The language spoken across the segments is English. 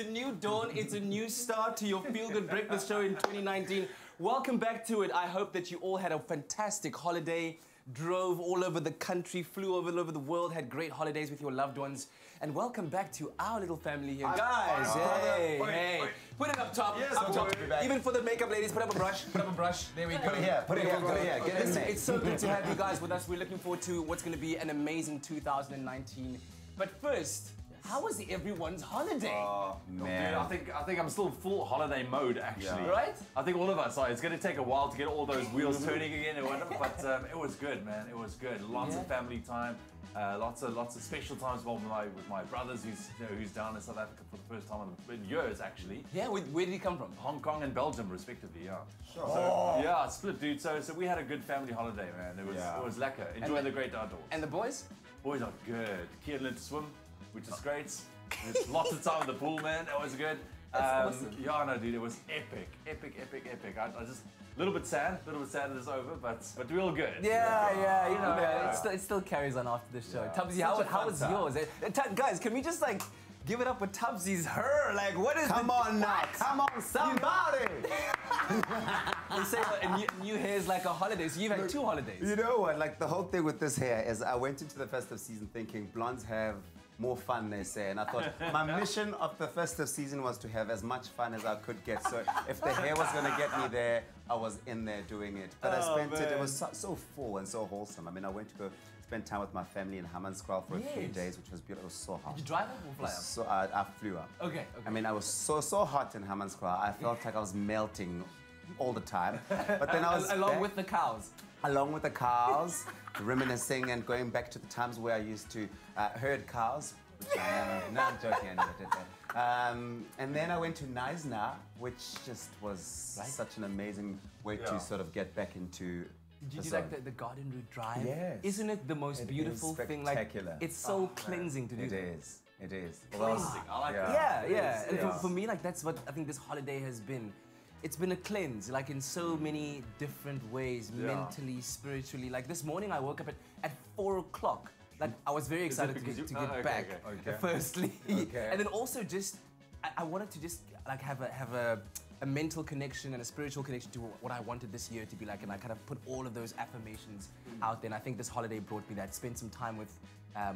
a new dawn, it's a new start to your Feel Good Breakfast show in 2019. Welcome back to it. I hope that you all had a fantastic holiday, drove all over the country, flew all over the world, had great holidays with your loved ones. And welcome back to our little family here. Guys, hey. Put it up top. Yes, up top. Even for the makeup ladies, put up a brush. Put up a brush. There we go. Put it here. Put it here. Put it here. Get in there. It's so good to have you guys with us. We're looking forward to what's going to be an amazing 2019. But first, how was everyone's holiday? Oh, man. Dude, I think I'm still in full holiday mode, actually. Yeah. Right? I think all of us are. It's going to take a while to get all those wheels turning again and whatnot, but it was good, man. It was good. Lots of family time, lots of special times with my brothers, who's down in South Africa for the first time in years, actually. Yeah, where did he come from? Hong Kong and Belgium, respectively. Yeah. Sure. So, yeah, split, dude. So we had a good family holiday, man. It was lekker. Enjoying the great outdoors. And the boys? Boys are good. Kian learned to swim, which is great. There's lots of time in the pool, man. That was good. Awesome. Yeah, no, dude, it was epic. I just a little bit sad that it's over, but we're all good. Yeah, you know, it still carries on after the show. Tubbsy, how was yours? Guys, can we just like give it up with Tubbsy's her? Like, what is? Come on now, come on, somebody! They say a new hair is like a holiday, so you've had 2 holidays. You know what? Like the whole thing with this hair is, I went into the festive season thinking blondes have more fun, they say, and I thought my mission of the festive season was to have as much fun as I could get. So if the hair was going to get me there, I was in there doing it. But I spent it was so full and so wholesome. I mean, I went to go spend time with my family in Hammanskraal for a few days, which was beautiful. It was so hot. Did you drive up or fly up? So I flew up. Okay. I mean, I was so hot in Hammanskraal. I felt like I was melting all the time. But then I was along with the cows. Along with the cows, reminiscing and going back to the times where I used to herd cows. No, I'm joking, I never did that. And then I went to Neisner, which just was such an amazing way to sort of get back into. Did you do like the Garden Route Drive? Yes. Isn't it the most beautiful thing? Like, it's so cleansing to do that. It is. Cleansing. I like that. Yeah. And for me, like, that's what I think this holiday has been. It's been a cleanse, like in so many different ways, mentally, spiritually. Like this morning I woke up at 4 o'clock. Like I was very excited to get back, firstly. And then also just, I wanted to just like have a mental connection and a spiritual connection to what I wanted this year to be like, and I kind of put all of those affirmations out there. And I think this holiday brought me that. Spent some time with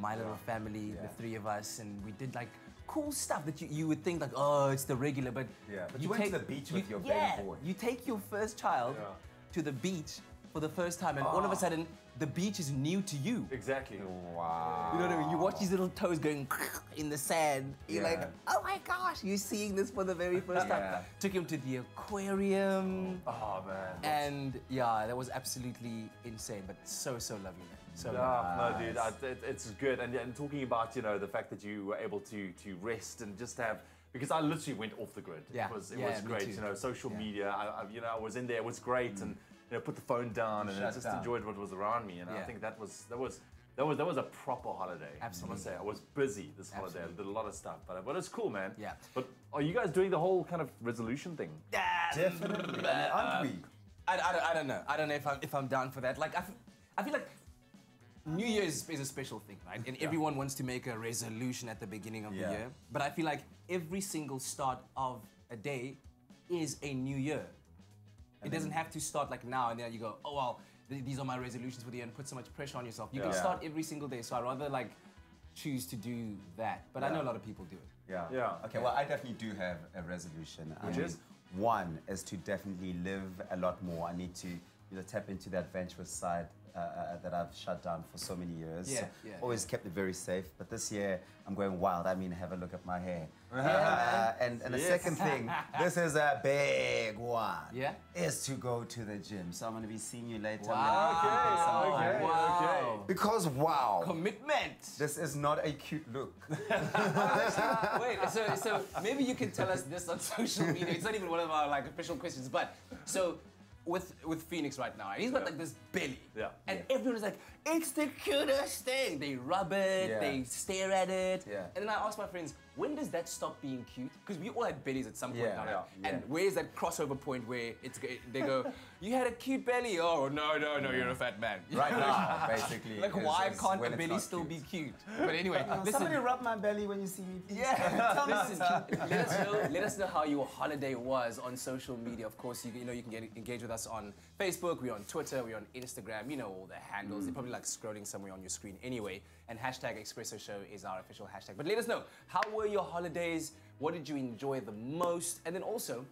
my little family, the 3 of us, and we did like cool stuff that you would think like, oh, it's the regular, but but you went to the beach with your baby boy. You take your first child to the beach for the first time, and all of a sudden the beach is new to you. Exactly. Wow. You know what I mean? You watch these little toes going in the sand. You're like, oh my gosh, you're seeing this for the very first time. Took him to the aquarium. Oh man. And yeah, that was absolutely insane, but so lovely, man. So no, dude, it's good. And talking about, you know, the fact that you were able to rest and just have, because I literally went off the grid. Yeah. It was great. You know, social media. I was in there. It was great, and you know, put the phone down and just enjoyed what was around me. And I think that was a proper holiday. Absolutely. I must say, I was busy this holiday. I did a lot of stuff, but it's cool, man. Yeah. But are you guys doing the whole kind of resolution thing? Definitely. Aren't we? I don't know. I don't know if I'm down for that. Like I feel like New Year's is a special thing, right? And everyone wants to make a resolution at the beginning of the year. But I feel like every single start of a day is a new year. It doesn't have to start like now and then you go, oh well, these are my resolutions for the year, and put so much pressure on yourself. You can start every single day. So I rather like choose to do that. But I know a lot of people do it. Yeah. Okay, well I definitely do have a resolution. Which is? One is to definitely live a lot more. I need to tap into the adventurous side that I've shut down for so many years. Always kept it very safe, but this year I'm going wild. I mean, have a look at my hair. And the second thing, this is a big one, is to go to the gym. So I'm going to be seeing you later. Wow. Because wow. Commitment. This is not a cute look. Wait, so maybe you can tell us this on social media. It's not even one of our like official questions, but so with Phoenix right now, and he's got like this belly, and everyone is like, it's the cutest thing. They rub it, they stare at it, and then I ask my friends, when does that stop being cute? Because we all had bellies at some point, Yeah, down yeah, there. And where is that crossover point where they go, you had a cute belly? Oh, no, you're a fat man. Right now, basically. Like, why can't a belly still be cute? But anyway, listen. Somebody rub my belly when you see me. Please. Yeah, listen, let us know how your holiday was on social media. Of course, you can engage with us on Facebook, we're on Twitter, we're on Instagram, you know all the handles. They're probably like scrolling somewhere on your screen anyway. And hashtag Expresso Show is our official hashtag. But let us know, how were your holidays? What did you enjoy the most? And then also,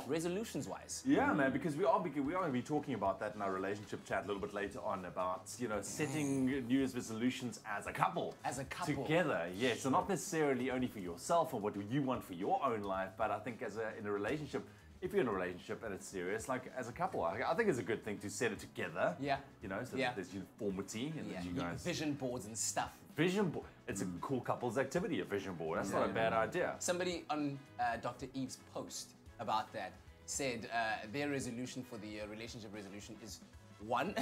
resolutions-wise. Yeah, man, because we are going to be talking about that in our relationship chat a little bit later on about, setting New Year's resolutions as a couple. As a couple. Together, yeah. So not necessarily only for yourself or what do you want for your own life, but I think in a relationship, if you're in a relationship and it's serious, like as a couple, I think it's a good thing to set it together. Yeah. So that there's uniformity and that you guys... Vision boards and stuff. Vision board. It's a cool couples activity, a vision board. That's not a bad idea. Somebody on Dr. Eve's post about that said their resolution for the relationship resolution is 1,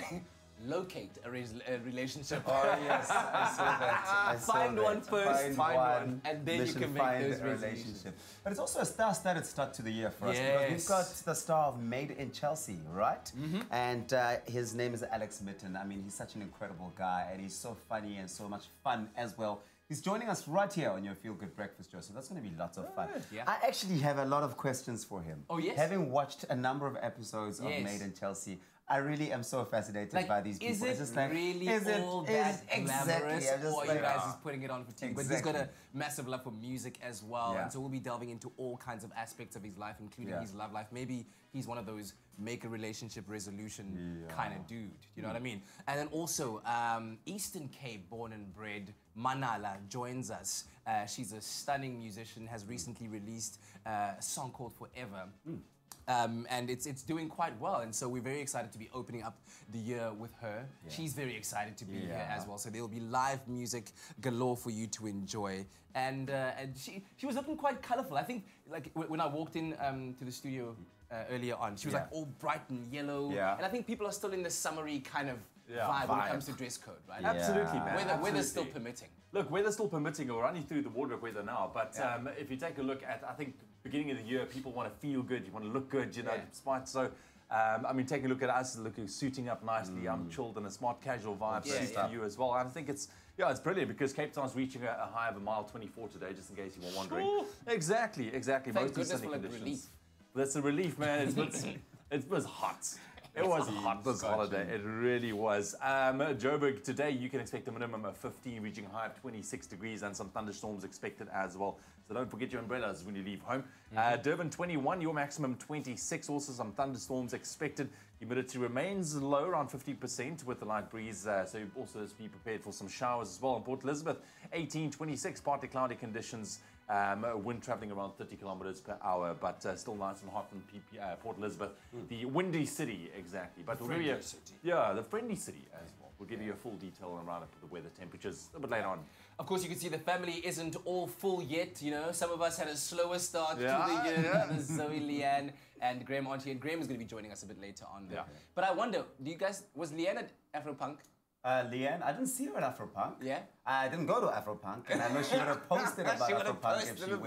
locate a relationship. Oh yes, I saw that. Find one first, find one, and then you can make those resolutions. But it's also a star-studded start to the year for us because we've got the star of Made in Chelsea, right? And his name is Alex Mitten. I mean, he's such an incredible guy, and he's so funny and so much fun as well. He's joining us right here on your Feel Good Breakfast Show, so that's going to be lots of fun. Yeah. I actually have a lot of questions for him. Oh, yes? Having watched a number of episodes of Made in Chelsea, I really am so fascinated by these people. Is it it's just like, really all that glamorous, or like, you guys just putting it on for TV? Exactly. But he's got a massive love for music as well, Yeah. and so we'll be delving into all kinds of aspects of his life, including his love life. Maybe he's one of those make a relationship resolution kind of dude, you know what I mean? And then also, Eastern Cape born and bred, Manala joins us. She's a stunning musician, has recently released a song called Forever. And it's doing quite well, and so we're very excited to be opening up the year with her. Yeah. She's very excited to be here as well, so there will be live music galore for you to enjoy. And she was looking quite colorful. I think like when I walked in to the studio earlier on, she was like all bright and yellow. Yeah. And I think people are still in the summery kind of vibe when it comes to dress code, right? Yeah. Absolutely, man. Weather's still permitting. Look, weather's still permitting. We're running through the wardrobe weather now, but if you take a look at, I think, beginning of the year, people want to feel good, you want to look good, despite so... I mean, take a look at us, suiting up nicely. I'm chilled and a smart casual vibe suits for you as well. I think it's brilliant because Cape Town's reaching a high of a mile 24 today, just in case you were wondering. Exactly. Thank goodness for like relief. That's a relief, man. It was hot. It was hot this holiday. It really was. Joburg, today you can expect a minimum of 15, reaching a high of 26 degrees and some thunderstorms expected as well. So don't forget your umbrellas when you leave home. Durban, 21, your maximum 26. Also some thunderstorms expected. Humidity remains low, around 50% with a light breeze. So you also be prepared for some showers as well. In Port Elizabeth, 18, 26, partly cloudy conditions. Wind traveling around 30 kilometers per hour, but still nice and hot in Port Elizabeth. The windy city, exactly. But we'll give you the friendly city as well. We'll give you a full detail and roundup of the weather temperatures a bit later on. Of course, you can see the family isn't all full yet. You know, some of us had a slower start to the year. Zoe, Leanne, and Graham Auntie. And Graham is going to be joining us a bit later on. Yeah. But I wonder, was Leanne at Afropunk? Leanne, I didn't see her at Afropunk. Yeah? I didn't go to Afropunk, and I know she would have posted about Afropunk if she went.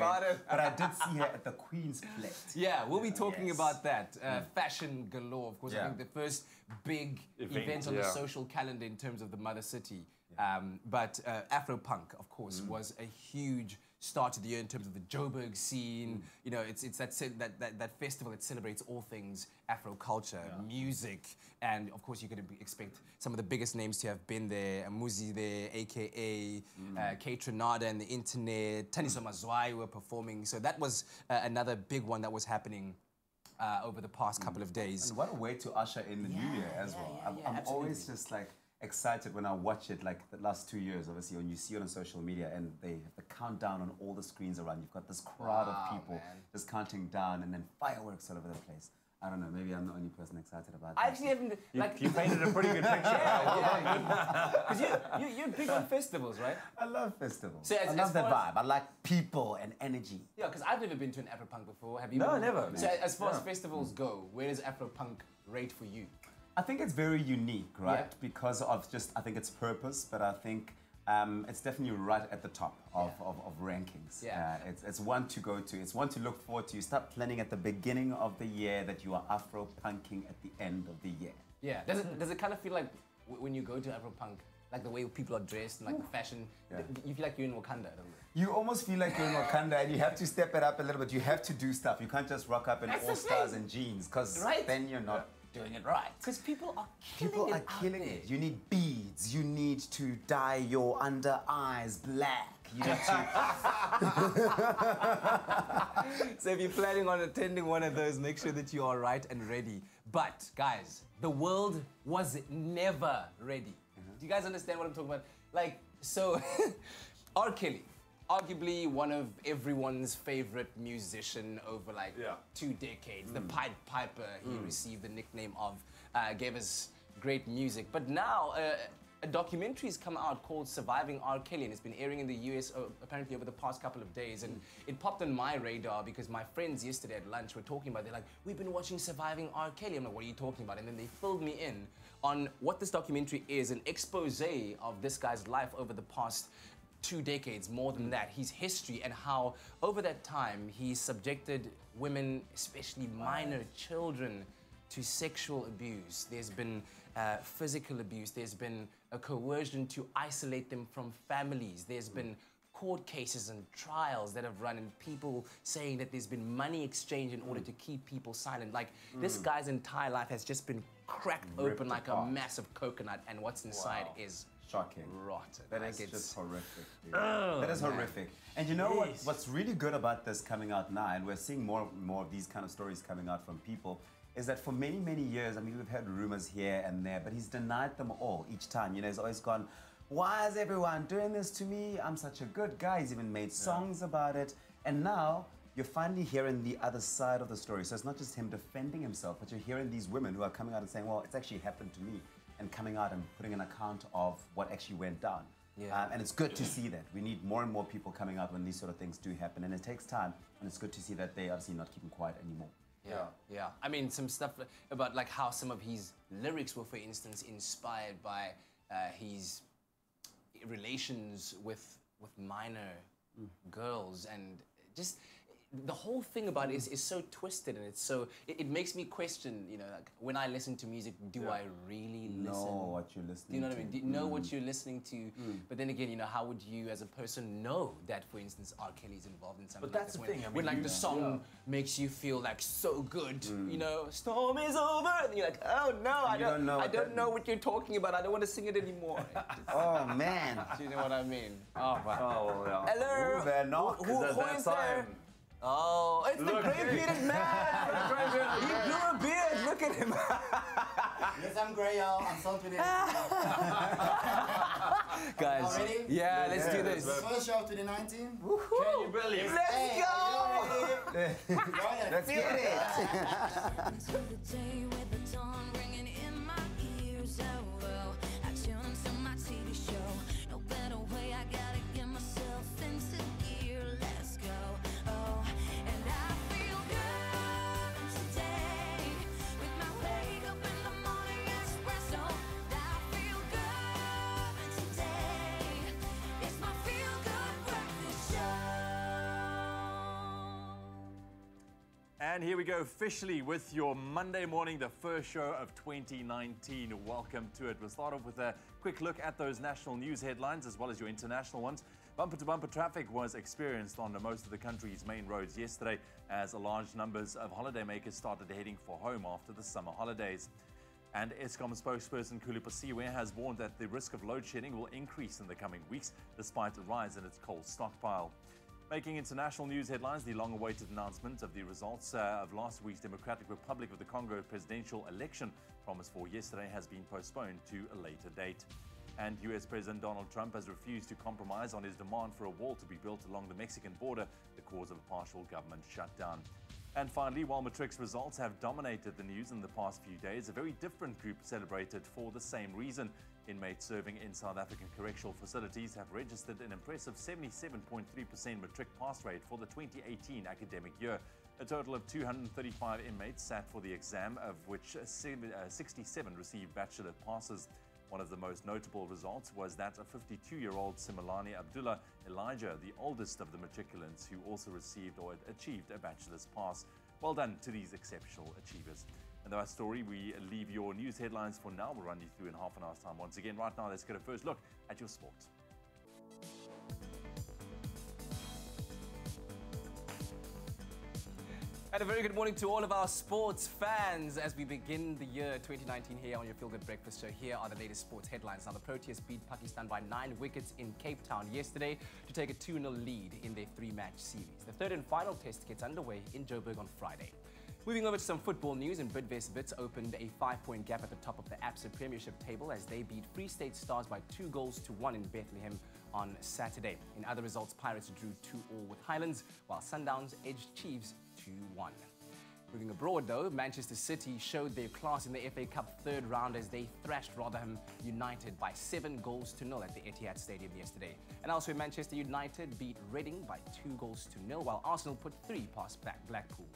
But I did see her at the Queen's Plate. Yeah, we'll be talking about that. Fashion galore, of course. I think the first big event on the social calendar in terms of the mother city. But Afropunk, of course, was a huge start to the year in terms of the Joburg scene. You know, it's that festival that celebrates all things Afro culture, music, and of course you could expect some of the biggest names to have been there. Muzi there, aka Kate Renata and the internet. Taniso Mazwai were performing. So that was another big one that was happening over the past couple of days. And what a way to usher in the new year as well. I'm always just like excited when I watch it, like the last 2 years, obviously, when you see it on social media and they have the countdown on all the screens around. You've got this crowd of people just counting down and then fireworks all over the place. I don't know, maybe I'm the only person excited about that. I actually haven't... You painted a pretty good picture. Because you're big on festivals, right? I love festivals. So I love the vibe. I like people and energy. Yeah, because I've never been to an Afropunk before. Have you? No, never. So as far as festivals go, where does Afropunk rate for you? I think it's very unique, right? Because of just, I think it's purpose, but I think it's definitely right at the top of rankings. Yeah. It's one to go to. It's one to look forward to. You start planning at the beginning of the year that you are Afro-punking at the end of the year. Yeah. Does it kind of feel like when you go to Afro-punk, like the way people are dressed and like the fashion, you feel like you're in Wakanda, don't you? You almost feel like you're in Wakanda, and you have to step it up a little bit. You have to do stuff. You can't just rock up in all-stars and jeans, because then you're not doing it right. Because people are killing it. You need beads. You need to dye your under eyes black. You need to... So if you're planning on attending one of those, make sure that you are right and ready. But guys, the world was never ready. Do you guys understand what I'm talking about? Like, so R. Kelly, arguably one of everyone's favorite musician over like 2 decades. The Pied Piper, he received the nickname of, gave us great music. But now a documentary has come out called Surviving R. Kelly, and it's been airing in the US apparently over the past couple of days. And it popped on my radar because my friends yesterday at lunch were talking about it. They're like, we've been watching Surviving R. Kelly. I'm like, what are you talking about? And then they filled me in on what this documentary is, an expose of this guy's life over the past 2 decades, more than that, his history, and how over that time he subjected women, especially minor children, to sexual abuse. There's been physical abuse. There's been a coercion to isolate them from families. There's been court cases and trials that have run, and people saying that there's been money exchange in order to keep people silent. Like, this guy's entire life has just been cracked open like a massive coconut, and what's inside is shocking. Rotten. That is just horrific, dude. That is horrific. And you know what's really good about this coming out now, and we're seeing more of these kind of stories coming out from people, is that for many, many years, I mean, we've heard rumors here and there, but he's denied them all each time. You know, he's always gone, why is everyone doing this to me? I'm such a good guy. He's even made songs about it. And now you're finally hearing the other side of the story. So it's not just him defending himself, but you're hearing these women who are coming out and saying, well, it's actually happened to me, and coming out and putting an account of what actually went down. And it's good to see that. We need more and more people coming out when these sort of things do happen, and it takes time, and it's good to see that they obviously not keeping quiet anymore. Yeah. I mean, some stuff about like how some of his lyrics were, for instance, inspired by his relations with minor girls, and just the whole thing about it is so twisted, and it's so it makes me question, you know, like when I listen to music, do I really listen? Know what you're listening to. Do you know what I mean? Do you know what you're listening to? But then again, you know, how would you as a person know that, for instance, R. Kelly's involved in something But like that's this? the thing, I mean, when like the song makes you feel like so good, you know, storm is over, and you're like, oh no, I don't know what you're talking about. I don't want to sing it anymore. Oh man. Do you know what I mean? Oh, wow. Oh, yeah. Hello. Ooh, they're not. Who is there? Oh, it's the gray-bearded man! He grew a beard, look at him! Yes, I'm grey, y'all. I'm so today. Guys, ready? Yeah, let's do this. First show of 2019. Can you believe? Let's go! Let's get it. To the day with the dawn ringing in my ears. Oh, well, I tune into my TV show. No better way, I gotta get myself into gear. Let's go. Oh, and I feel good today with my wake up in the morning Expresso. I feel good today. It's my feel good breakfast show. And here we go officially with your Monday morning, the first show of 2019. Welcome to it. We'll start off with a quick look at those national news headlines as well as your international ones. Bumper-to-bumper traffic was experienced on most of the country's main roads yesterday as large numbers of holidaymakers started heading for home after the summer holidays. And Eskom spokesperson Kulipasiwe has warned that the risk of load shedding will increase in the coming weeks despite a rise in its coal stockpile. Making international news headlines, the long-awaited announcement of the results of last week's Democratic Republic of the Congo presidential election promised for yesterday has been postponed to a later date. And US President Donald Trump has refused to compromise on his demand for a wall to be built along the Mexican border, the cause of a partial government shutdown. And finally, while Matrics results have dominated the news in the past few days, a very different group celebrated for the same reason. Inmates serving in South African correctional facilities have registered an impressive 77.3% matric pass rate for the 2018 academic year. A total of 235 inmates sat for the exam, of which 67 received bachelor passes. One of the most notable results was that of 52-year-old Similani Abdullah Elijah, the oldest of the matriculants, who also received or achieved a bachelor's pass. Well done to these exceptional achievers. And that's our story. We leave your news headlines for now. We'll run you through in half an hour's time. Once again, right now, let's get a first look at your sport. And a very good morning to all of our sports fans as we begin the year 2019 here on your Feel Good Breakfast Show. Here are the latest sports headlines. Now, the Proteas beat Pakistan by 9 wickets in Cape Town yesterday to take a 2-0 lead in their 3-match series. The third and final test gets underway in Joburg on Friday. Moving over to some football news, and Bidvest Wits opened a 5-point gap at the top of the ABSA Premiership table as they beat Free State Stars by 2-1 in Bethlehem on Saturday. In other results, Pirates drew 2-2 with Highlands, while Sundowns edged Chiefs 2-1. Moving abroad though, Manchester City showed their class in the FA Cup third round as they thrashed Rotherham United by 7-0 at the Etihad Stadium yesterday. And elsewhere, Manchester United beat Reading by 2-0, while Arsenal put 3 past Blackpool.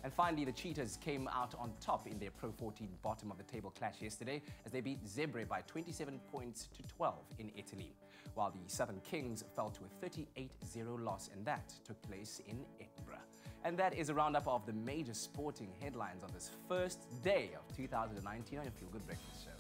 And finally, the Cheetahs came out on top in their Pro 14 bottom of the table clash yesterday as they beat Zebre by 27 points to 12 in Italy, while the Southern Kings fell to a 38-0 loss, and that took place in Edinburgh. And that is a roundup of the major sporting headlines on this first day of 2019 on your Feel Good Breakfast Show.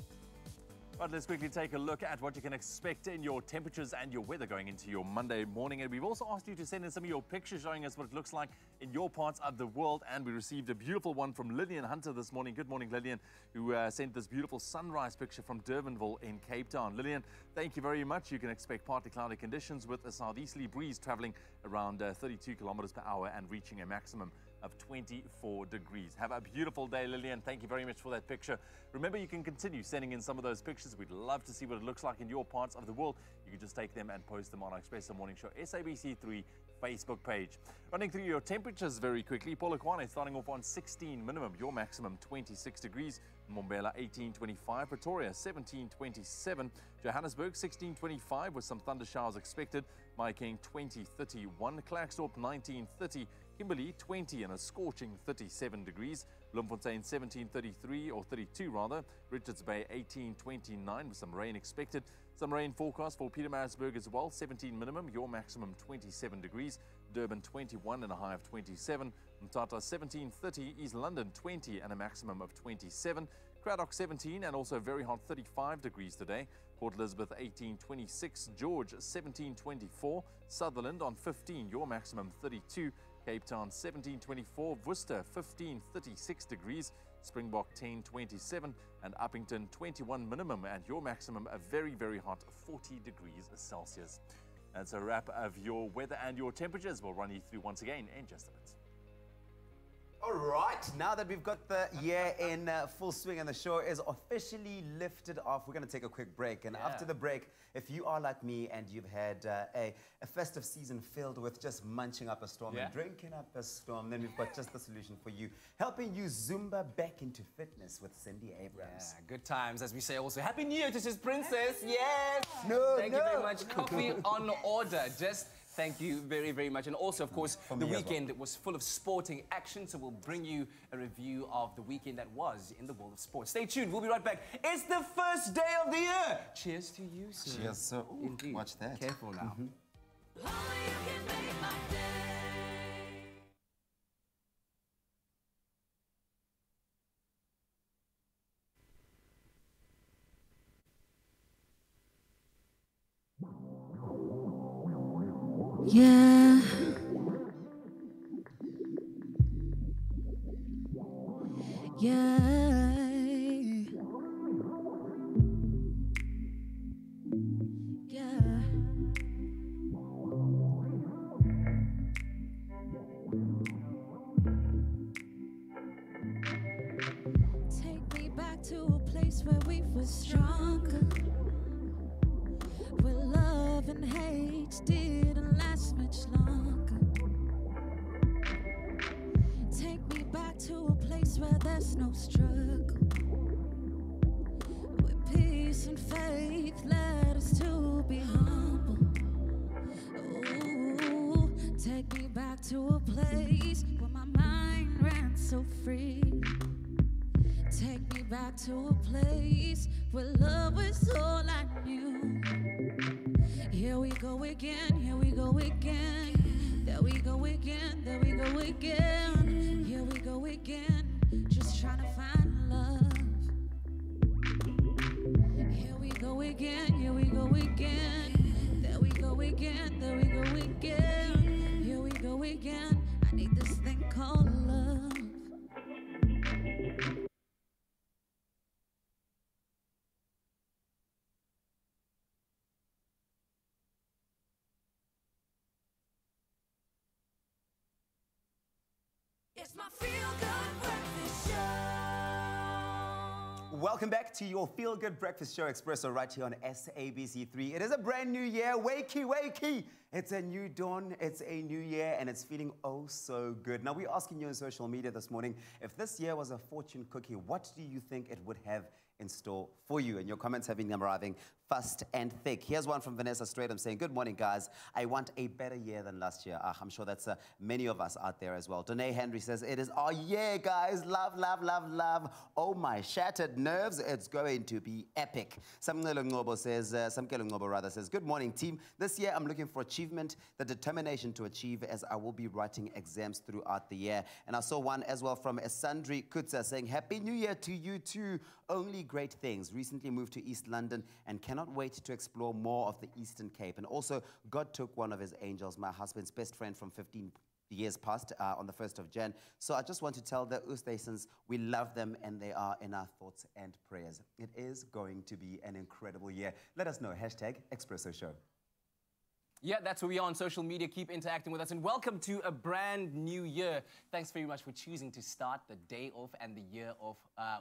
Right, let's quickly take a look at what you can expect in your temperatures and your weather going into your Monday morning. And we've also asked you to send in some of your pictures showing us what it looks like in your parts of the world. And we received a beautiful one from Lillian Hunter this morning. Good morning, Lillian, who sent this beautiful sunrise picture from Durbanville in Cape Town. Lillian, thank you very much. You can expect partly cloudy conditions with a southeasterly breeze traveling around 32 kilometers per hour and reaching a maximum of 24 degrees. Have a beautiful day, Lillian. Thank you very much for that picture. Remember, you can continue sending in some of those pictures. We'd love to see what it looks like in your parts of the world. You can just take them and post them on our Expresso Morning Show SABC3 Facebook page. Running through your temperatures very quickly. Polokwane starting off on 16 minimum, your maximum 26 degrees. Mbombela 18.25, Pretoria 17.27, Johannesburg 16.25 with some thunder showers expected. Mahikeng 20.31, Klerksdorp 19.30, Kimberley 20 and a scorching 37 degrees. Bloemfontein 17.33 or 32 rather. Richards Bay 18.29 with some rain expected. Some rain forecast for Pietermaritzburg as well. 17 minimum, your maximum 27 degrees. Durban 21 and a high of 27. Mthatha 17.30, East London 20 and a maximum of 27. Cradock 17 and also very hot 35 degrees today. Port Elizabeth 18.26, George 17.24, Sutherland on 15, your maximum 32. Cape Town 17.24, Worcester 15.36 degrees, Springbok 10.27, and Uppington 21 minimum, and your maximum a very, very hot 40 degrees Celsius. That's a wrap of your weather and your temperatures. We'll run you through once again in just a bit. All right, now that we've got the year in full swing and the show is officially lifted off, we're going to take a quick break. And after the break, if you are like me and you've had a festive season filled with just munching up a storm and drinking up a storm, then we've got just the solution for you, helping you Zumba back into fitness with Cindy Abrams. Yeah, good times, as we say also. Happy New Year to Sis Princess. Yes. Thank you very much. Coffee on order. Just thank you very, very much. And also, of course, the weekend was full of sporting action, so we'll bring you a review of the weekend that was in the world of sports. Stay tuned. We'll be right back. It's the first day of the year. Cheers to you, sir. Cheers, sir. Indeed. Watch that. Careful now. Only you can make my day. Yeah. Yeah. Yeah. Take me back to a place where we were stronger, where love and hate didn't last much longer. Take me back to a place where there's no struggle, where peace and faith led us to be humble. Ooh, take me back to a place where my mind ran so free. Take me me back to a place where love was all I knew. Here we go again, here we go again. There we go again, there we go again. Here we go again, just trying to find love. Here we go again, here we go again. There we go again, there we go again. Here we go again, I need this thing called love. It's my feel-good breakfast show. Welcome back to your feel-good breakfast show, Expresso, right here on SABC3. It is a brand new year. Wakey, wakey. It's a new dawn, it's a new year, and it's feeling oh so good. Now, we're asking you on social media this morning, if this year was a fortune cookie, what do you think it would have in store for you? And your comments have been arriving fast and thick. Here's one from Vanessa Stratham saying, good morning, guys. I want a better year than last year. I'm sure that's many of us out there as well. Danae Henry says, it is our year, guys. Love, love, love, love. Oh, my shattered nerves. It's going to be epic. Samkelo Ngobo says, good morning, team. This year, I'm looking for achievement, the determination to achieve, as I will be writing exams throughout the year. And I saw one as well from Sandri Kutsa saying, Happy New Year to you too. Only great things. Recently moved to East London and cannot wait to explore more of the Eastern Cape. And also, God took one of his angels, my husband's best friend from 15 years past, on the 1st of Jan. So I just want to tell the Oosthuisens we love them and they are in our thoughts and prayers. It is going to be an incredible year. Let us know. Hashtag Expresso Show. Yeah, that's where we are on social media. Keep interacting with us and welcome to a brand new year. Thanks very much for choosing to start the day off and the year off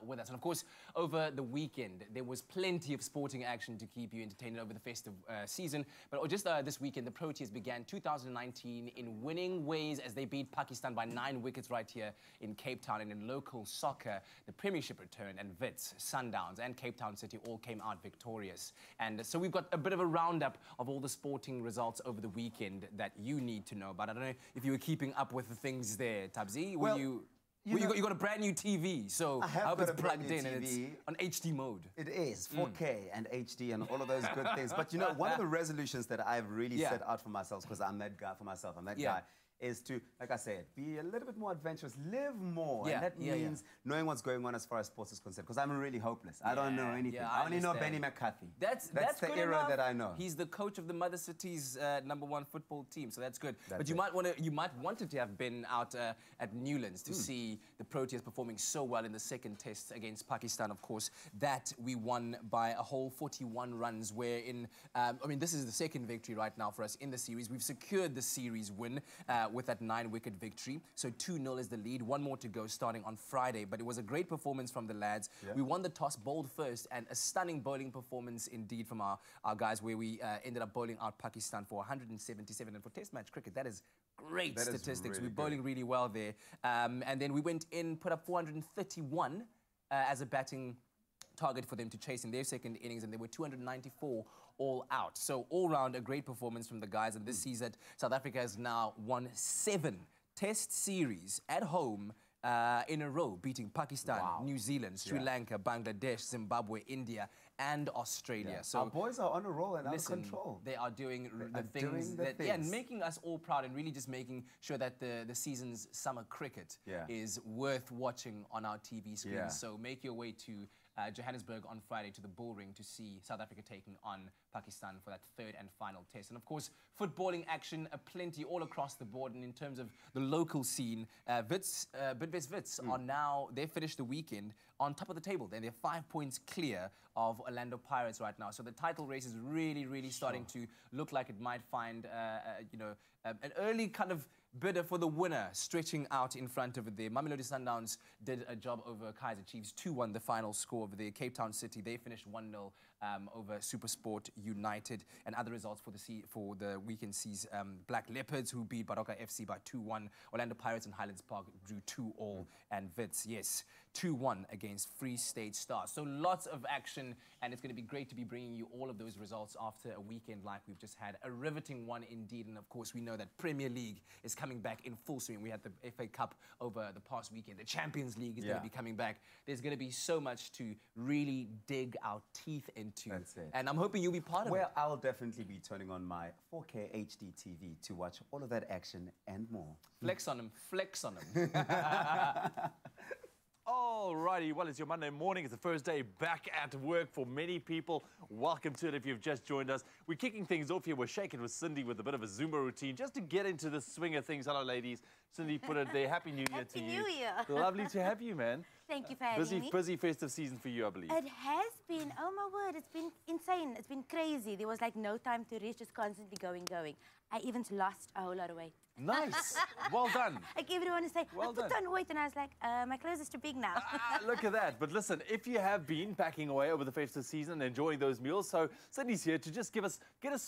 with us. And of course, over the weekend, there was plenty of sporting action to keep you entertained over the festive season. But just this weekend, the Proteas began 2019 in winning ways as they beat Pakistan by 9 wickets right here in Cape Town. And in local soccer, the Premiership returned and Wits, Sundowns and Cape Town City all came out victorious. And so we've got a bit of a roundup of all the sporting results over the weekend that you need to know. But I don't know if you were keeping up with the things there, Tabzi. Well, you got a brand new TV, so I hope it's plugged in and it's on HD mode. It is 4K and HD and all of those good things. But you know, one of the resolutions that I've really set out for myself, because I'm that guy for myself, I'm that guy, is to, like I said, be a little bit more adventurous, live more. And that means knowing what's going on as far as sports is concerned. Because I'm really hopeless. I don't know anything. I only know Benny McCarthy. That's the good era enough. that I know. He's the coach of the Mother City's #1 football team, so that's good. But you might wanted to have been out at Newlands to see the Proteas performing so well in the second test against Pakistan, of course. That we won by a whole 41 runs, wherein, I mean, this is the second victory right now for us in the series. We've secured the series win with that 9-wicket victory. So 2-0 is the lead. One more to go starting on Friday. But it was a great performance from the lads. We won the toss, bowled first, and a stunning bowling performance indeed from our guys, where we ended up bowling out Pakistan for 177. And for Test match cricket, that is great statistics. We're bowling really well there. And then we went in, put up 431 as a batting target for them to chase in their second innings, and they were 294 all out. So all round, a great performance from the guys, and this sees that South Africa has now won 7 test series at home in a row, beating Pakistan, New Zealand, Sri Lanka, Bangladesh, Zimbabwe, India, and Australia. So our boys are on a roll and out of control. They are doing the things that, and making us all proud, and really just making sure that the season's summer cricket is worth watching on our TV screens. So make your way to Johannesburg on Friday to the Bull Ring to see South Africa taking on Pakistan for that 3rd and final test. And of course, footballing action plenty all across the board. And in terms of the local scene, Wits are now, they finished the weekend on top of the table. They're 5 points clear of Orlando Pirates right now. So the title race is really, really starting to look like it might find, an early kind of bidder for the winner stretching out in front of it there. Mamelodi Sundowns did a job over Kaizer Chiefs, 2-1 the final score over there. Cape Town City, they finished 1-0 over SuperSport United. And other results for the weekend sees Black Leopards, who beat Baroka FC by 2-1. Orlando Pirates and Highlands Park drew 2-2. And Wits, 2-1 against Free State Stars. So lots of action, and it's going to be great to be bringing you all of those results after a weekend like we've just had. A riveting one indeed, and of course we know that Premier League is coming back in full swing. We had the FA Cup over the past weekend. The Champions League is going to be coming back. There's going to be so much to really dig our teeth into. That's it. And I'm hoping you'll be part of it. Well, I'll definitely be turning on my 4K HD TV to watch all of that action and more. Flex on them, flex on them. Alrighty, well, it's your Monday morning. It's the first day back at work for many people. Welcome to it if you've just joined us. We're kicking things off here. We're shaking with Cindy with a bit of a Zumba routine just to get into the swing of things. Hello, ladies. Cindy put it there. Happy New Year to you. Happy New Year. Lovely to have you, man. Thank you for having me. Busy festive season for you, I believe. It has been, oh my word, it's been insane. It's been crazy. There was like no time to rest, just constantly going. I even lost a whole lot of weight. Nice. Well done. Like everyone is saying, Well I put done. on weight, and I was like, my clothes are too big now. Look at that. But listen, if you have been packing away over the festive season and enjoying those meals, so Cindy's here to just get us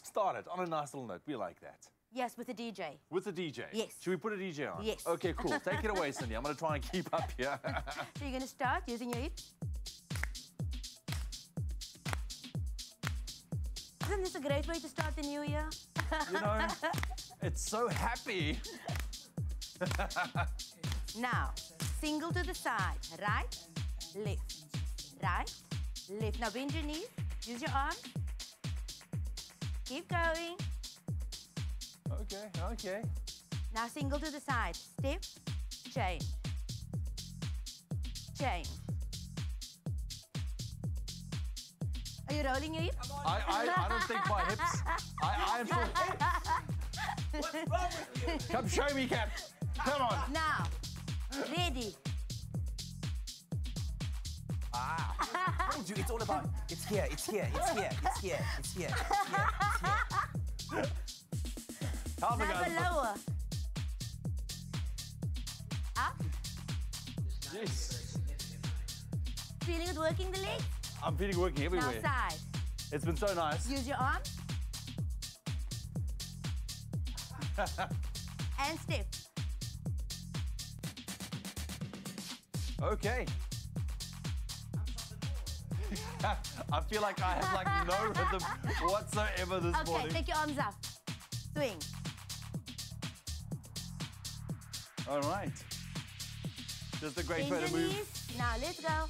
started on a nice little note. We like that. Yes, with the DJ. With the DJ? Yes. Should we put a DJ on? Yes. Okay, cool. Take it away, Cindy. I'm going to try and keep up here. So you're going to start using your hips. Isn't this a great way to start the new year? You know, it's so happy. Now, single to the side. Right, left, right, left. Now bend your knees, use your arms. Keep going. Okay. Now single to the side. Step, change, change. Are you rolling your hips? I don't think my hips. I am still. What's wrong with you? Come show me, Cat. Come on. Now, ready. I told you, it's all about, it's here, it's here, it's here, it's here, it's here, it's here, it's here. Help me, Now guys. go lower. Up. Yes. Feeling it working the legs? I'm feeling working everywhere. Now side. It's been so nice. Use your arms. And step. Okay. I feel like I have like no rhythm whatsoever this Okay, morning. take your arms up. Swing. All right. Just a great Bend way your to move. knees. Now let's go.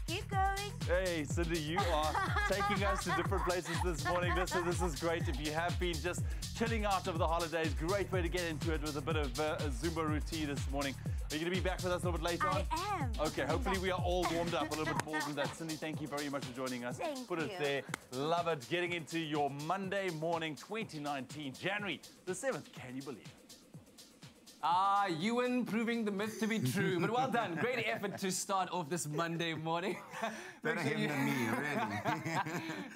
Keep going. Hey, Cindy, you are taking us to different places this morning. This is great. If you have been just chilling out over the holidays, great way to get into it with a bit of a Zumba routine this morning. Are you going to be back with us a little bit later on? I am. Okay, hopefully we are all warmed up a little bit more than that. Cindy, thank you very much for joining us. Thank Put it you. there. Love it. Getting into your Monday morning, 2019, January the 7th. Can you believe it? Ewan proving the myth to be true. But well done. Great effort to start off this Monday morning. Better him than me, really.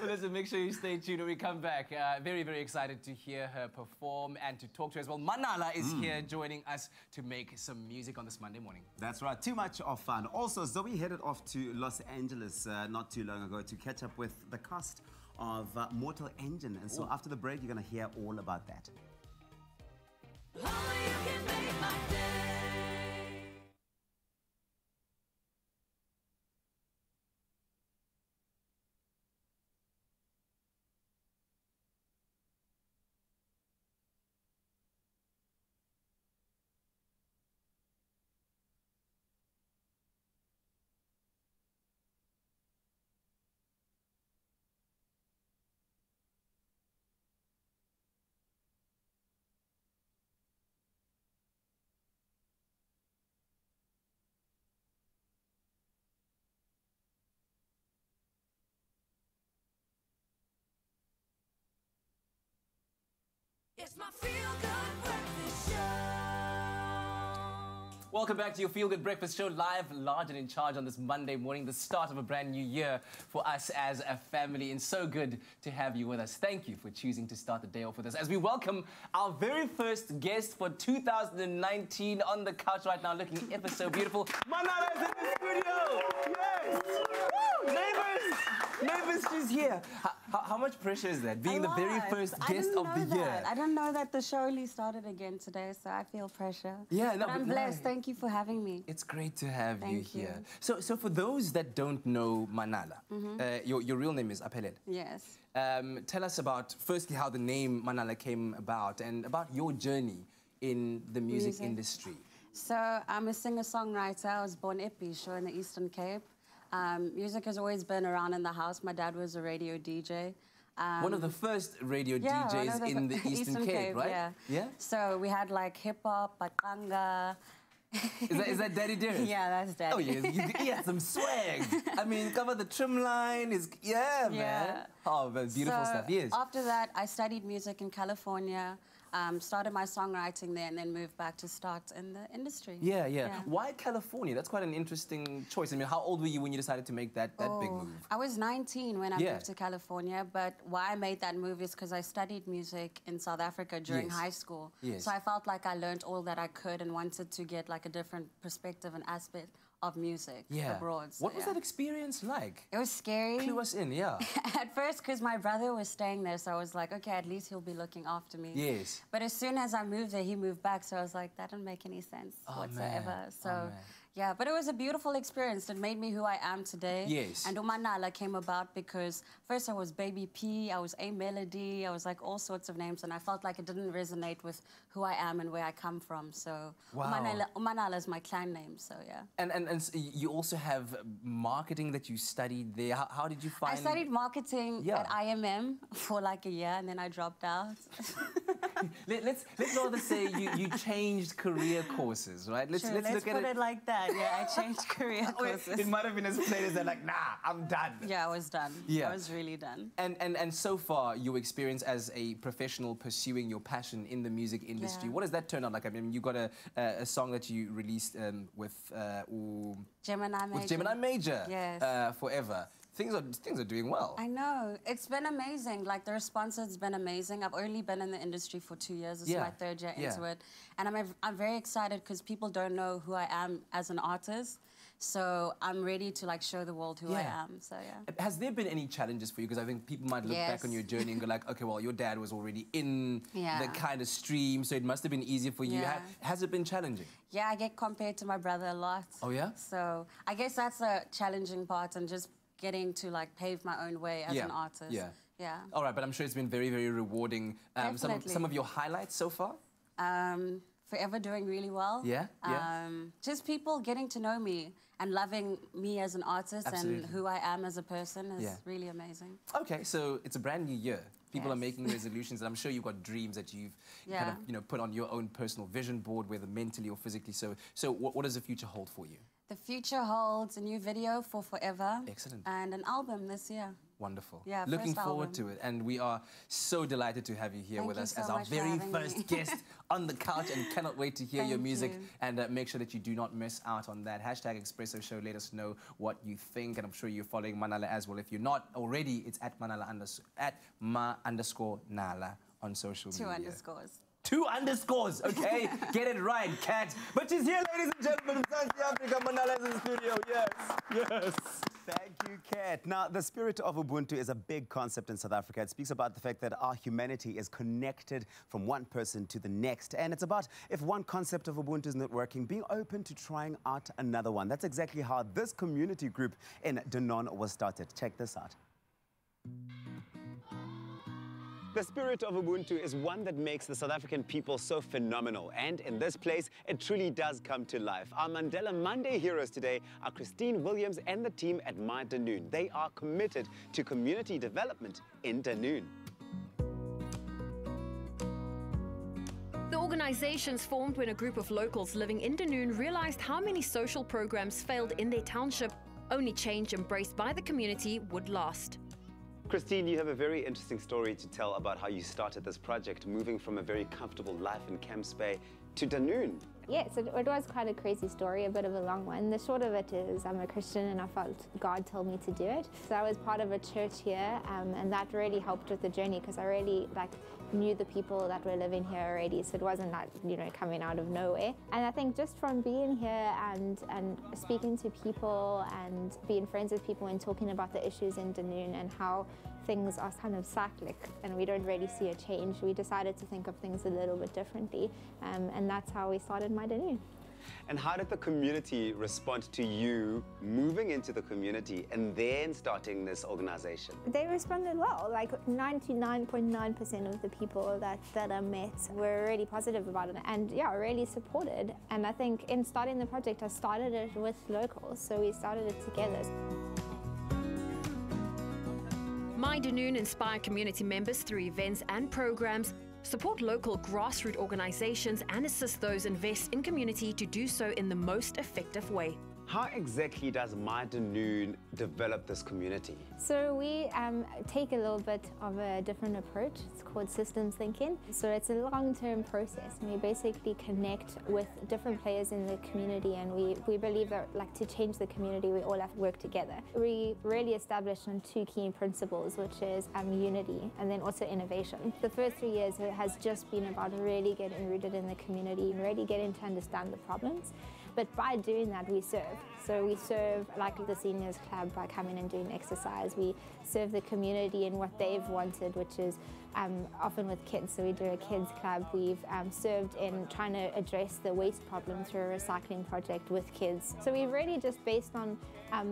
Well, listen, make sure you stay tuned when we come back. Very, very excited to hear her perform and to talk to her as well. Manala is here joining us to make some music on this Monday morning. That's right, too much of fun. Also, Zoe headed off to Los Angeles not too long ago to catch up with the cast of Mortal Engine. And so after the break, you're going to hear all about that. Only you can make my day. It's my feel-good breakfast show. Welcome back to your Feel Good Breakfast Show, live, large and in charge on this Monday morning, the start of a brand new year for us as a family. And so good to have you with us. Thank you for choosing to start the day off with us as we welcome our very first guest for 2019 on the couch right now, looking ever so beautiful. Manala is in the studio! Yes! Woo! Neighbors! Mavis, she's here. How much pressure is that, being the very first guest of the year? I didn't know that the show only started again today, so I feel pressure. Yeah, no, but I'm blessed. Thank you for having me. It's great to have you Thank you. here. So for those that don't know Manala, your real name is Apelele. Yes. Tell us about, firstly, how the name Manala came about and about your journey in the music industry. So I'm a singer-songwriter. I was born Episho in the Eastern Cape. Music has always been around in the house. My dad was a radio DJ. One of the first radio DJs in the Eastern Cape, right? Yeah. Yeah? So we had like hip-hop, bakanga. Is that Daddy Darius? Yeah, that's Daddy. Oh, yes. He had some swag. I mean, cover the trim line. Man. Oh, but beautiful stuff, yes. After that, I studied music in California, started my songwriting there, and then moved back to start in the industry. Yeah. Why California? That's quite an interesting choice. I mean, how old were you when you decided to make that big move? I was 19 when I moved to California, but why I made that move is because I studied music in South Africa during high school. Yes. So I felt like I learned all that I could and wanted to get like a different perspective and aspect of music abroad. So, what was that experience like? It was scary. Clue us in, yeah. At first, because my brother was staying there, so I was like, okay, at least he'll be looking after me. Yes. But as soon as I moved there, he moved back, so I was like, that didn't make any sense whatsoever. Man. So, yeah, but it was a beautiful experience. It made me who I am today. Yes. And Umanala came about because first I was Baby P, I was A Melody, I was like all sorts of names, and I felt like it didn't resonate with who I am and where I come from. So Umanala is my clan name, so yeah. And so you also have marketing that you studied there. How did you find... I studied marketing at IMM for like a year, and then I dropped out. let's rather say you changed career courses, right? Let's look at put it like that. Yeah, I changed career courses. It might have been as plain as they're like, nah, I'm done. Yeah, I was done. Yeah. I was really done. And so far, your experience as a professional pursuing your passion in the music industry, what does that turn out like? I mean, you got a song that you released with Gemini Major. Yes. Forever. Things are doing well. I know. It's been amazing. Like, the response has been amazing. I've only been in the industry for 2 years. This is my third year into it. And I'm very excited because people don't know who I am as an artist. So I'm ready to, like, show the world who I am. So, yeah. Has there been any challenges for you? Because I think people might look back on your journey and go like, okay, well, your dad was already in the kind of stream, so it must have been easier for you. Has it been challenging? Yeah, I get compared to my brother a lot. Oh, yeah? So I guess that's a challenging part, and just getting to like pave my own way as an artist. Yeah. All right, but I'm sure it's been very, very rewarding. Some of your highlights so far? Forever doing really well. Just people getting to know me and loving me as an artist and who I am as a person is really amazing. Okay, so it's a brand new year. People are making resolutions, and I'm sure you've got dreams that you've kind of, put on your own personal vision board, whether mentally or physically. So what does the future hold for you? The future holds a new video for Forever. Excellent. And an album this year. Wonderful. Yeah, looking forward to it. And we are so delighted to have you here with us as our very first guest on the couch, and cannot wait to hear your music. And make sure that you do not miss out on that. Hashtag Expresso Show. Let us know what you think. And I'm sure you're following Manala as well. If you're not already, it's at @ma_nala on social media. 2 underscores. 2 underscores, okay? Get it right, Kat. But she's here, ladies and gentlemen, from South Africa. Manala's in the studio, yes. Thank you, Kat. Now, the spirit of Ubuntu is a big concept in South Africa. It speaks about the fact that our humanity is connected from one person to the next. And it's about, if one concept of Ubuntu is not working, being open to trying out another one. That's exactly how this community group in Denon was started. Check this out. The spirit of Ubuntu is one that makes the South African people so phenomenal, and in this place, it truly does come to life. Our Mandela Monday heroes today are Christine Williams and the team at My Danoon. They are committed to community development in Danoon. The organizations formed when a group of locals living in Danoon realized how many social programs failed in their township. Only change embraced by the community would last. Christine, you have a very interesting story to tell about how you started this project, moving from a very comfortable life in Camps Bay to Danune. Yes, it was quite a crazy story, a bit of a long one. The short of it is I'm a Christian and I felt God told me to do it. So I was part of a church here and that really helped with the journey because I really knew the people that were living here already, so it wasn't like, coming out of nowhere. And I think just from being here and speaking to people and being friends with people and talking about the issues in Danune and how things are kind of cyclic and we don't really see a change, we decided to think of things a little bit differently, and that's how we started My Danune. And how did the community respond to you moving into the community and then starting this organization? They responded well. Like 99.9% of the people that I met were really positive about it and really supported. And I think in starting the project, I started it with locals, so we started it together. My Danune inspire community members through events and programs, support local grassroots organizations and assist those invest in community to do so in the most effective way. How exactly does My Danune develop this community? So we take a little bit of a different approach. It's called systems thinking. So it's a long-term process. And we basically connect with different players in the community, and we believe that to change the community, we all have to work together. We really established on two key principles, which is unity and then also innovation. The first 3 years has just been about really getting rooted in the community and really getting to understand the problems. But by doing that, we serve. So we serve like the seniors club by coming and doing exercise. We serve the community in what they've wanted, which is often with kids. So we do a kids club. We've served in trying to address the waste problem through a recycling project with kids. So we've really just based on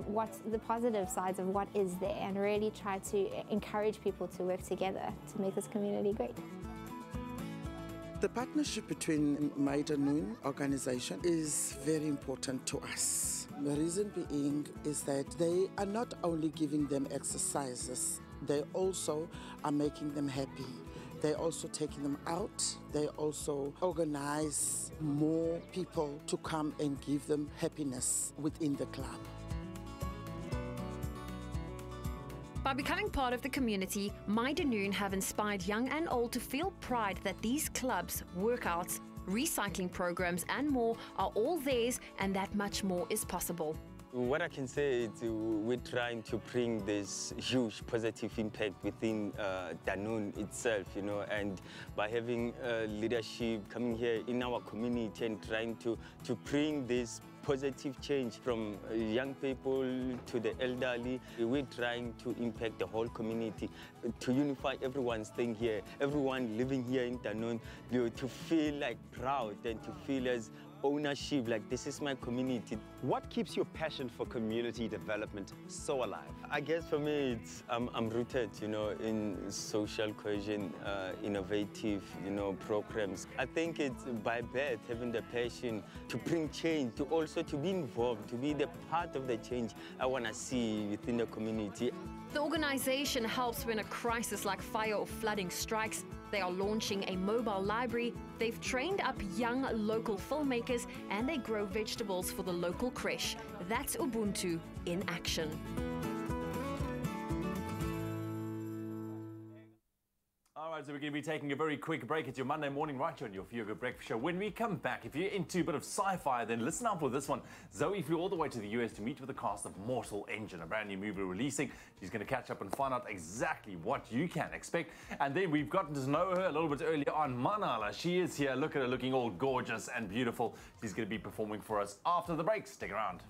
what's the positive sides of what is there and really try to encourage people to work together to make this community great. The partnership between My Danune organization is very important to us. The reason being is that they are not only giving them exercises, they also are making them happy. They're also taking them out. They also organize more people to come and give them happiness within the club. By becoming part of the community, My Danune have inspired young and old to feel pride that these clubs, workouts, recycling programs and more are all theirs, and that much more is possible. What I can say is we're trying to bring this huge positive impact within Danune itself, and by having leadership coming here in our community and trying to bring this positive change from young people to the elderly. We're trying to impact the whole community, to unify everyone staying here, everyone living here in Danune, to feel like proud and to feel as ownership, like this is my community. What keeps your passion for community development so alive? I guess for me, it's I'm rooted, in social cohesion, innovative, programs. I think it's by birth having the passion to bring change, to also to be involved, to be the part of the change I want to see within the community. The organization helps when a crisis like fire or flooding strikes. They are launching a mobile library. They've trained up young local filmmakers and they grow vegetables for the local creche. That's Ubuntu in action. All right, so we're going to be taking a very quick break. It's your Monday morning right here on your Feel Good Breakfast Show. When we come back, if you're into a bit of sci-fi, then listen up for this one. Zoe flew all the way to the US to meet with the cast of Mortal Engine, a brand new movie releasing. She's going to catch up and find out exactly what you can expect. And then we've gotten to know her a little bit earlier on. Manala, she is here. Look at her looking all gorgeous and beautiful. She's going to be performing for us after the break. Stick around.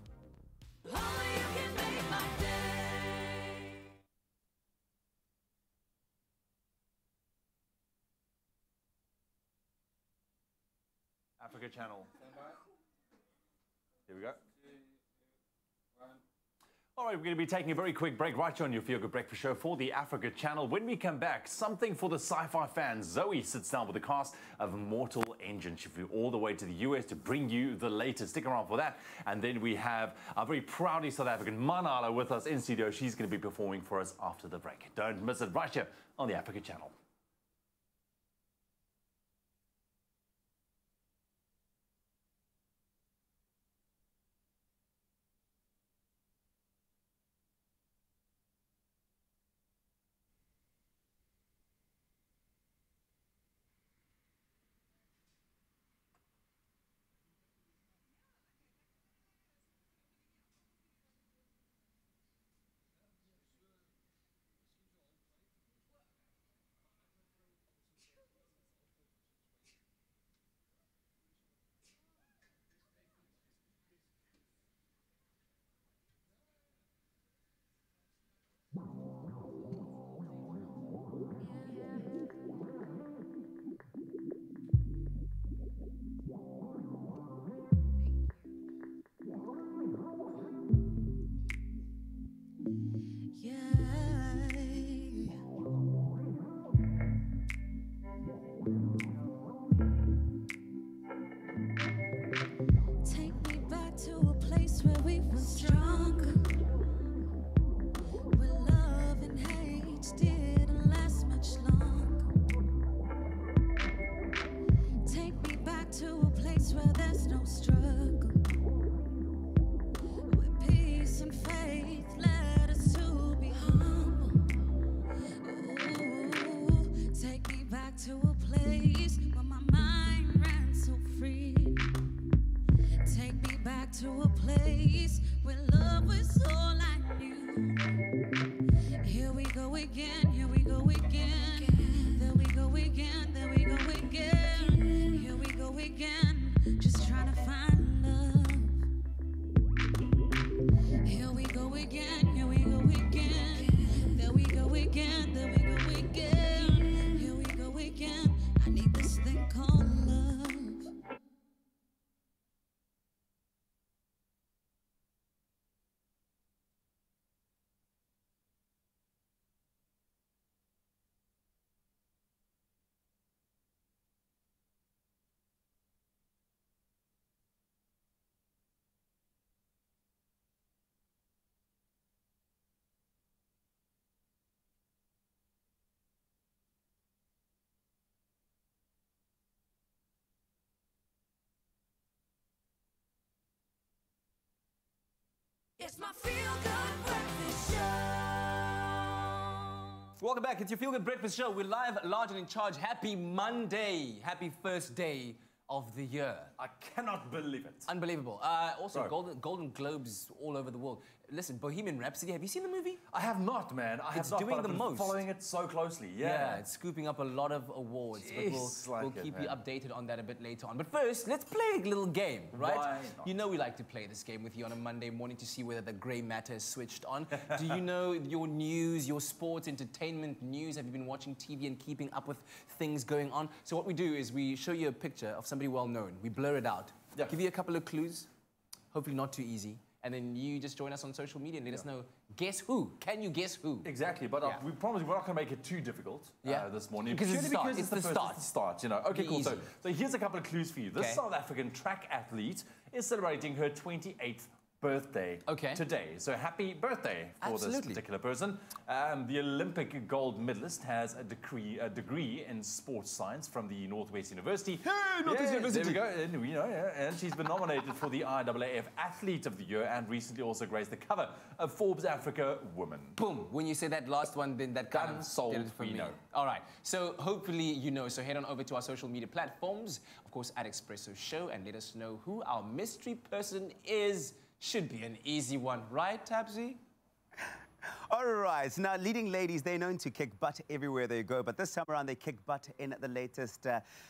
Africa Channel. Here we go. All right, we're going to be taking a very quick break right here on your Feel Good Breakfast Show for the Africa Channel. When we come back, something for the sci-fi fans. Zoe sits down with the cast of Mortal Engine. She flew all the way to the US to bring you the latest. Stick around for that. And then we have our very proudly South African Manala with us in studio. She's going to be performing for us after the break. Don't miss it right here on the Africa Channel. place where we were strong, where love and hate didn't last much long. Take me back to a place where there's no struggle, where peace and faith led us to be humble. Ooh, take me back to a place where my mind ran so free. Take me back to a place where love was all I knew. Here we go again, here we go again. There we go again, there we go again. Here we go again, just trying to find love. Here we go again, here we go again. There we go again, there we go again. Here we go again, I need this thing called love. It's my feel-good breakfast show. Welcome back. It's your Feel Good Breakfast Show. We're live, large and in charge. Happy Monday. Happy first day of the year. I cannot believe it. Unbelievable. Also, Golden Globes all over the world. Listen, Bohemian Rhapsody, have you seen the movie? I have not, man. I have not, doing but the I've been most. following it so closely. Yeah, it's scooping up a lot of awards. Jeez, But we'll keep you updated on that a bit later on. But first, let's play a little game, right? Why not? You know we like to play this game with you on a Monday morning to see whether the grey matter is switched on. Do you know your news, your sports, entertainment news? Have you been watching TV and keeping up with things going on? So what we do is we show you a picture of somebody well known. We blur it out. Yeah. Give you a couple of clues. Hopefully not too easy. And then you just join us on social media and let us know, guess who? Can you guess who? Exactly, but we promise we're not going to make it too difficult this morning. Because it's the start. It's the start, you know. Okay, cool. Easy. So here's a couple of clues for you. This South African track athlete is celebrating her 28th birthday today. So happy birthday for this particular person. The Olympic gold medalist has a degree in sports science from the Northwest University. Hey, Northwest University! There we go. And, and she's been nominated for the IAAF Athlete of the Year and recently also graced the cover of Forbes Africa Woman. Boom. When you say that last one, then that kind of solved did it for me. All right. So hopefully you know. So head on over to our social media platforms, of course, at Expresso Show, and let us know who our mystery person is. Should be an easy one, right, Tabsy? All right, now leading ladies, they're known to kick butt everywhere they go, but this time around they kick butt in the latest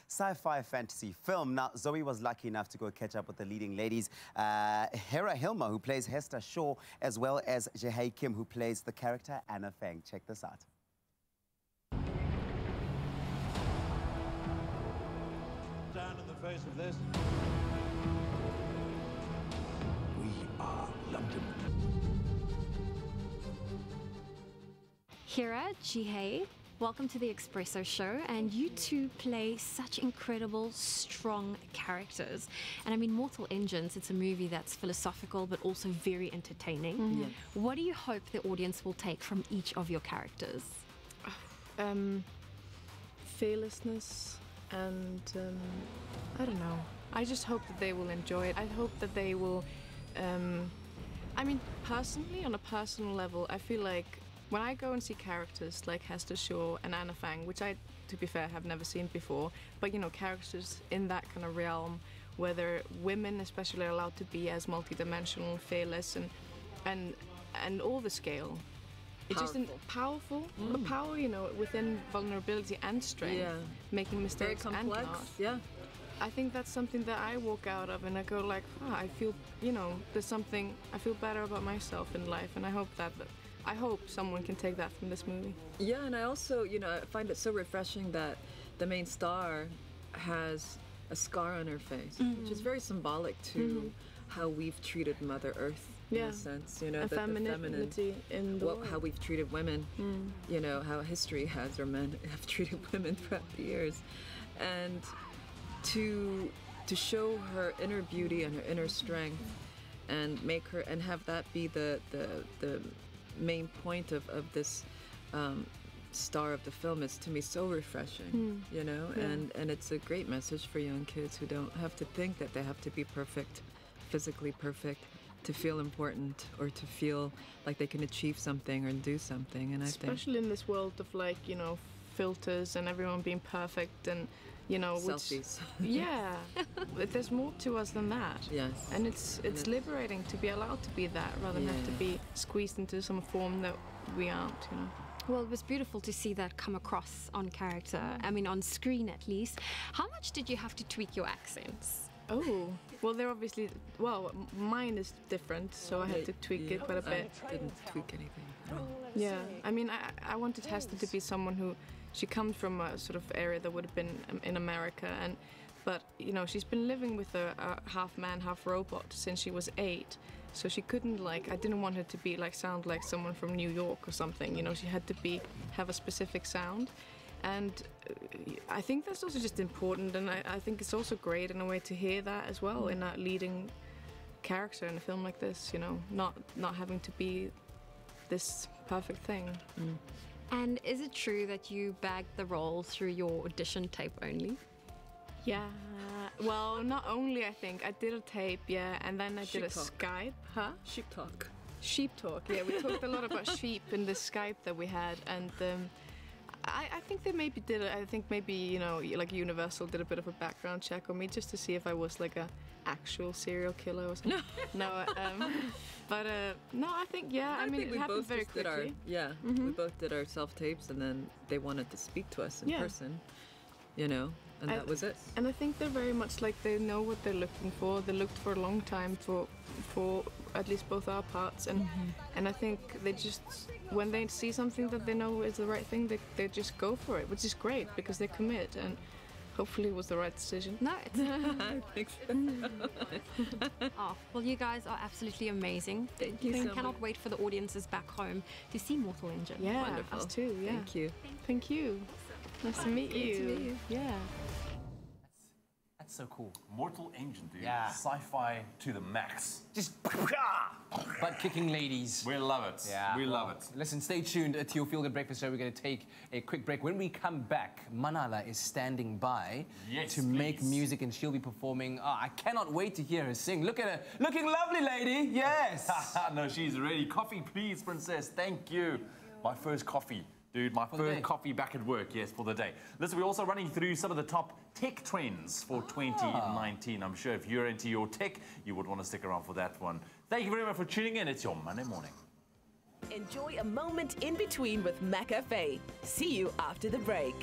sci-fi fantasy film. Now, Zoe was lucky enough to go catch up with the leading ladies. Hera Hilmer, who plays Hester Shaw, as well as Jae Kim, who plays the character Anna Fang. Check this out. Down in the face of this. We are London. Hera, Jae, welcome to the Expresso Show, and you two play such incredible, strong characters. And I mean, Mortal Engines, it's a movie that's philosophical but also very entertaining. Mm-hmm. Yeah. What do you hope the audience will take from each of your characters? Fearlessness and I don't know. I just hope that they will enjoy it. I hope that they will, I mean, personally, on a personal level, I feel like when I go and see characters like Hester Shaw and Anna Fang, which I, to be fair, have never seen before, but you know, characters in that kind of realm, where women especially are allowed to be as multidimensional, fearless, and all the scale. It's just powerful, but power, you know, within vulnerability and strength, making mistakes very complex. and not. Yeah. I think that's something that I walk out of and I go like, I feel, you know, there's something, I feel better about myself in life, and I hope someone can take that from this movie. Yeah, and I also, you know, I find it so refreshing that the main star has a scar on her face, which is very symbolic to how we've treated Mother Earth. In a sense, you know, the femininity in the world. How we've treated women, you know, how history has, or men have treated women throughout the years, and to show her inner beauty and her inner strength, and make her and have that be the main point of this star of the film is to me so refreshing, you know, and it's a great message for young kids who don't have to think that they have to be perfect, physically perfect, to feel important or to feel like they can achieve something or do something. And especially in this world of, like, you know, filters and everyone being perfect and, you know, selfies. Yeah, but there's more to us than that. Yes, and it's liberating to be allowed to be that rather than have to be squeezed into some form that we aren't, you know. Well, it was beautiful to see that come across on character. I mean, on screen at least. How much did you have to tweak your accents? Oh, well, they're obviously, well, mine is different, so I had to tweak it quite a bit. I didn't tweak anything at all. Yeah, I mean, I wanted Hester to be someone who, she comes from a sort of area that would have been in America, but, you know, she's been living with a half man, half robot since she was 8. So she couldn't, like, I didn't want her to be, like, sound like someone from New York or something, you know, she had to have a specific sound. And I think that's also just important, and I think it's also great in a way to hear that as well in that leading character in a film like this, you know, not having to be this perfect thing. And is it true that you bagged the role through your audition tape only? Yeah, well, not only, I think. I did a tape, yeah, and then I did a Skype. Huh? Sheep talk. Sheep talk, yeah. We talked a lot about sheep in the Skype that we had, and I think they maybe did it. I think maybe, you know, like Universal did a bit of a background check on me just to see if I was like a actual serial killer or something. No, but no, I think, yeah. I mean, think it happened very quickly. We both did our self-tapes, and then they wanted to speak to us in person, you know, and that was it. And I think they're very much like, they know what they're looking for. They looked for a long time for at least both our parts, and I think they just, when they see something that they know is the right thing, they just go for it, which is great because they commit, and hopefully it was the right decision. No, I think so. Oh, well, you guys are absolutely amazing. Thank you so much. Cannot wait for the audiences back home to see Mortal Engine. Yeah, Wonderful. us too, yeah. Thank you. Thank you. Nice to meet you. Nice to meet you. Yeah. That's so cool. Mortal Engine, dude. Yeah. Sci-fi to the max. Just butt-kicking ladies. We love it. Yeah. We love it. Listen, stay tuned to your Feel Good Breakfast Show. We're going to take a quick break. When we come back, Manala is standing by to make music, and she'll be performing. Oh, I cannot wait to hear her sing. Look at her. Looking lovely, lady. Yes. No, she's ready. Coffee, please, princess. Thank you. My first coffee. Dude, my first coffee back at work, yes, for the day. Listen, we're also running through some of the top tech trends for 2019. I'm sure if you're into your tech, you would want to stick around for that one. Thank you very much for tuning in. It's your Monday morning. Enjoy a moment in between with McAfee. See you after the break.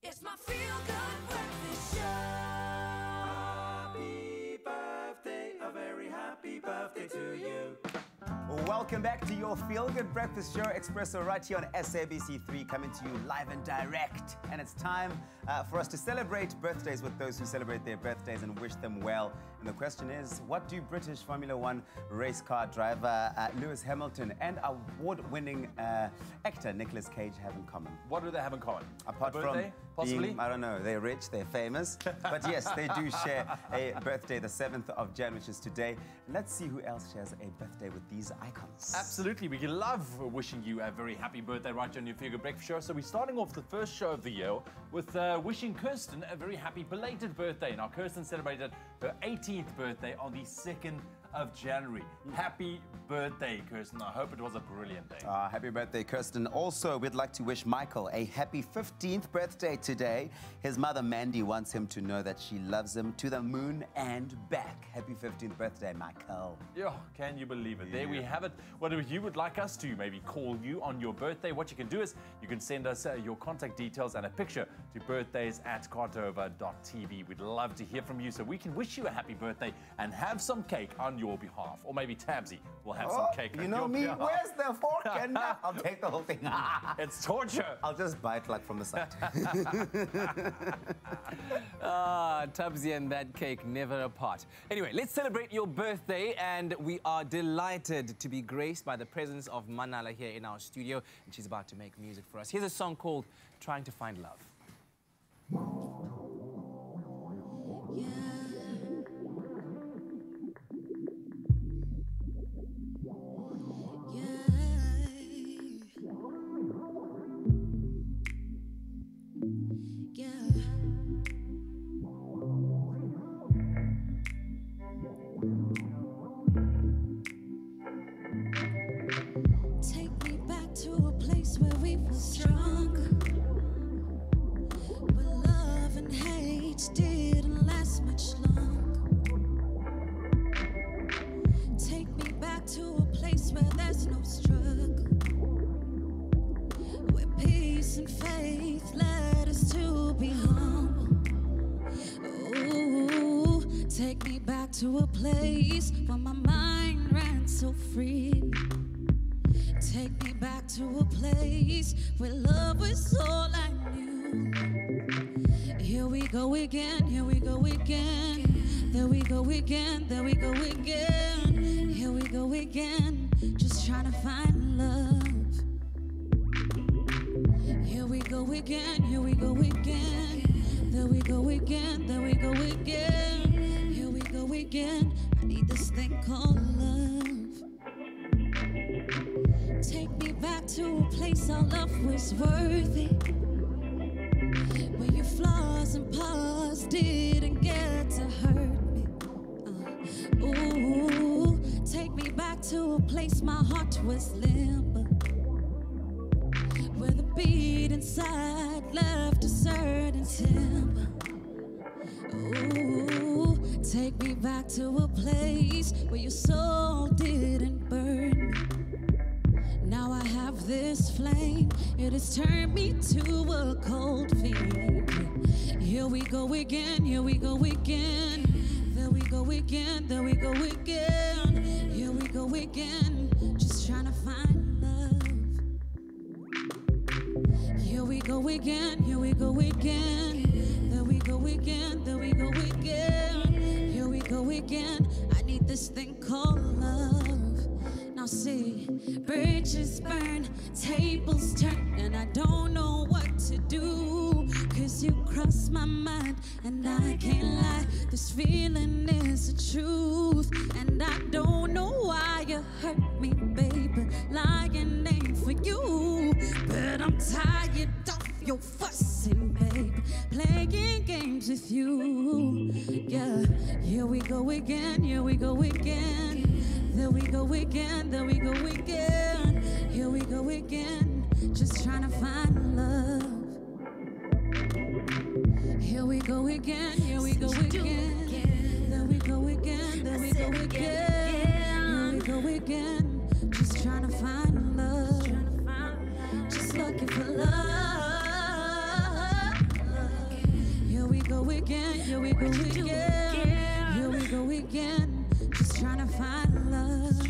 It's my feel-good breakfast show. Happy birthday, a very happy birthday to you. Welcome back to your feel-good breakfast show, Expresso, right here on SABC3, coming to you live and direct. And it's time for us to celebrate birthdays with those who celebrate their birthdays and wish them well. And the question is, what do British Formula One race car driver Lewis Hamilton and award-winning actor Nicolas Cage have in common? What do they have in common? Apart a birthday, from possibly? being, I don't know, they're rich, they're famous. But yes, they do share a birthday, the 7th of Jan, which is today. Let's see who else shares a birthday with these icons. Absolutely. We love wishing you a very happy birthday right here on your Feel Good Breakfast Show. So we're starting off the first show of the year with wishing Kirsten a very happy belated birthday. Now, Kirsten celebrated her 18th birthday on the 2nd of January. Happy birthday, Kirsten. I hope it was a brilliant day. Happy birthday, Kirsten. Also, we'd like to wish Michael a happy 15th birthday today. His mother, Mandy, wants him to know that she loves him to the moon and back. Happy 15th birthday, Michael. Yeah, can you believe it? There we have it. What if you would like us to maybe call you on your birthday? What you can do is you can send us your contact details and a picture to birthdays@cardover.tv. We'd love to hear from you so we can wish you a happy birthday and have some cake on your behalf. Or maybe Tabsy will have some cake on you know your me, behalf. where's the fork and knife? I'll take the whole thing. It's torture. I'll just bite like from the side. Tubbsy and that cake never apart. Anyway, let's celebrate your birthday, and we are delighted to be graced by the presence of Manala here in our studio, and she's about to make music for us. Here's a song called Trying to Find Love. Take me back to a place where we were strong, where love and hate didn't last much long. Take me back to a place where there's no struggle, where peace and faith led us to be humble. Ooh, take me back to a place where my mind ran so free. Take me back to a place where love was all I knew. Here we go again, here we go again. There we go again, there we go again. Here we go again, just trying to find love. Here we go again, here we go again. There we go again, there we go again. Here we go again, I need this thing called love. Take me back to a place our love was worthy, where your flaws and past didn't get to hurt me. Ooh, take me back to a place my heart was limber, where the beat inside left a certain timber. Ooh, take me back to a place where your soul didn't burn me. Now I have this flame, it has turned me to a cold flame. Here we go again, here we go again. There we go again, there we go again. Here we go again, just trying to find love. Here we go again, here we go again. There we go again, there we go again. Here we go again, I need this thing called love. Now see, bridges burn, tables turn, and I don't know what to do. Cause you cross my mind, and I can't lie, this feeling is the truth. And I don't know why you hurt me, baby, lying ain't for you. But I'm tired of your fussing, baby, playing games with you. Yeah, here we go again, here we go again. There we go again, there we go again. Here we go again, just trying to find love. Here we go again, here we go again. There we go again, there we go again. Here we go again, just trying to find love. Just looking for love. go again, here we go again. Here we go again, just trying to find love.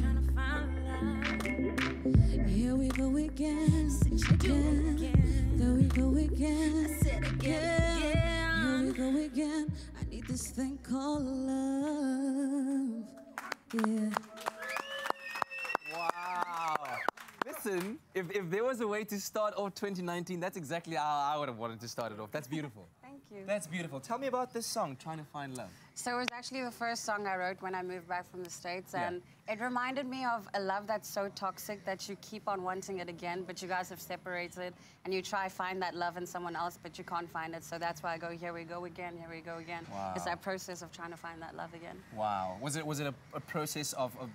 Here we go again, again. There we go again, I said again. Here we go again, I need this thing called love. Yeah. Wow. Listen, if there was a way to start off 2019, that's exactly how I would have wanted to start it off. That's beautiful. Thank you. That's beautiful. Tell me about this song, Trying to Find Love. So it was actually the first song I wrote when I moved back from the States, and it reminded me of a love that's so toxic that you keep on wanting it again, but you guys have separated, and you try find that love in someone else, but you can't find it. So that's why I go, here we go again, here we go again. Wow. It's that process of trying to find that love again. Wow. Was it a process of a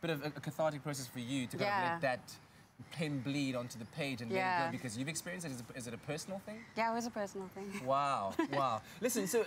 bit of a cathartic process for you to kind of let that pen bleed onto the page and let it go because you've experienced it? Is it a personal thing? Yeah, it was a personal thing. Wow, wow. Listen, so,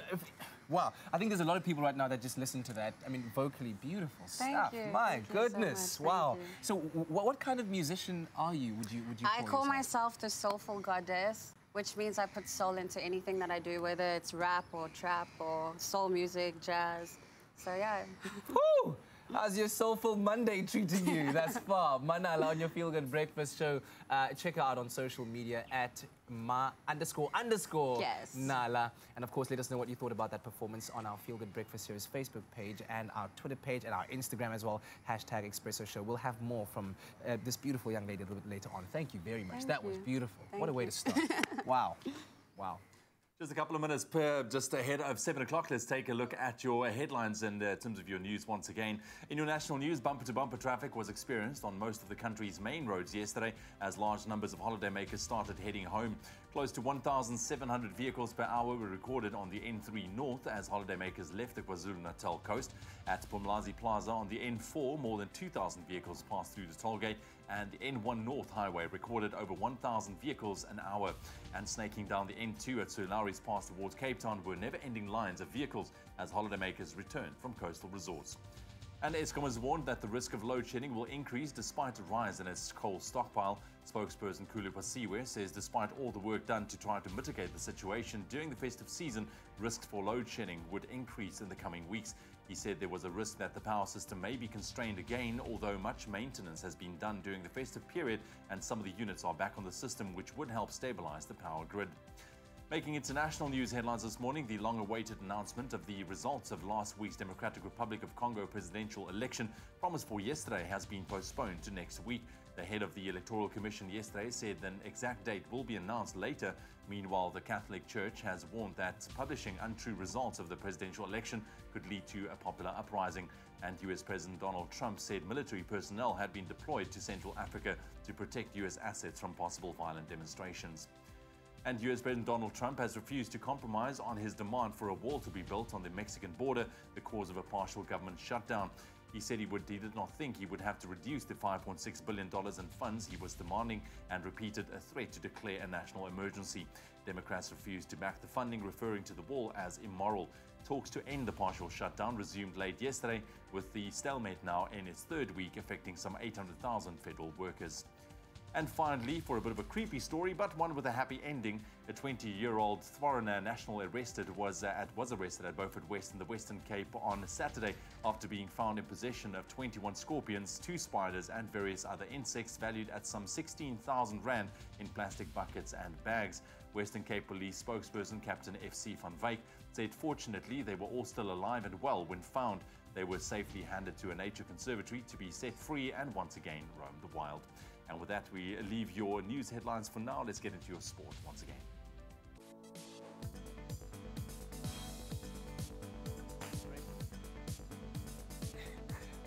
wow, I think there's a lot of people right now that just listen to that. I mean, vocally beautiful stuff. Thank you. My Thank goodness, you so much. wow. Thank you. So, what kind of musician are you? Would you I call myself the soulful goddess, which means I put soul into anything that I do, whether it's rap or trap or soul music, jazz. So yeah. Woo! How's your Soulful Monday treating you thus far? Manala on your Feel Good Breakfast show. Check her out on social media at Yes. Nala. And of course, let us know what you thought about that performance on our Feel Good Breakfast show's Facebook page and our Twitter page and our Instagram as well. Hashtag Expresso Show. We'll have more from this beautiful young lady a little bit later on. Thank you very much. Thank that you. was beautiful. Thank what a way you. to start. Wow. Wow. Just a couple of minutes just ahead of 7 o'clock. Let's take a look at your headlines in terms of your news once again. In your national news, bumper-to-bumper traffic was experienced on most of the country's main roads yesterday as large numbers of holidaymakers started heading home. Close to 1,700 vehicles per hour were recorded on the N3 North as holidaymakers left the KwaZulu-Natal coast. At Pumlazi Plaza on the N4, more than 2,000 vehicles passed through the tollgate, and the N1 North Highway recorded over 1,000 vehicles an hour. And snaking down the N2 at Sulari's Pass towards Cape Town were never-ending lines of vehicles as holidaymakers returned from coastal resorts. And Eskom has warned that the risk of load shedding will increase despite a rise in its coal stockpile. Spokesperson Khulu Pasiwe says despite all the work done to try to mitigate the situation during the festive season, risks for load shedding would increase in the coming weeks. He said there was a risk that the power system may be constrained again, although much maintenance has been done during the festive period and some of the units are back on the system, which would help stabilize the power grid. Making international news headlines this morning, the long-awaited announcement of the results of last week's Democratic Republic of Congo presidential election, promised for yesterday, has been postponed to next week. The head of the Electoral Commission yesterday said an exact date will be announced later. Meanwhile, the Catholic Church has warned that publishing untrue results of the presidential election could lead to a popular uprising. And US President Donald Trump said military personnel had been deployed to Central Africa to protect US assets from possible violent demonstrations. And US President Donald Trump has refused to compromise on his demand for a wall to be built on the Mexican border, the cause of a partial government shutdown. He said he did not think he would have to reduce the $5.6 billion in funds he was demanding and repeated a threat to declare a national emergency. Democrats refused to back the funding, referring to the wall as immoral. Talks to end the partial shutdown resumed late yesterday, with the stalemate now in its third week, affecting some 800,000 federal workers. And finally, for a bit of a creepy story, but one with a happy ending, a 20-year-old foreigner national was arrested at Beaufort West in the Western Cape on Saturday after being found in possession of 21 scorpions, 2 spiders and various other insects valued at some 16,000 rand in plastic buckets and bags. Western Cape Police spokesperson Captain FC van Wyk said fortunately they were all still alive and well when found. They were safely handed to a nature conservatory to be set free and once again roam the wild. And with that, we leave your news headlines for now. Let's get into your sport once again.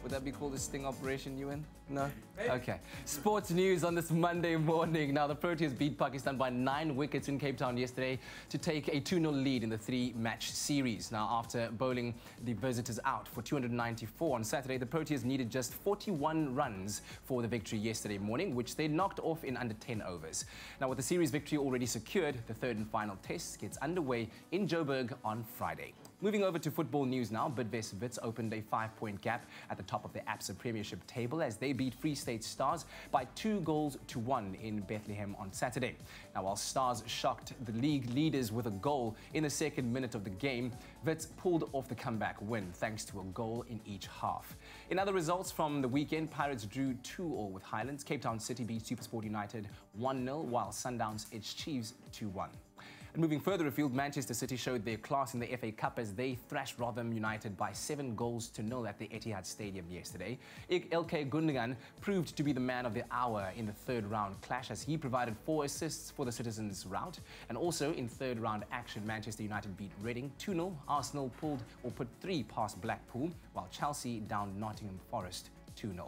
Would that be called a sting operation, Ewan? No? Okay. Sports news on this Monday morning. Now, the Proteas beat Pakistan by 9 wickets in Cape Town yesterday to take a 2-0 lead in the 3-match series. Now, after bowling the visitors out for 294 on Saturday, the Proteas needed just 41 runs for the victory yesterday morning, which they knocked off in under 10 overs. Now, with the series victory already secured, the third and final test gets underway in Joburg on Friday. Moving over to football news now, Bidvest Wits opened a 5-point gap at the top of the ABSA Premiership table as they beat Free State Stars by 2-1 in Bethlehem on Saturday. Now, while Stars shocked the league leaders with a goal in the second minute of the game, Wits pulled off the comeback win thanks to a goal in each half. In other results from the weekend, Pirates drew 2-2 with Highlands. Cape Town City beat SuperSport United 1-0, while Sundowns edged Chiefs 2-1. And moving further afield, Manchester City showed their class in the FA Cup as they thrashed Rotherham United by 7-0 at the Etihad Stadium yesterday. LK Gundogan proved to be the man of the hour in the third-round clash as he provided 4 assists for the Citizens' rout. And also in third-round action, Manchester United beat Reading 2-0. Arsenal put 3 past Blackpool, while Chelsea downed Nottingham Forest 2-0.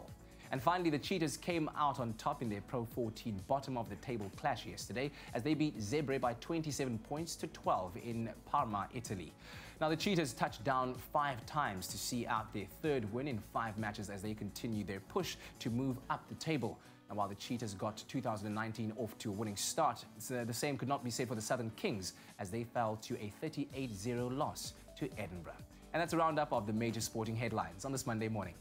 And finally, the Cheetahs came out on top in their Pro 14 bottom-of-the-table clash yesterday as they beat Zebre by 27 points to 12 in Parma, Italy. Now, the Cheetahs touched down 5 times to see out their 3rd win in 5 matches as they continue their push to move up the table. And while the Cheetahs got 2019 off to a winning start, the same could not be said for the Southern Kings as they fell to a 38-0 loss to Edinburgh. And that's a roundup of the major sporting headlines on this Monday morning.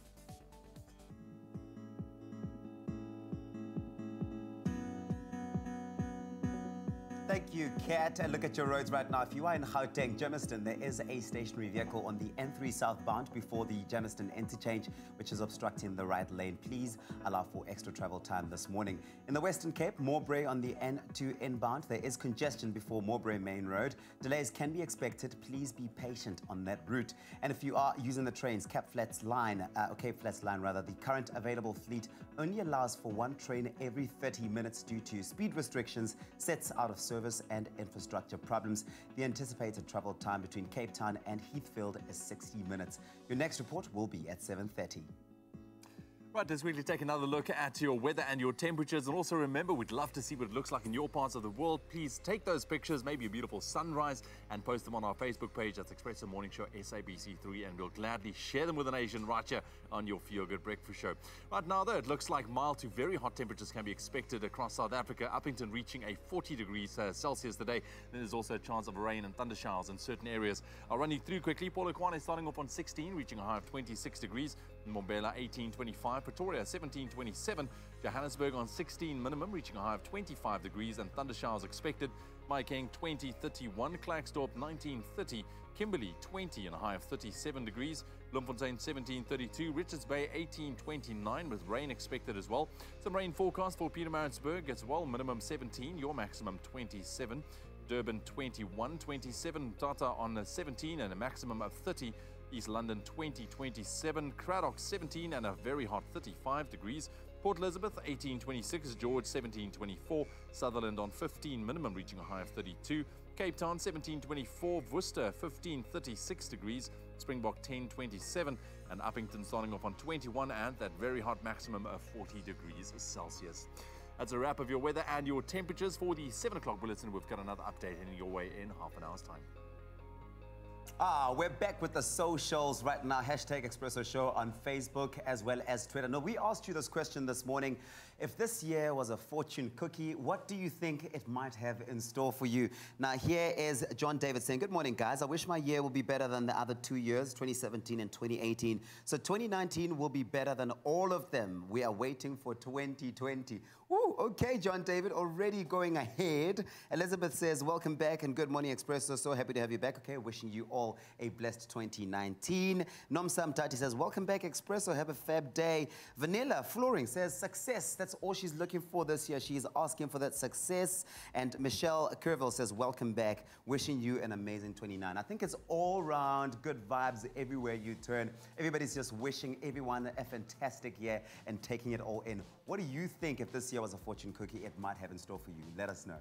Thank you, Kat. And look at your roads right now. If you are in Gauteng, Germiston, there is a stationary vehicle on the N3 southbound before the Germiston interchange, which is obstructing the right lane. Please allow for extra travel time this morning. In the Western Cape, Morebray on the N2 inbound, there is congestion before Morebray Main Road. Delays can be expected. Please be patient on that route. And if you are using the trains, Cape Flats line, the current available fleet only allows for 1 train every 30 minutes due to speed restrictions, sets out of service and infrastructure problems. The anticipated travel time between Cape Town and Heathfield is 60 minutes. Your next report will be at 7:30. Right, let's quickly take another look at your weather and your temperatures. And also remember, we'd love to see what it looks like in your parts of the world. Please take those pictures, maybe a beautiful sunrise, and post them on our Facebook page. That's Expresso Morning Show SABC3, and we'll gladly share them with a nation right here on your Feel Good Breakfast Show. Right now, though, it looks like mild to very hot temperatures can be expected across South Africa. Uppington reaching a 40 degrees Celsius today. Then there's also a chance of rain and thunder showers in certain areas. I'll run you through quickly. Polokwane starting off on 16, reaching a high of 26 degrees. Mbombela 18.25, Pretoria 17.27, Johannesburg on 16 minimum, reaching a high of 25 degrees and thunder showers expected. Mahikeng 20.31, Klerksdorp 19.30, Kimberley 20 and a high of 37 degrees, Bloemfontein 17.32, Richards Bay 18.29 with rain expected as well. Some rain forecast for Pietermaritzburg as well, minimum 17, your maximum 27. Durban 21.27, Tata on 17 and a maximum of 30. East London 20.27, Cradock 17 and a very hot 35 degrees. Port Elizabeth 18.26, George 17.24, Sutherland on 15 minimum reaching a high of 32, Cape Town 17.24, Worcester 15.36 degrees, Springbok 10.27 and Uppington starting off on 21 and that very hot maximum of 40 degrees Celsius. That's a wrap of your weather and your temperatures for the 7 o'clock bulletin. We've got another update heading your way in half an hour's time. We're back with the socials right now. Hashtag Expresso Show on Facebook as well as Twitter. Now, we asked you this question this morning. If this year was a fortune cookie, what do you think it might have in store for you? Now, here is John David saying, good morning, guys. I wish my year will be better than the other 2 years, 2017 and 2018. So 2019 will be better than all of them. We are waiting for 2020. Ooh, okay, John David, already going ahead. Elizabeth says, welcome back and good morning, Expresso. So happy to have you back. Okay, wishing you all a blessed 2019. Nomsam Tati says, welcome back, Expresso. Have a fab day. Vanilla Flooring says, success. That's all she's looking for this year. She is asking for that success. And Michelle Kerville says, welcome back. Wishing you an amazing 29. I think it's all round good vibes everywhere you turn. Everybody's just wishing everyone a fantastic year and taking it all in. What do you think if this year was a fortune cookie it might have in store for you? Let us know.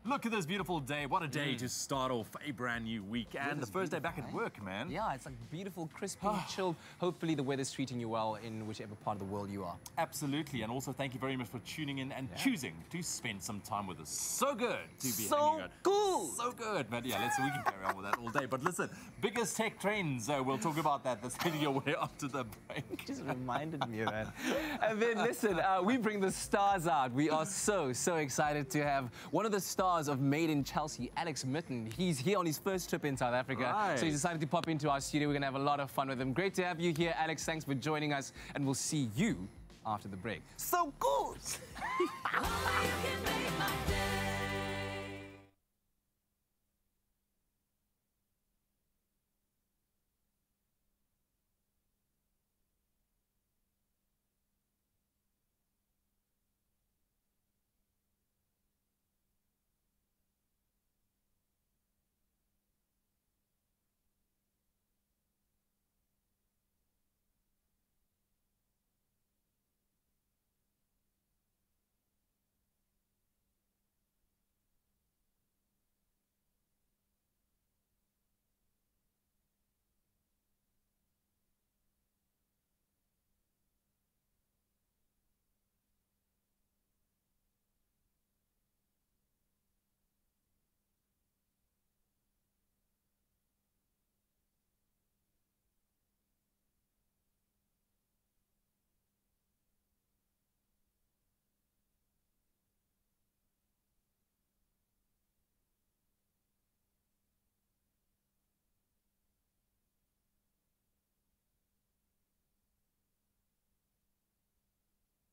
Look at this beautiful day. What a day to start off a brand new week. And the first day back at work, man. Yeah, it's like beautiful, crispy, chilled. Hopefully the weather's treating you well in whichever part of the world you are. Absolutely. And also thank you very much for tuning in and choosing to spend some time with us. So good to be hanging out. Cool. So good. But yeah, we can carry on with that all day. But listen, biggest tech trends. We'll talk about that. That's heading your way after the break. Just reminded me, man. And then listen, we bring the stars out. We are so excited to have one of the stars stars of Made in Chelsea, Alex Mitten. He's here on his first trip in South Africa. Right. So he's decided to pop into our studio. We're going to have a lot of fun with him. Great to have you here, Alex. Thanks for joining us. And we'll see you after the break. So good!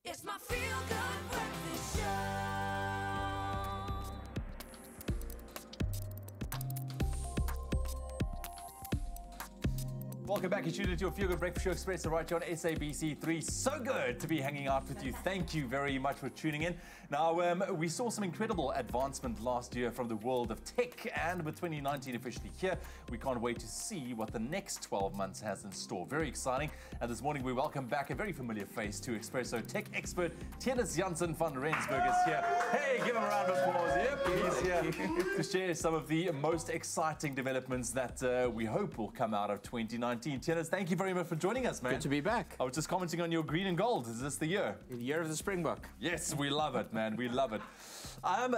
It's my feel-good breakfast show. Welcome back. You're tuned into your Feel Good Breakfast Show, Expresso, right here on SABC3. So good to be hanging out with you. Thank you very much for tuning in. Now, we saw some incredible advancement last year from the world of tech, and with 2019 officially here, we can't wait to see what the next 12 months has in store. Very exciting. And this morning, we welcome back a very familiar face to Expresso tech expert, Tennis Janssen van Rensburg is here. Hey, give him a round of applause. Yep, he's here to share some of the most exciting developments that we hope will come out of 2019. Tennis, thank you very much for joining us, man. Good to be back. I was just commenting on your green and gold. Is this the year? The year of the Springbok. Yes, we love it, man. We love it.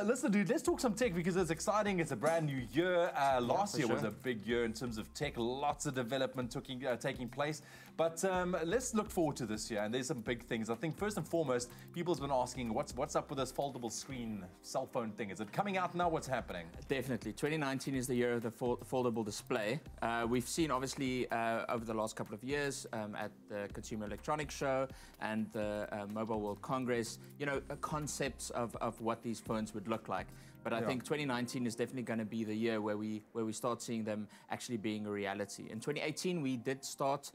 Listen, dude, let's talk some tech because it's exciting. It's a brand new year. Last year was a big year in terms of tech. Lots of development taking place. But let's look forward to this year. And there's some big things. I think first and foremost, people's been asking, what's up with this foldable screen cell phone thing? Is it coming out now? What's happening? Definitely. 2019 is the year of the foldable display. We've seen, obviously, over the last couple of years at the Consumer Electronics Show and the Mobile World Congress, concepts of what these phones would look like. But I think 2019 is definitely going to be the year where we start seeing them actually being a reality. In 2018, we did start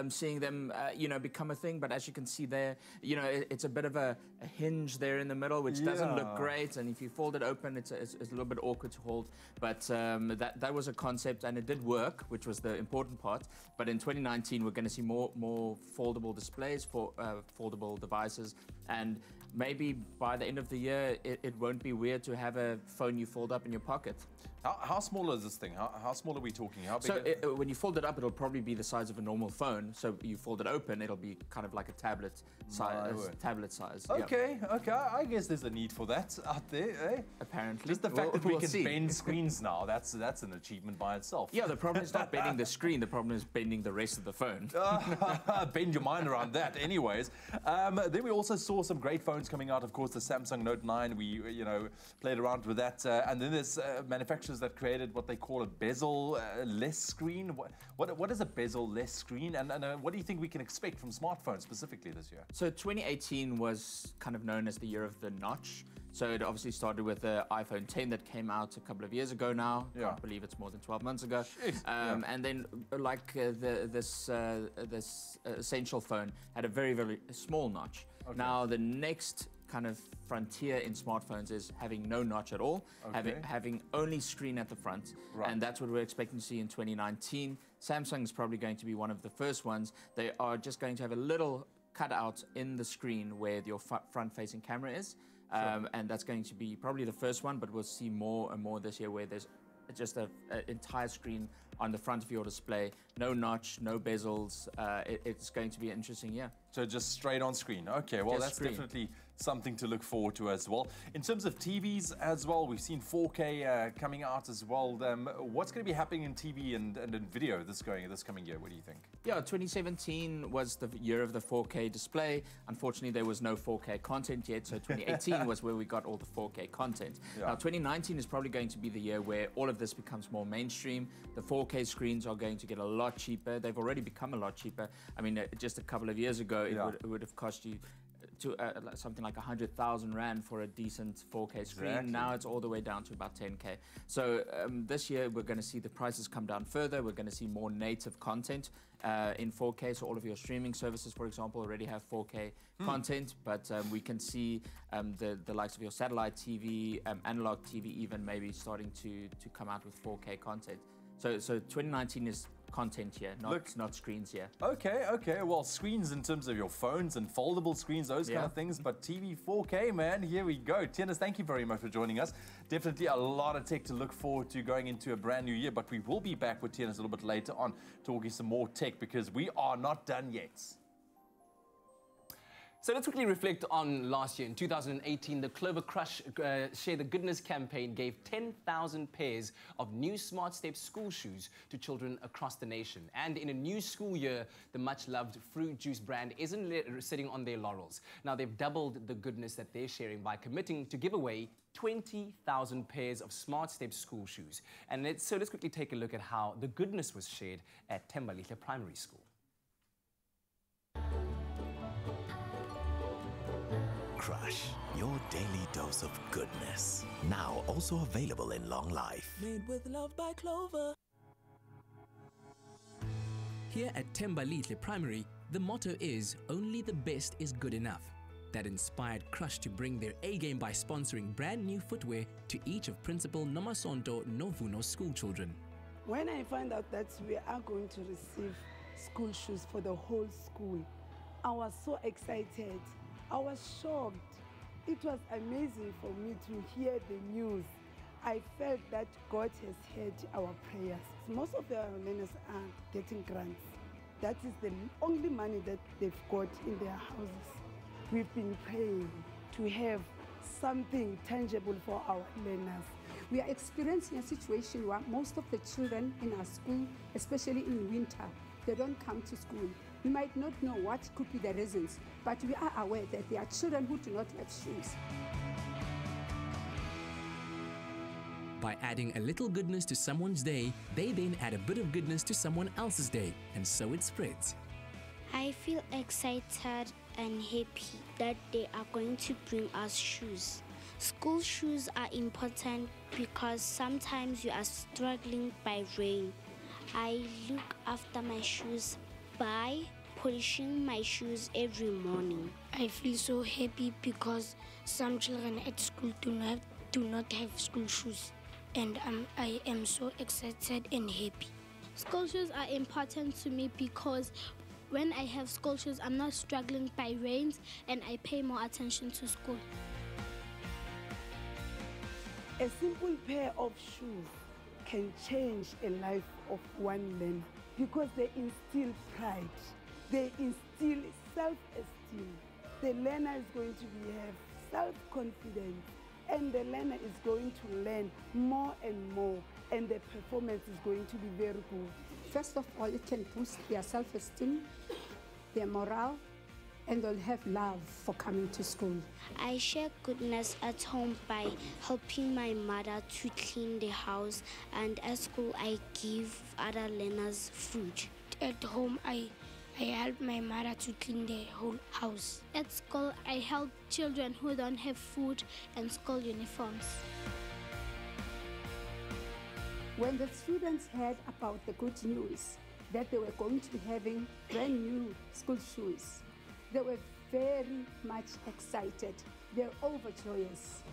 seeing them, become a thing. But as you can see there, it's a bit of a hinge there in the middle, which doesn't look great. And if you fold it open, it's a little bit awkward to hold. But that was a concept, and it did work, which was the important part. But in 2019, we're going to see more foldable displays for foldable devices, and maybe by the end of the year, it won't be weird to have a phone you fold up in your pocket. How small is this thing? How small are we talking? How big? So when you fold it up, it'll probably be the size of a normal phone. So you fold it open, it'll be kind of like a tablet size. Okay, okay. I guess there's a need for that out there, eh? Apparently. Just the fact that we can bend screens now, that's an achievement by itself. Yeah, the problem is not bending the screen. The problem is bending the rest of the phone. Bend your mind around that. Anyways, then we also saw some great phones coming out. Of course, the Samsung Note 9. We played around with that, and then there's manufacturers that created what they call a bezel-less screen. What is a bezel-less screen, and what do you think we can expect from smartphones specifically this year? So 2018 was kind of known as the year of the notch. So it obviously started with the iPhone 10 that came out a couple of years ago now. I can't believe it's more than 12 months ago. And then this Essential phone had a very, very small notch. Okay. Now the next kind of frontier in smartphones is having no notch at all, having only screen at the front, and that's what we're expecting to see in 2019. Samsung is probably going to be one of the first ones. They are just going to have a little cutout in the screen where your front-facing camera is, and that's going to be probably the first one, but we'll see more and more this year where there's just an entire screen on the front of your display, no notch, no bezels. It's going to be an interesting year. So just straight on screen. Okay, well, that's definitely something to look forward to as well. In terms of TVs as well, we've seen 4K coming out as well. What's going to be happening in TV and in video this coming year? What do you think? Yeah, 2017 was the year of the 4K display. Unfortunately, there was no 4K content yet, so 2018 was where we got all the 4K content. Yeah. Now, 2019 is probably going to be the year where all of this becomes more mainstream. The 4K screens are going to get a lot cheaper. They've already become a lot cheaper. I mean, just a couple of years ago, it would have cost you to something like 100,000 Rand for a decent 4K screen. Exactly. Now it's all the way down to about 10K. So this year we're going to see the prices come down further. We're going to see more native content in 4K. So all of your streaming services, for example, already have 4K content, but we can see the likes of your satellite TV, analog TV even maybe starting to come out with 4K content. So 2019 is content here, not screens here. Okay. Well, screens in terms of your phones and foldable screens, those kind of things. But TV 4K, man, here we go. Tianas, thank you very much for joining us. Definitely a lot of tech to look forward to going into a brand new year. But we will be back with Tianas a little bit later on talking some more tech because we are not done yet. So let's quickly reflect on last year. In 2018, the Clover Crush Share the Goodness campaign gave 10,000 pairs of new Smart Step school shoes to children across the nation. And in a new school year, the much-loved fruit juice brand isn't sitting on their laurels. Now, they've doubled the goodness that they're sharing by committing to give away 20,000 pairs of Smart Step school shoes. And let's quickly take a look at how the goodness was shared at Thembalihle Primary School. Crush, your daily dose of goodness. Now also available in long life. Made with love by Clover. Here at Thembalihle Primary, the motto is only the best is good enough. That inspired Crush to bring their A-game by sponsoring brand new footwear to each of Principal Nomasonto Novuno's school children. When I found out that we are going to receive school shoes for the whole school, I was so excited. I was shocked. It was amazing for me to hear the news. I felt that God has heard our prayers. Most of our learners are getting grants. That is the only money that they've got in their houses. We've been praying to have something tangible for our learners. We are experiencing a situation where most of the children in our school, especially in winter, they don't come to school. We might not know what could be the reasons, but we are aware that there are children who do not have shoes. By adding a little goodness to someone's day, they then add a bit of goodness to someone else's day, and so it spreads. I feel excited and happy that they are going to bring us shoes. School shoes are important because sometimes you are struggling by rain. I look after my shoes by polishing my shoes every morning. I feel so happy because some children at school do not have school shoes, and I am so excited and happy. School shoes are important to me because when I have school shoes, I'm not struggling by rains and I pay more attention to school. A simple pair of shoes can change a life of one learner because they instill pride, they instill self-esteem. The learner is going to have self-confidence, and the learner is going to learn more and more, and the performance is going to be very good. First of all, it can boost their self-esteem, their morale, and they'll have love for coming to school. I share goodness at home by helping my mother to clean the house, and at school I give other learners food. At home I help my mother to clean the whole house. At school I help children who don't have food and school uniforms. When the students heard about the good news that they were going to be having brand new school shoes, they were very much excited. They were overjoyous,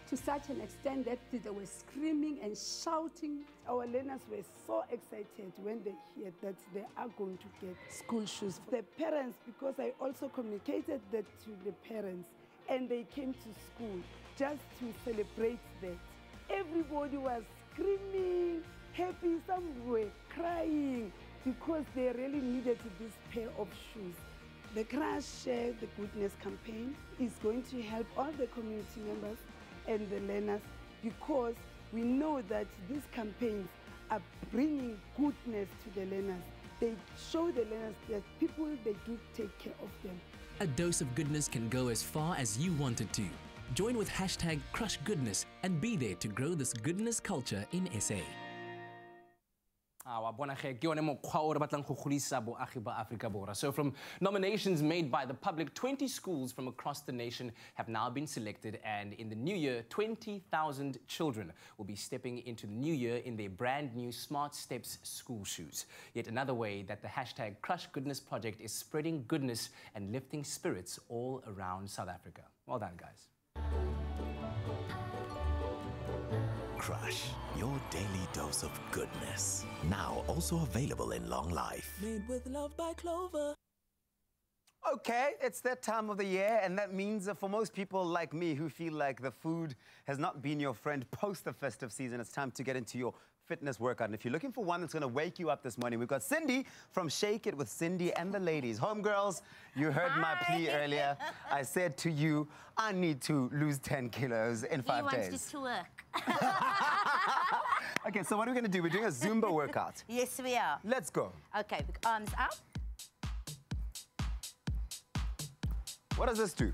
to such an extent that they were screaming and shouting. Our learners were so excited when they heard that they are going to get school shoes. The parents, because I also communicated that to the parents, and they came to school just to celebrate that. Everybody was screaming, happy, some were crying because they really needed this pair of shoes. The Crush Share the Goodness campaign is going to help all the community members and the learners, because we know that these campaigns are bringing goodness to the learners. They show the learners that people, they do take care of them. A dose of goodness can go as far as you want it to. Join with #CrushGoodness and be there to grow this goodness culture in SA. So from nominations made by the public, 20 schools from across the nation have now been selected, and in the new year, 20,000 children will be stepping into the new year in their brand new Smart Steps school shoes. Yet another way that the #CrushGoodness project is spreading goodness and lifting spirits all around South Africa. Well done, guys. Crush, your daily dose of goodness. Now also available in long life. Made with love by Clover. Okay, it's that time of the year, and that means for most people like me who feel like the food has not been your friend post the festive season, it's time to get into your fitness workout. And if you're looking for one that's going to wake you up this morning, we've got Cindy from Shake It with Cindy and the ladies. Homegirls, you heard my plea earlier. I said to you, I need to lose 10 kilos in 5 days. He wants it to work. Okay, so what are we going to do? We're doing a Zumba workout. Yes, we are. Let's go. Okay, with arms up. What does this do?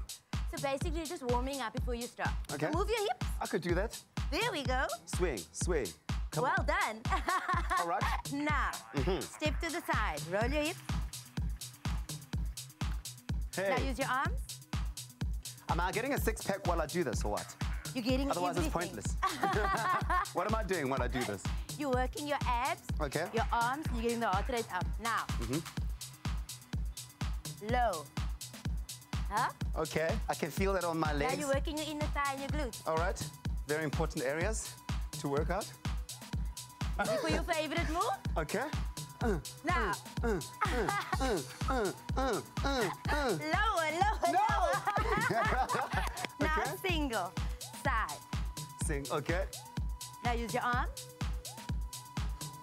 So basically, you're just warming up before you start. Okay. So move your hips. I could do that. There we go. Swing, swing. Come well on. done. All right. Now, step to the side. Roll your hips. Hey. Now use your arms. Am I getting a six-pack while I do this, or what? You're getting Otherwise, everything. it's pointless. What am I doing when I do this? You're working your abs, Okay. your arms, and you're getting the heart rate up. Now, low. Huh? Okay, I can feel that on my legs. Now you're working your inner thigh and your glutes. All right, very important areas to work out. Ready for your favorite move? Okay. Now. Lower. Now single. Side. Sing, okay. Now use your arm.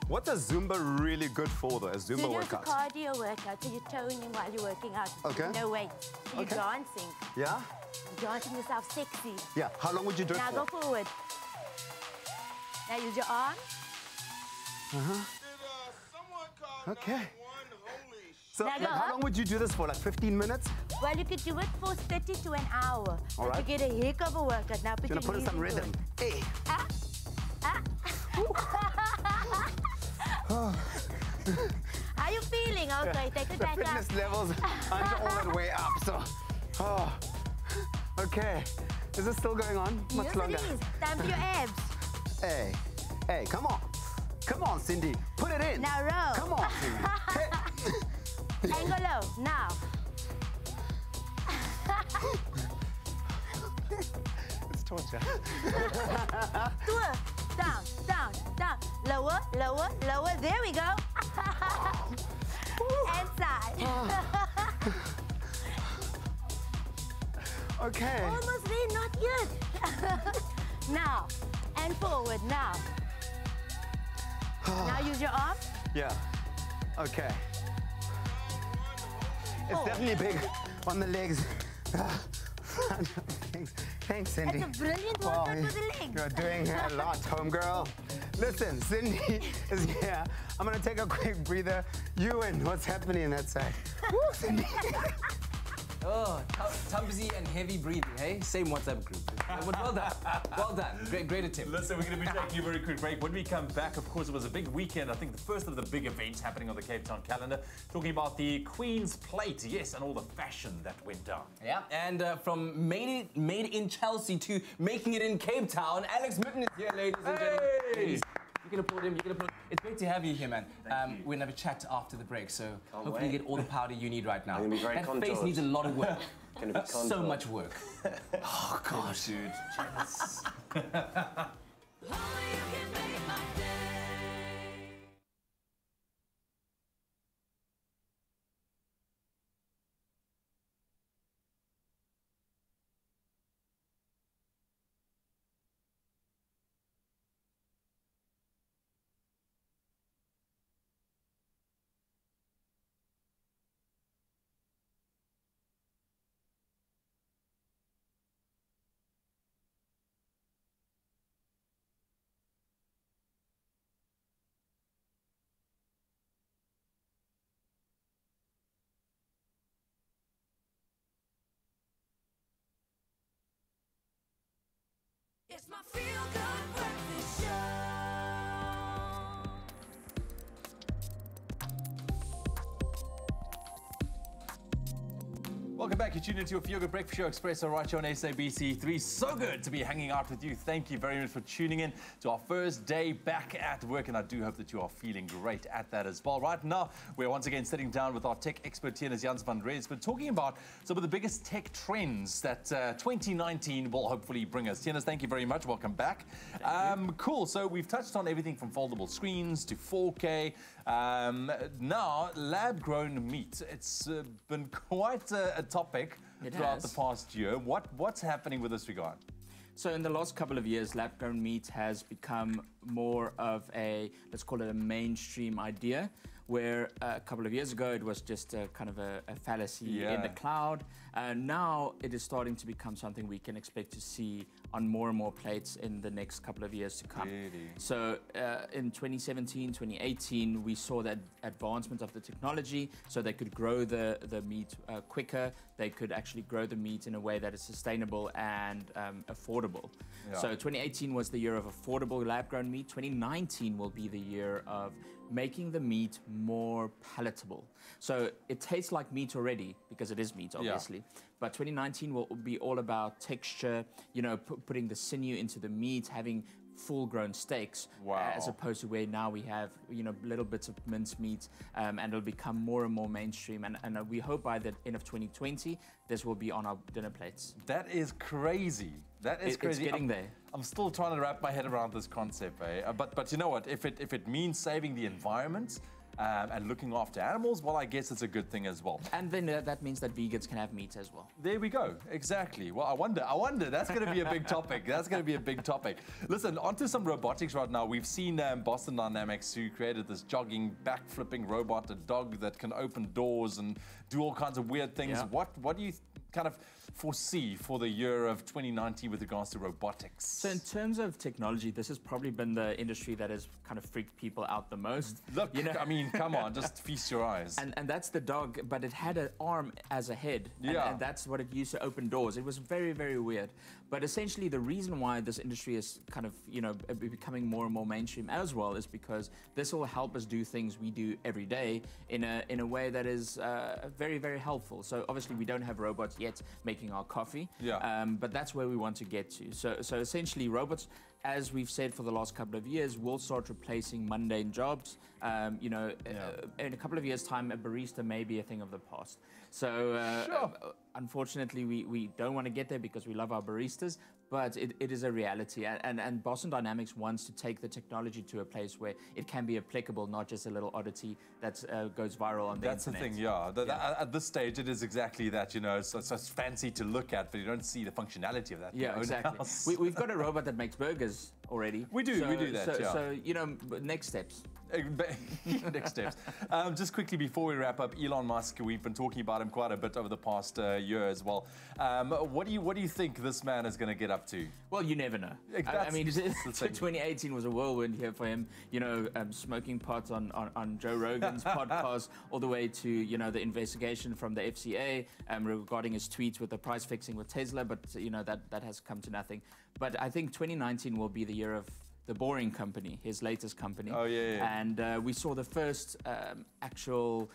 What is Zumba really good for, though, a Zumba So workout? it's a cardio workout, so you're toning while you're working out. Okay. No weight. You're Okay. dancing. Yeah? You're dancing yourself sexy. Yeah, how long would you do it Now for? go forward. Now use your arm. Okay. So, Now like, go how up. long would you do this for, like 15 minutes? Well, you could do it for 30 to an hour. All right. You get a heck of a workout. Now put You're your gonna put in knees some into rhythm. it. Hey. How you feeling? Okay, take it The back fitness up. levels aren't all the way up, so... Oh. Okay. Is this still going on? Much Yes, longer? it is. Time for your abs. Hey, hey, come on. Come on, Cindy. Put it in. Now roll. Come on, Cindy. Angle low. Now. It's torture. Down. Lower. There we go. And side. Okay. Almost there, not yet. Now. And forward. Now. Now use your arm. Yeah. Okay. It's Oh. definitely big on the legs. Thanks, Cindy. It's a brilliant Wow, workout for the legs. You're doing a lot, homegirl. Listen, Cindy is here. I'm gonna take a quick breather. You and what's happening on that side? Woo, Cindy. Oh, Tumbsy and heavy breathing, hey? Same WhatsApp group. But well done. Well done. Great attempt. Listen, we're going to be taking a very quick break. When we come back, of course, it was a big weekend. I think the first of the big events happening on the Cape Town calendar. Talking about the Queen's Plate, yes, and all the fashion that went down. Yeah, and from made in Chelsea to making it in Cape Town, Alex Mitten is here, ladies and gentlemen. Ladies, you can applaud him, It's great to have you here, man. We're going to have a chat after the break, so hopefully you get all the powder you need right now. I'm gonna be very that contoured. face needs a lot of work. Gonna be So contoured. much work. Oh, gosh. Dude, jealous. It's my feel-good breakfast show. Welcome back. You're tuned into your Feel Good Breakfast Show, Expresso, right here on SABC3. So good to be hanging out with you. Thank you very much for tuning in to our first day back at work, and I do hope that you are feeling great at that as well. Right now, we're once again sitting down with our tech expert, Tienus Jans van Rensburg, talking about some of the biggest tech trends that 2019 will hopefully bring us. Tienus, thank you very much. Welcome back. Cool. So we've touched on everything from foldable screens to 4K. Now, lab-grown meat. It's been quite a topic throughout the past year. What's happening with this regard? So in the last couple of years, lab-grown meat has become more of a, let's call it a mainstream idea, where a couple of years ago it was just a kind of a fallacy in the cloud. Now it is starting to become something we can expect to see on more and more plates in the next couple of years to come. Really? So in 2017, 2018, we saw that advancement of the technology, so they could grow the meat quicker. They could actually grow the meat in a way that is sustainable and affordable. Yeah. So 2018 was the year of affordable lab-grown meat. 2019 will be the year of making the meat more palatable. So it tastes like meat already, because it is meat, obviously. But 2019 will be all about texture, you know, putting the sinew into the meat, having full-grown steaks, as opposed to where now we have, you know, little bits of minced meat, and it'll become more and more mainstream. And we hope by the end of 2020, this will be on our dinner plates. That is crazy. That is crazy. It's getting there. I'm still trying to wrap my head around this concept, eh? But you know what? If it means saving the environment and looking after animals, well, I guess it's a good thing as well. And then that means that vegans can have meat as well. There we go. Exactly. Well, I wonder. That's going to be a big topic. That's going to be a big topic. Listen, onto some robotics right now. We've seen Boston Dynamics, who created this jogging, back-flipping robot, a dog that can open doors and do all kinds of weird things. Yeah. What do you kind of foresee for the year of 2019 with regards to robotics? So in terms of technology, this has probably been the industry that has kind of freaked people out the most. Look, you know? I mean, come on, just feast your eyes. And that's the dog, but it had an arm as a head. And that's what it used to open doors. It was very, very weird. But essentially, the reason why this industry is kind of, you know, becoming more and more mainstream as well is because this will help us do things we do every day in a way that is very, very helpful. So obviously, we don't have robots yet making our coffee. But that's where we want to get to. So essentially, robots, as we've said for the last couple of years, will start replacing mundane jobs. You know, in a couple of years' time, a barista may be a thing of the past. So unfortunately, we don't want to get there because we love our baristas, but it is a reality. And Boston Dynamics wants to take the technology to a place where it can be applicable, not just a little oddity that goes viral on the internet. That's the thing, yeah. At this stage, it is exactly that, you know, so it's fancy to look at, but you don't see the functionality of that. Yeah, exactly. We've got a robot that makes burgers already. We do that, So, you know, next steps. Next steps. Just quickly before we wrap up, Elon Musk, we've been talking about him quite a bit over the past year as well. What do you think this man is going to get up to? Well, you never know. I mean, 2018 was a whirlwind here for him. You know, smoking pot on Joe Rogan's podcast, all the way to, you know, the investigation from the FCA regarding his tweets with the price fixing with Tesla. But, you know, that has come to nothing. But I think 2019 will be the year of The Boring Company, his latest company. Oh, yeah. And we saw the first actual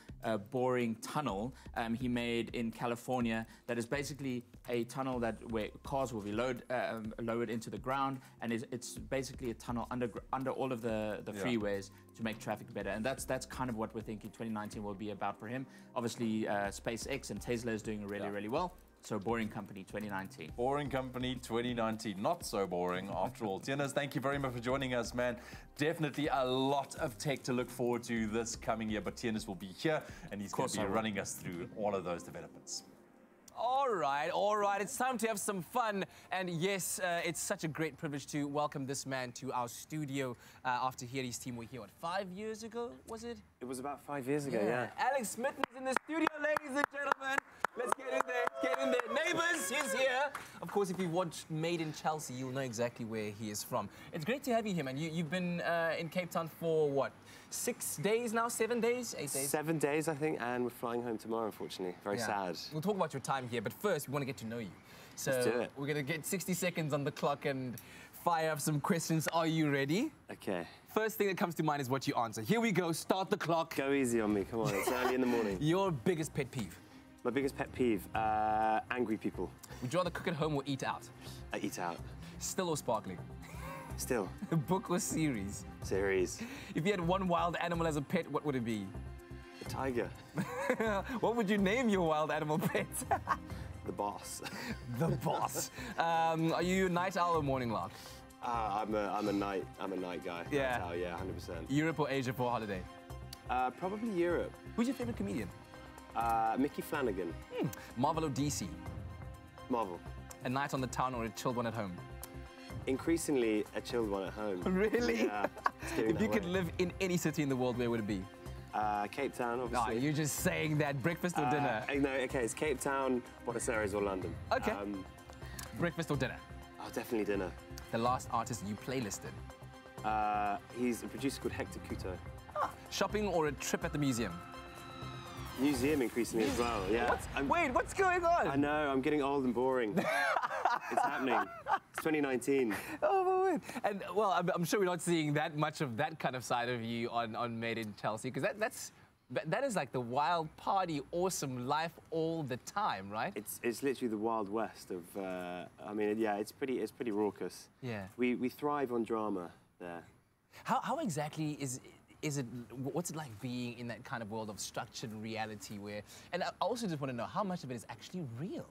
boring tunnel he made in California that is basically a tunnel where cars will be lowered into the ground, and it's basically a tunnel under all of the freeways to make traffic better. And that's kind of what we're thinking 2019 will be about for him. Obviously, SpaceX and Tesla is doing really, really well. So Boring Company 2019. Boring Company 2019. Not so boring after all. Tienus, thank you very much for joining us, man. Definitely a lot of tech to look forward to this coming year, but Tienus will be here and he's going to be running us through all of those developments. All right. It's time to have some fun. And yes, it's such a great privilege to welcome this man to our studio after he and his team were here, what, 5 years ago, was it? It was about 5 years ago, yeah. Alex Smitten is in the studio, ladies and gentlemen. Let's get in there. Get in there. Neighbours, he's here. Of course, if you watched Made in Chelsea, you'll know exactly where he is from. It's great to have you here, man. You've been in Cape Town for, what, 6 days now? 7 days? 8 days? 7 days, I think, and we're flying home tomorrow, unfortunately. Very sad. We'll talk about your time here, but first, we want to get to know you. So let's do it. We're going to get 60 seconds on the clock, and fire up some questions. Are you ready? Okay. First thing that comes to mind is what you answer. Here we go. Start the clock. Go easy on me. Come on. It's early in the morning. Your biggest pet peeve? My biggest pet peeve, angry people. Would you rather cook at home or eat out? I eat out. Still or sparkling? Still. Book or series? Series. If you had one wild animal as a pet, what would it be? A tiger. What would you name your wild animal pet? The boss. The boss. Are you a night owl or morning lark? I'm a night guy. Yeah. Night owl, yeah, 100%. Europe or Asia for a holiday? Probably Europe. Who's your favorite comedian? Mickey Flanagan. Marvel or DC? Marvel. A night on the town or a chilled one at home? Increasingly a chilled one at home. Really? Yeah. If you could live in any city in the world, where would it be? Cape Town, obviously. Oh, you're just saying that. Breakfast or dinner? No, okay, it's Cape Town, Buenos Aires or London. Okay. Breakfast or dinner? Oh, definitely dinner. The last artist you playlisted? He's a producer called Hector Couto. Shopping or a trip at the museum? Museum increasingly as well, yeah. Wait, what's going on? I know, I'm getting old and boring. It's happening. It's 2019. Oh, my word. And, well, I'm sure we're not seeing that much of that kind of side of you on Made in Chelsea, because that is like the wild party, awesome life all the time, right? It's literally the Wild West of, I mean, yeah, it's pretty raucous. Yeah. We thrive on drama there. How exactly is it, what's it like being in that kind of world of structured reality where, and I also just want to know how much of it is actually real?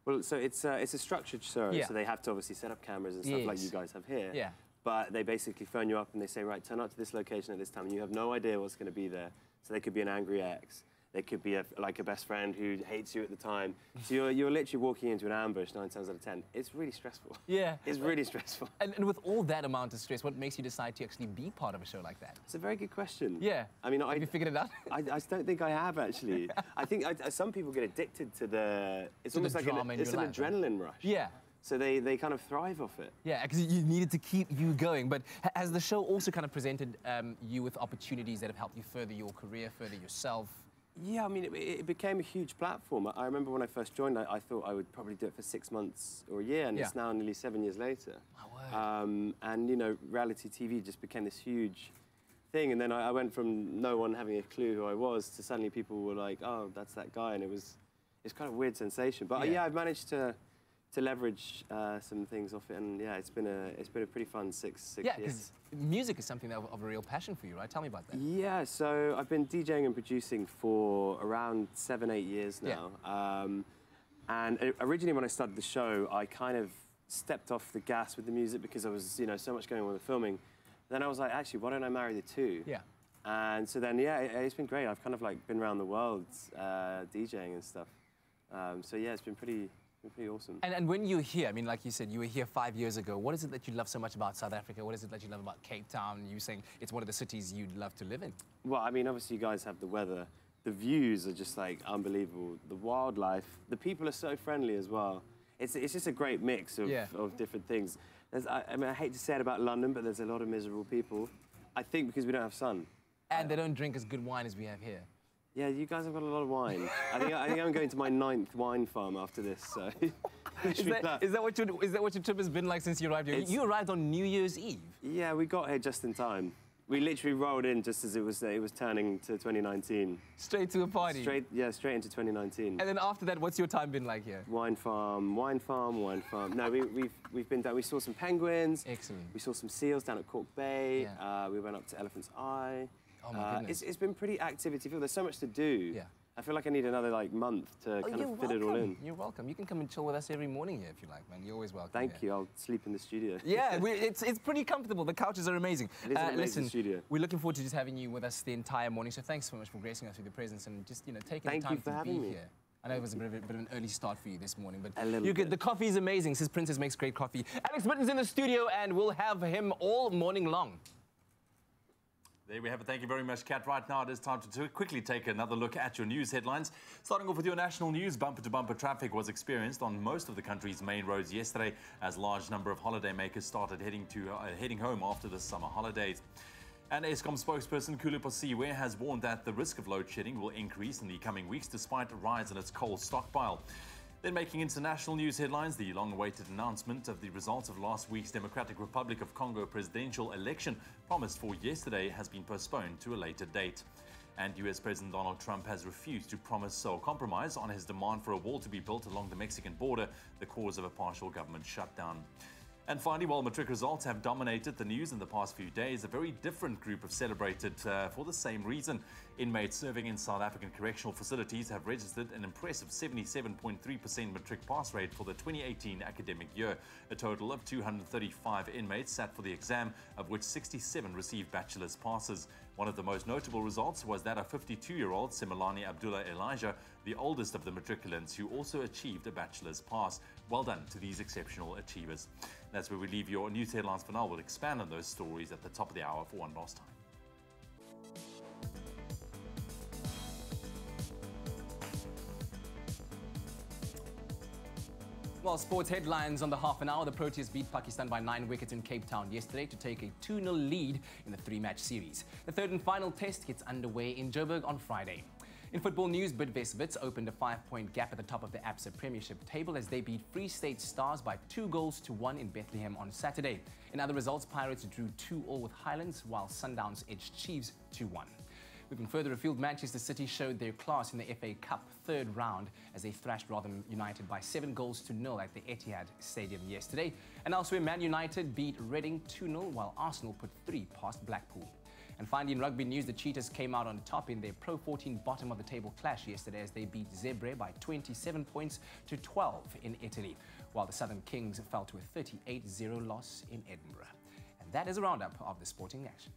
Well, so it's a structured show, Yeah. so they have to obviously set up cameras and stuff like you guys have here. Yeah. But they basically phone you up and they say, right, turn up to this location at this time, and you have no idea what's going to be there. So they could be an angry ex. They could be like a best friend who hates you at the time. So you're literally walking into an ambush 9 times out of 10. It's really stressful. Yeah. It's really stressful. And with all that amount of stress, what makes you decide to actually be part of a show like that? It's a very good question. Yeah. I mean, have you figured it out? I don't think I have, actually. I think some people get addicted to the... It's almost like it's an adrenaline rush. Yeah. So they kind of thrive off it. Yeah, because you needed to keep you going. But has the show also kind of presented you with opportunities that have helped you further your career, further yourself? Yeah, I mean, it became a huge platform. I remember when I first joined, I thought I would probably do it for 6 months or a year, and it's now nearly 7 years later. And, you know, reality TV just became this huge thing. And then I went from no one having a clue who I was to suddenly people were like, oh, that's that guy. And it's kind of a weird sensation. But yeah, I've managed to leverage some things off it, and yeah, it's been a pretty fun six years. Yeah, because music is something of a real passion for you, right? Tell me about that. Yeah, so I've been DJing and producing for around 7-8 years now. Yeah. And originally when I started the show, I kind of stepped off the gas with the music because there was, you know, so much going on with the filming. Then I was like, actually, why don't I marry the two? Yeah. And so then, yeah, it's been great. I've kind of like been around the world DJing and stuff. So yeah, it's been pretty awesome. And when you're here, I mean, like you said, you were here 5 years ago. What is it that you love so much about South Africa? What is it that you love about Cape Town? You were saying it's one of the cities you'd love to live in. Well, I mean, obviously you guys have the weather. The views are just like unbelievable. The wildlife, the people are so friendly as well. It's just a great mix of different things. I mean, I hate to say it about London, but there's a lot of miserable people. I think because we don't have sun. And they don't drink as good wine as we have here. Yeah, you guys have got a lot of wine. I think I'm going to my 9th wine farm after this. So is that what your trip has been like since you arrived here? You arrived on New Year's Eve. Yeah, we got here just in time. We literally rolled in just as it was turning to 2019. Straight to a party. Straight into 2019. And then after that, what's your time been like here? Wine farm, wine farm, wine farm. No, we've been down. We saw some penguins. Excellent. We saw some seals down at Cork Bay. Yeah. We went up to Elephant's Eye. Oh my goodness. It's been pretty activity-filled. There's so much to do. Yeah. I feel like I need another month to kind of fit it all in. You're welcome. You can come and chill with us every morning here if you like, man. You're always welcome. Thank you. I'll sleep in the studio. Yeah, it's pretty comfortable. The couches are amazing. It is an amazing studio. We're looking forward to just having you with us the entire morning. So thanks so much for gracing us with your presence and just taking the time to be here. I know it was a bit of an early start for you this morning, but you're good. The coffee is amazing. Says Princess makes great coffee. Alex Bitten's in the studio, and we'll have him all morning long. There we have it. Thank you very much, Kat. Right now, it is time to quickly take another look at your news headlines. Starting off with your national news, bumper-to-bumper traffic was experienced on most of the country's main roads yesterday as a large number of holidaymakers started heading home after the summer holidays. And Eskom spokesperson Khulu Posiwe has warned that the risk of load shedding will increase in the coming weeks despite a rise in its coal stockpile. Then making international news headlines, the long-awaited announcement of the results of last week's Democratic Republic of Congo presidential election promised for yesterday has been postponed to a later date. And US President Donald Trump has refused to promise or compromise on his demand for a wall to be built along the Mexican border, the cause of a partial government shutdown. And finally, while matric results have dominated the news in the past few days, a very different group have celebrated for the same reason. Inmates serving in South African correctional facilities have registered an impressive 77.3% matric pass rate for the 2018 academic year. A total of 235 inmates sat for the exam, of which 67 received bachelor's passes. One of the most notable results was that of 52-year-old Similani Abdullah Elijah, the oldest of the matriculants, who also achieved a bachelor's pass. Well done to these exceptional achievers. That's where we leave your news headlines for now. We'll expand on those stories at the top of the hour for one last time. Well, sports headlines on the half an hour. The Proteas beat Pakistan by 9 wickets in Cape Town yesterday to take a 2-0 lead in the 3-match series. The third and final test gets underway in Joburg on Friday. In football news, Bidvest Wits opened a 5-point gap at the top of the ABSA Premiership table as they beat Free State Stars by 2-1 in Bethlehem on Saturday. In other results, Pirates drew 2-2 with Highlands, while Sundowns edged Chiefs 2-1. Moving further afield, Manchester City showed their class in the FA Cup third round as they thrashed Rotherham United by 7-0 at the Etihad Stadium yesterday. And elsewhere, Man United beat Reading 2-0, while Arsenal put 3 past Blackpool. And finally, in rugby news, the Cheetahs came out on top in their Pro 14 bottom-of-the-table clash yesterday as they beat Zebre by 27 points to 12 in Italy, while the Southern Kings fell to a 38-0 loss in Edinburgh. And that is a roundup of the sporting action.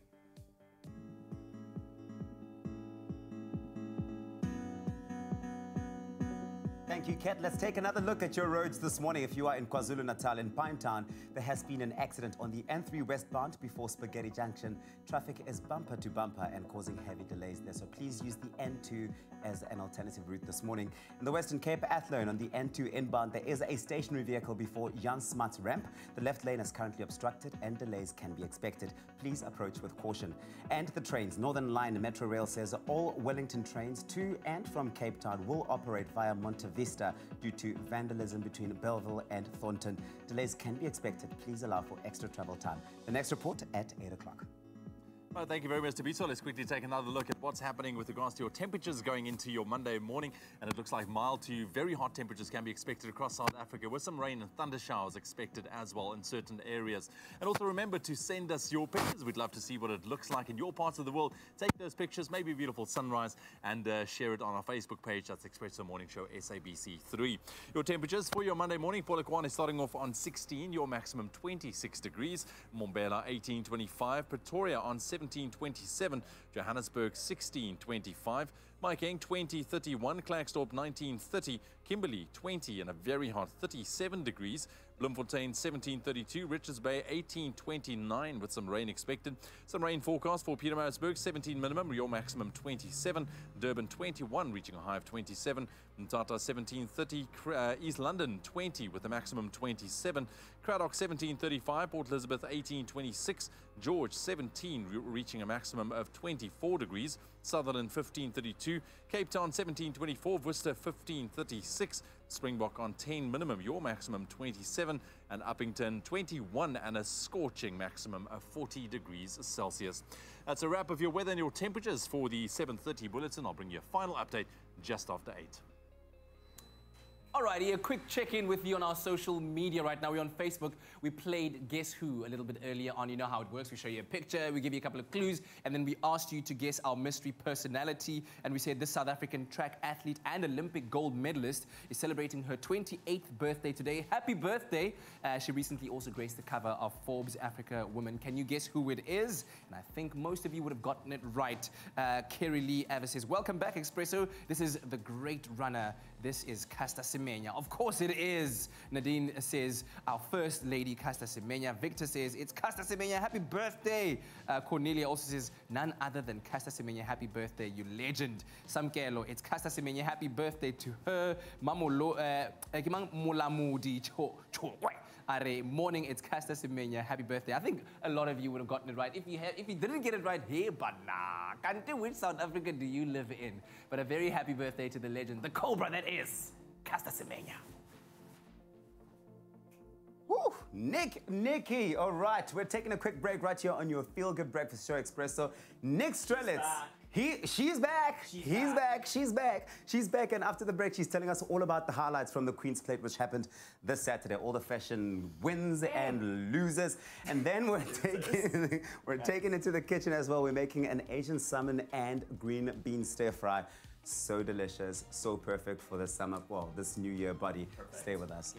Thank you, Kat. Let's take another look at your roads this morning. If you are in KwaZulu-Natal in Pinetown, there has been an accident on the N3 westbound before Spaghetti Junction. Traffic is bumper to bumper and causing heavy delays there, so please use the N2 as an alternative route this morning. In the Western Cape, Athlone on the N2 inbound, there is a stationary vehicle before Jan Smuts ramp. The left lane is currently obstructed and delays can be expected. Please approach with caution. And the trains, Northern Line Metro Rail says all Wellington trains to and from Cape Town will operate via Montevista due to vandalism between Belleville and Thornton. Delays can be expected. Please allow for extra travel time. The next report at 8 o'clock. Well, thank you very much, Tabito. Let's quickly take another look at what's happening with regards to your temperatures going into your Monday morning. And it looks like mild to very hot temperatures can be expected across South Africa, with some rain and thunder showers expected as well in certain areas. And also remember to send us your pictures. We'd love to see what it looks like in your parts of the world. Take those pictures, maybe a beautiful sunrise, and share it on our Facebook page. That's Expresso Morning Show SABC 3. Your temperatures for your Monday morning. Polokwane is starting off on 16, your maximum 26 degrees. Mbombela 18.25, Pretoria on 17.27, Johannesburg 16.25, Maikeng 20.31, Klerksdorp 19.30, Kimberley 20 and a very hot 37 degrees, Bloemfontein 17.32, Richards Bay 18.29 with some rain expected. Some rain forecast for Pietermaritzburg, 17 minimum, your maximum 27, Durban 21 reaching a high of 27, Mthatha 17.30, East London 20 with a maximum 27, Cradock 17.35, Port Elizabeth 18.26, George 17 reaching a maximum of 24 degrees, Sutherland 15.32, Cape Town 17.24, Worcester 15.36, Springbok on 10 minimum, your maximum 27, and Uppington 21 and a scorching maximum of 40 degrees Celsius. That's a wrap of your weather and your temperatures for the 7:30 bulletin. I'll bring you a final update just after 8. Alrighty, a quick check-in with you on our social media right now. We're on Facebook. We played Guess Who a little bit earlier on. You know how it works. We show you a picture, we give you a couple of clues, and then we asked you to guess our mystery personality. And we said this South African track athlete and Olympic gold medalist is celebrating her 28th birthday today. Happy birthday. She recently also graced the cover of Forbes Africa Women. Can you guess who it is? And I think most of you would have gotten it right. Kerry Lee Avis says, welcome back, Expresso. This is the great runner. This is Caster Semenya. Of course it is. Nadine says, our first lady, Caster Semenya. Victor says, it's Caster Semenya. Happy birthday. Cornelia also says, none other than Caster Semenya. Happy birthday, you legend. Samkelo, it's Caster Semenya. Happy birthday to her. Mamolo, Mulamudi Are morning, it's Caster Semenya. Happy birthday. I think a lot of you would have gotten it right. If you didn't get it right, hey, but nah. Country, which South Africa do you live in? But a very happy birthday to the legend, the Cobra that is Caster Semenya. Nikki. All right, we're taking a quick break right here on your Feel Good Breakfast Show, Expresso. Nick Strelitz. She's back. She's back. And after the break, she's telling us all about the highlights from the Queen's Plate, which happened this Saturday. All the fashion wins and losers. And then we're taking it to the kitchen as well. We're making an Asian salmon and green bean stir fry. So delicious, so perfect for the summer, well, this New Year body. Perfect. Stay with us.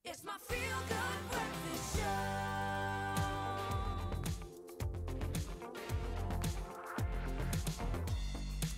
It's my Feel Good Breakfast Show.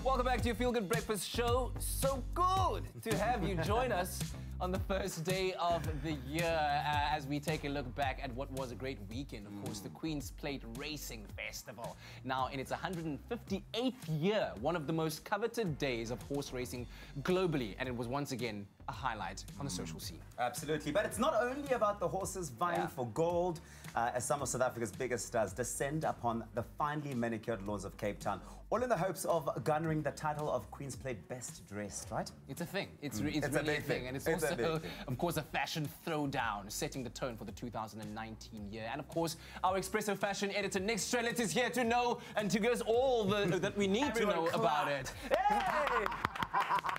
Welcome back to your Feel Good Breakfast Show. So good to have you join us on the first day of the year as we take a look back at what was a great weekend. Of course, the Queen's Plate Racing Festival. Now, in its 158th year, one of the most coveted days of horse racing globally, and it was once again a highlight on the social scene. Absolutely, but it's not only about the horses vying for gold, as some of South Africa's biggest stars descend upon the finely manicured lawns of Cape Town, all in the hopes of garnering the title of Queen's Plate Best Dressed, right? It's a thing. It's really a thing. And it's also, of course, a fashion throwdown, setting the tone for the 2019 year. And of course, our Expresso fashion editor, Nick Strelitz, is here to know and to give us all that we need to know about it. Hey!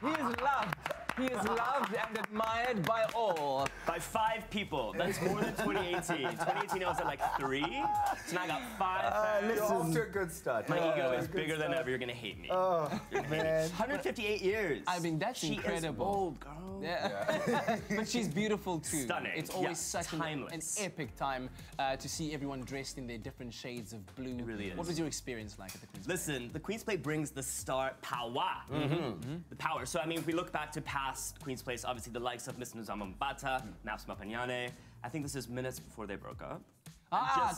He is loved. He is loved and admired by all. By 5 people. That's more than 2018. 2018 I was at like 3. So now I got 5 fans. You're off to a good start. My ego is bigger than ever. You're gonna hate me. Oh, man. 158 years. I mean, that's incredible. She is old, girl. Yeah. But she's beautiful too. Stunning. It's always such an timeless. epic time to see everyone dressed in their different shades of blue. It really is. What was your experience like at the Queen's Plate? Listen, the Queen's Plate brings the star power. The power. So, I mean, if we look back to past Queen's Place, obviously the likes of Miss Nzama Mbata, Naps Mapanyane, I think this is minutes before they broke up.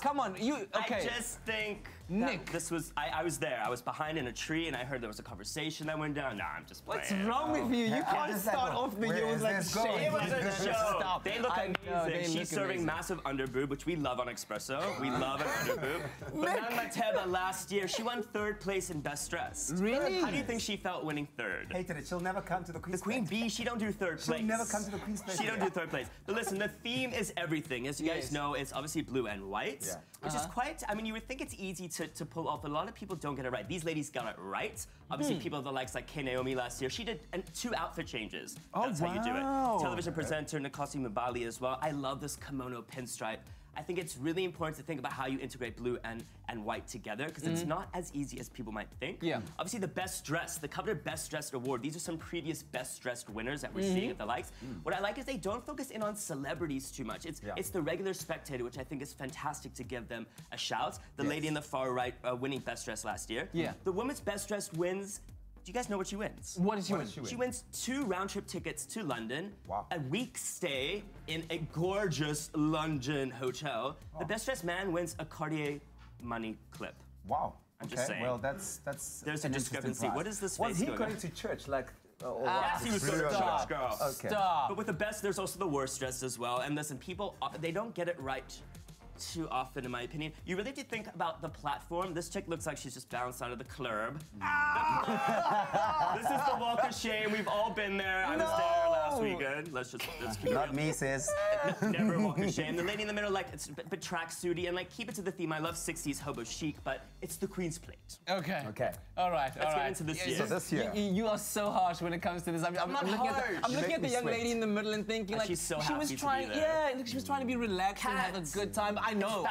Come on, okay. I just think Nick. This was, I was there. I was behind in a tree and I heard there was a conversation that went down. Nah, I'm just playing. What's wrong with you? You can't start off the year with like shame. It was a show. Stop. They look amazing. She's serving massive underboob, which we love on Expresso. We love an underboob. But Nan Mateba last year, she won 3rd place in Best Dressed. Really? How do you think she felt winning 3rd? Hated it. She'll never come to the Queen's Plate. The Queen Bee, she don't do 3rd place. She'll never come to the Queen's Plate. She don't do 3rd place. But listen, the theme is everything. As you guys know, it's obviously blue and white. Yeah. Which is quite, I mean, you would think it's easy to pull off. A lot of people don't get it right. These ladies got it right. Obviously, people of the likes like K. Naomi last year, she did 2 outfit changes. That's how you do it. Television presenter Nkosi Mbali as well. I love this kimono pinstripe. I think it's really important to think about how you integrate blue and white together, because it's not as easy as people might think. Yeah. Obviously, the best dressed, the coveted best dressed award, these are some previous best dressed winners that we're seeing at the likes. What I like is they don't focus in on celebrities too much. It's the regular spectator, which I think is fantastic to give them a shout. The lady in the far right winning best dressed last year. Yeah. The woman's best dressed wins. Do you guys know what she wins? What does she win? She wins 2 round-trip tickets to London, a week stay in a gorgeous London hotel. The best dressed man wins a Cartier money clip. Wow. I'm just saying. Well, that's There's a discrepancy. What is this? Was he going to church like? Yes, he was going to church, girl. Okay. Stop. But with the best, there's also the worst dressed as well. And listen, people, they don't get it right too often, in my opinion. You really do think about the platform. This chick looks like she's just bounced out of the club. This is the walk of shame. We've all been there. I was there last weekend. Let's keep Not me, sis. Never walk of shame. The lady in the middle, like, it's a bit tracksuity and like keep it to the theme. I love 60s hobo chic, but it's the Queen's Plate. Okay. Okay. All right. Let's get into this year. So this year. You are so harsh when it comes to this. I'm looking at the young lady in the middle and thinking like she's so she was happy trying. to be there. Yeah, she was trying to be relaxed and have a good time. I know.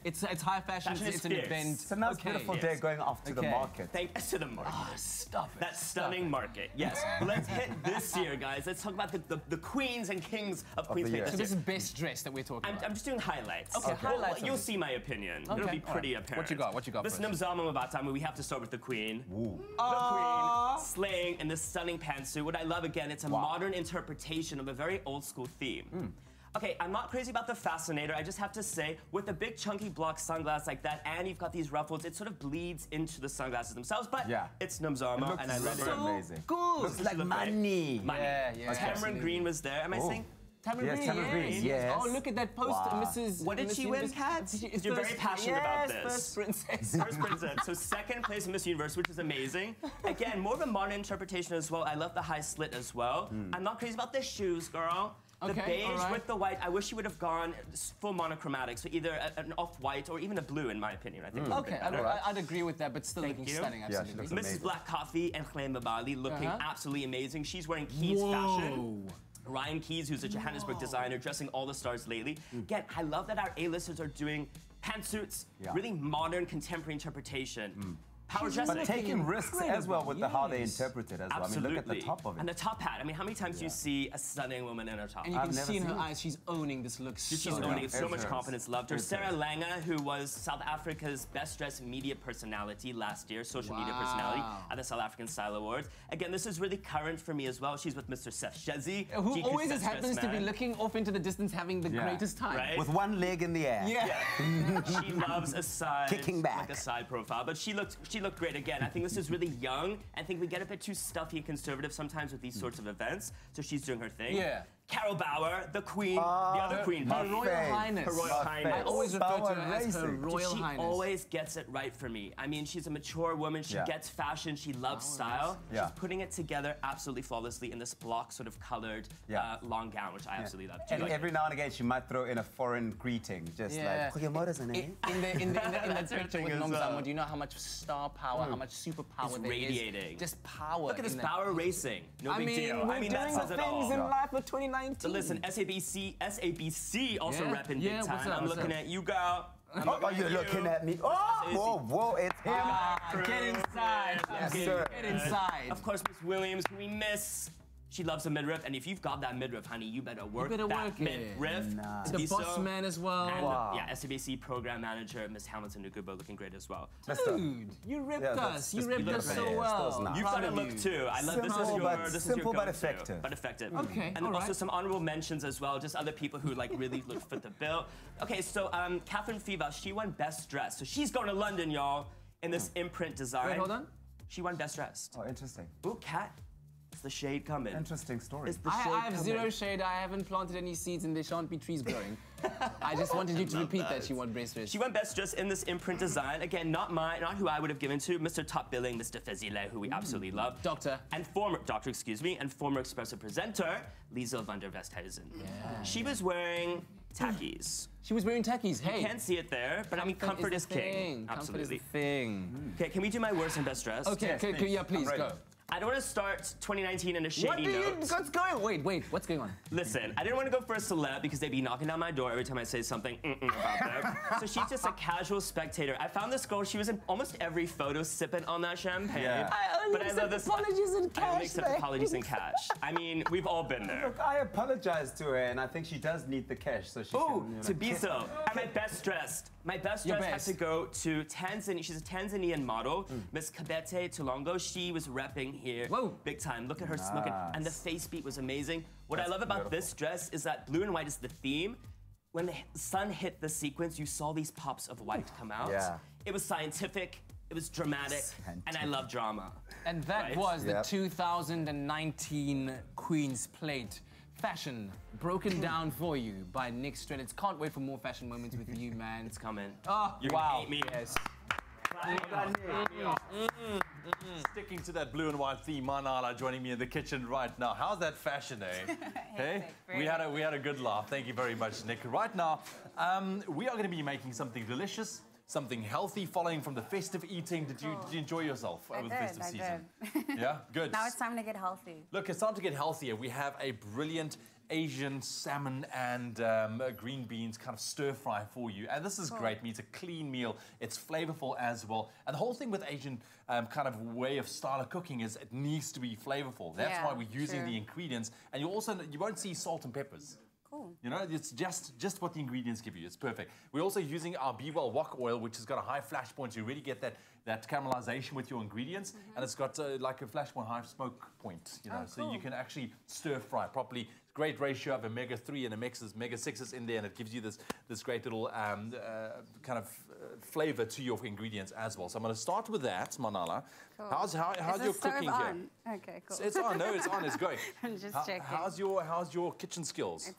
It's high fashion. Fashion It's an is fierce. event. It's a nice, beautiful day going off to the market. To the market. Oh, stop it. That stunning market. Yes. But let's hit this year, guys. Let's talk about the queens and kings of Queen's Plate. So this is best dressed that we're talking about. I'm just doing highlights. Okay, highlights. You'll see my opinion. It'll be pretty apparent. What you got? What you got? This Nomzamo Mbatha, we have to start with the Queen. Ooh. The Queen slaying in this stunning pantsuit. What I love, again, it's a modern interpretation of a very old school theme. Okay, I'm not crazy about the fascinator. I just have to say, with a big chunky block sunglass like that, and you've got these ruffles, it sort of bleeds into the sunglasses themselves. But it's Nomzamo, and I love her. Amazing. Good. Looks like money. Yeah. Cameron Green was there. Am I saying? Cameron Green, yes. Oh, look at that poster, Mrs. What did she win, Kat? You're very passionate about this. First princess. First princess. So second place in Miss Universe, which is amazing. Again, more of a modern interpretation as well. I love the high slit as well. I'm not crazy about the shoes, girl. The beige with the white, I wish she would have gone full monochromatic, so either an off-white or even a blue, in my opinion. I think Okay, I'd agree with that, but still looking stunning, absolutely. Yeah, Mrs. Black Coffee and Clay Mbali looking absolutely amazing. She's wearing Keys fashion. Ryan Keys, who's a Johannesburg designer, dressing all the stars lately. Again, I love that our A-listers are doing pantsuits, really modern, contemporary interpretation. Power dressing. But taking risks as well with how they interpret it as well. Absolutely. I mean, look at the top of it. And the top hat. I mean, how many times do you see a stunning woman in her top? And you can see in her eyes, she's owning this look so She's owning it. So much confidence, loved her. Sarah Langa, who was South Africa's best dressed media personality last year, social media personality at the South African Style Awards. Again, this is really current for me as well. She's with Mr. Seth Shezi. Who always just happens to be looking off into the distance, having the greatest time. Right? With one leg in the air. She loves a side, kicking back. like a side profile. But she looked great again. I think this is really young. I think we get a bit too stuffy and conservative sometimes with these sorts of events. So she's doing her thing. Carol Bauer, the queen, the other queen. Her Royal Highness. Her Royal Highness. I always refer to her as her Royal Highness. She always gets it right for me. I mean, she's a mature woman. She gets fashion. She loves style. She's putting it together absolutely flawlessly in this block sort of colored long gown, which I absolutely love. And every now and again, she might throw in a foreign greeting, just like, in that picture with Nomzamo, do you know how much star power, how much superpower it's there radiating. is? Just power. Look at this Bauer racing. No big deal. I mean, that says it all. Things in life for 2019. So listen, SABC also repping big time. I'm looking at you, girl. Oh, you're looking at me. Oh, whoa, it's him. Get inside. Yes, sir. Get inside. Of course, Miss Williams, who we miss. She loves a midriff, and if you've got that midriff, honey, you better work that midriff. The boss man as well. And, SABC program manager, Miss Hamilton Nukubo, looking great as well. Dude, you ripped us. You ripped us so well. You've got a look too. I love this is your but effective. But effective. Okay. And also some honorable mentions as well, just other people who like really look fit the bill. Okay, so Catherine Fiva, she won Best Dressed. So she's going to London, y'all, in this imprint design. Wait, hold on. She won Best Dressed. Oh, interesting. Ooh, Kat. It's the shade coming. Interesting story. I have zero shade. I haven't planted any seeds and there shan't be trees growing. I just wanted you to repeat that she won Best Dressed. She won Best Dressed in this imprint design. Again, not who I would have given to, Mr. Top Billing, Mr. Fezile, who we absolutely love. Doctor. And former Expresso presenter, Liesel van der Westhuizen. Yeah. She was wearing tackies. She was wearing tackies, hey. You can't see it there, but I mean, comfort is king. Absolutely. Comfort is the thing. Okay, can we do my worst and best dressed? Okay, yeah, please, go. I don't want to start 2019 in a shady note. What's going on? Wait, what's going on? Listen, I didn't want to go for a celeb because they'd be knocking down my door every time I say something about them. So she's just a casual spectator. I found this girl, she was in almost every photo sipping on that champagne. Yeah. I only accept apologies in cash. I only accept apologies in cash. I mean, we've all been there. Look, I apologized to her, and I think she does need the cash, so she can... to be so. And my best dressed. My best dressed has to go to Tanzania. She's a Tanzanian model, Miss Kabete Tulongo. She was repping here big time. Look at her smoking. And the face beat was amazing. What I love about this dress is that blue and white is the theme. When the sun hit the sequence, you saw these pops of white come out. Yeah. It was scientific, it was dramatic, and I love drama. And that was the 2019 Queen's Plate. Fashion broken down for you by Nick Strelitz. Can't wait for more fashion moments with you, man. It's coming. Oh, You're wow. gonna hate me. Yes. Sticking to that blue and white theme, Manala joining me in the kitchen right now. How's that fashion, eh? Hey, we had a good laugh. Thank you very much, Nick. Right now, we are going to be making something delicious, something healthy, following from the festive eating. Did you enjoy yourself over the festive season? Yeah, good. Now it's time to get healthy. Look, it's time to get healthier. We have a brilliant Asian salmon and green beans kind of stir fry for you. And this is great meat. It's a clean meal. It's flavorful as well. And the whole thing with Asian kind of way of style of cooking is it needs to be flavorful. That's why we're using the ingredients. And you won't see salt and peppers. Cool. You know, it's just what the ingredients give you. It's perfect. We're also using our Be Well wok oil, which has got a high flash point. So you really get that caramelization with your ingredients. And it's got like a flash point, high smoke point, you know. So you can actually stir fry properly. Great ratio of omega-3 and omega-6s in there, and it gives you this great little kind of flavor to your ingredients as well. So I'm going to start with that, Manala. Cool. How's your cooking here? Okay, cool. It's on. No, it's on. It's great. I'm just checking. How's your kitchen skills?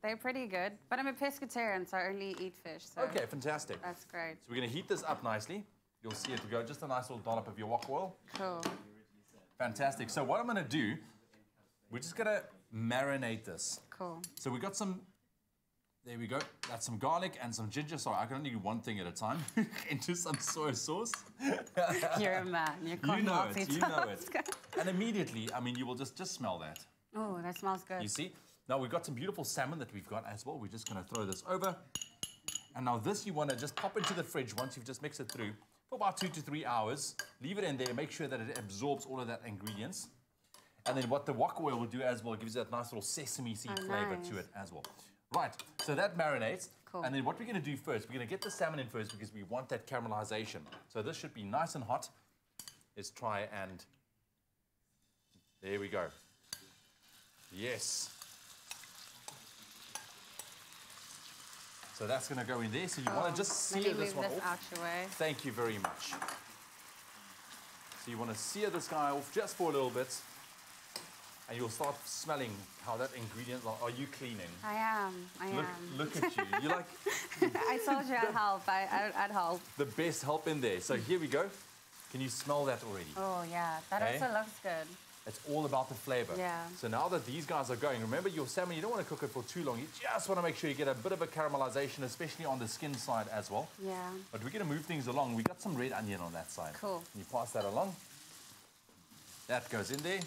They're pretty good, but I'm a pescatarian, so I only eat fish. So okay, fantastic. That's great. So we're going to heat this up nicely. You'll see it to go. Just a nice little dollop of your wok oil. Cool. Fantastic. So what I'm going to do, we're just going to marinate this. Cool. So we got some, there we go. That's some garlic and some ginger. Sorry, I can only do one thing at a time. Into some soy sauce. You're a man. You know it. You know it. And immediately, I mean, you will just smell that. Oh, that smells good. You see? Now we've got some beautiful salmon that we've got as well. We're just going to throw this over. And now this you want to just pop into the fridge once you've just mixed it through for about 2 to 3 hours. Leave it in there. Make sure that it absorbs all of that ingredients. And then what the wok oil will do as well, gives you that nice little sesame seed flavor to it as well. Right, so that marinates. Cool. And then what we're going to do first, we're going to get the salmon in first because we want that caramelization. So this should be nice and hot. Let's try and... There we go. Yes. So that's going to go in there. So you want to just sear this one off. Out your way. Thank you very much. So you want to sear this guy off just for a little bit. And you'll start smelling how that ingredient... Are you cleaning? I am. I am. Look at you. You're like... I told you I'd help. I'd help. The best help in there. So here we go. Can you smell that already? Oh, yeah. That also looks good. It's all about the flavor. Yeah. So now that these guys are going, remember your salmon, you don't want to cook it for too long. You just want to make sure you get a bit of a caramelization, especially on the skin side as well. Yeah. But we're going to move things along. We got some red onion on that side. Cool. Can you pass that along? That goes in there.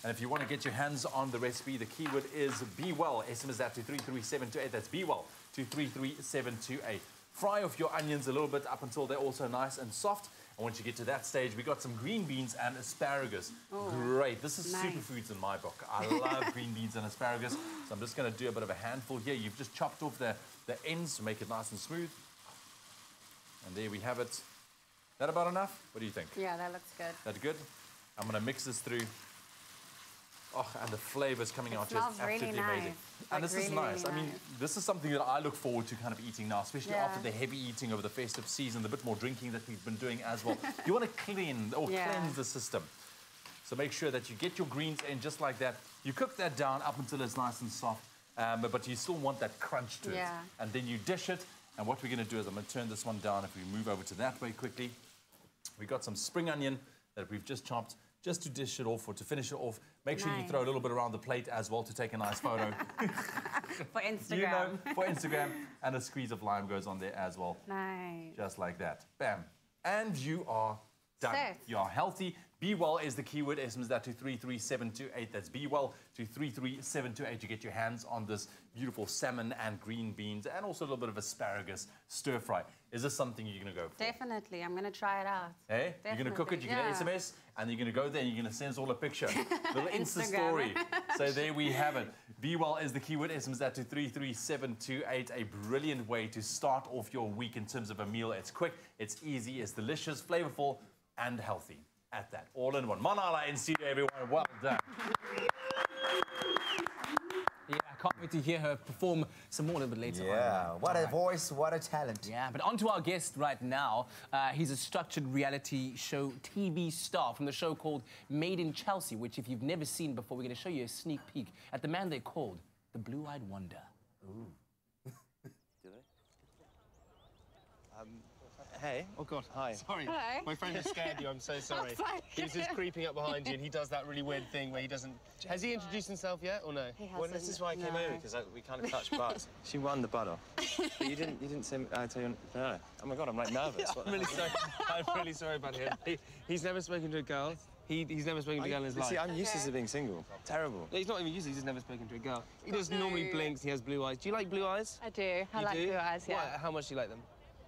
And if you want to get your hands on the recipe, the keyword is Be Well. SMS that to 33728. That's Be Well to 33728. Fry off your onions a little bit up until they're also nice and soft. And once you get to that stage, we got some green beans and asparagus. Oh, great. This is nice. superfoods in my book. I love green beans and asparagus. So I'm just going to do a bit of a handful here. You've just chopped off the ends to make it nice and smooth. And there we have it. That about enough? What do you think? Yeah, that looks good. That good? I'm going to mix this through. Oh, and the flavor's coming out just absolutely really amazing. nice. And this is nice. Really I mean, this is something that I look forward to kind of eating now, especially after the heavy eating over the festive season, the bit more drinking that we've been doing as well. You want to cleanse the system. So make sure that you get your greens in just like that. You cook that down up until it's nice and soft. but you still want that crunch to it. Yeah. And then you dish it. And what we're going to do is I'm going to turn this one down. If we move over to that way quickly, we got some spring onion that we've just chopped, just to dish it off or to finish it off. Make sure you throw a little bit around the plate as well to take a nice photo. For Instagram. You know, for Instagram. And a squeeze of lime goes on there as well. Nice. Just like that. Bam. And you are done. Set. You are healthy. Be well is the keyword. SMS that to 33728. That's be well to 33728 to get your hands on this beautiful salmon and green beans and also a little bit of asparagus stir fry. Is this something you're going to go for? Definitely. I'm going to try it out. Hey? You're going to cook it, you're going to SMS, and you're going to go there and you're going to send us all a picture. Little Insta story. So there we have it. Be well is the keyword. SMS that to 33728. A brilliant way to start off your week in terms of a meal. It's quick, it's easy, it's delicious, flavorful, and healthy. At that, all in one. Manala in studio, everyone. Well done. Yeah, I can't wait to hear her perform some more a little bit later on. Yeah, what a voice, what a talent. Yeah, but on to our guest right now. He's a structured reality show TV star from the show called Made in Chelsea, which if you've never seen before, we're going to show you a sneak peek at the man they called the Blue-Eyed Wonder. Ooh. Hey. Oh, God. Hi. Sorry. Hello. My friend has scared you. I'm so sorry. He was just creeping up behind you, and he does that really weird thing where he doesn't... Has he introduced himself yet, or no? He hasn't. Well, this is why I came over, because we kind of touched butts. She won the butt off. But you didn't say... tell you... No. Oh, my God, I'm, like, nervous. I'm really sorry. I'm really sorry about him. He's never spoken to a girl. He's never spoken to a girl in his life. See, I'm useless at being single. Terrible. No, he's not even useless. He's just never spoken to a girl. He just normally blinks. He has blue eyes. Do you like blue eyes? I do. I like blue eyes, yeah. How much do you like them?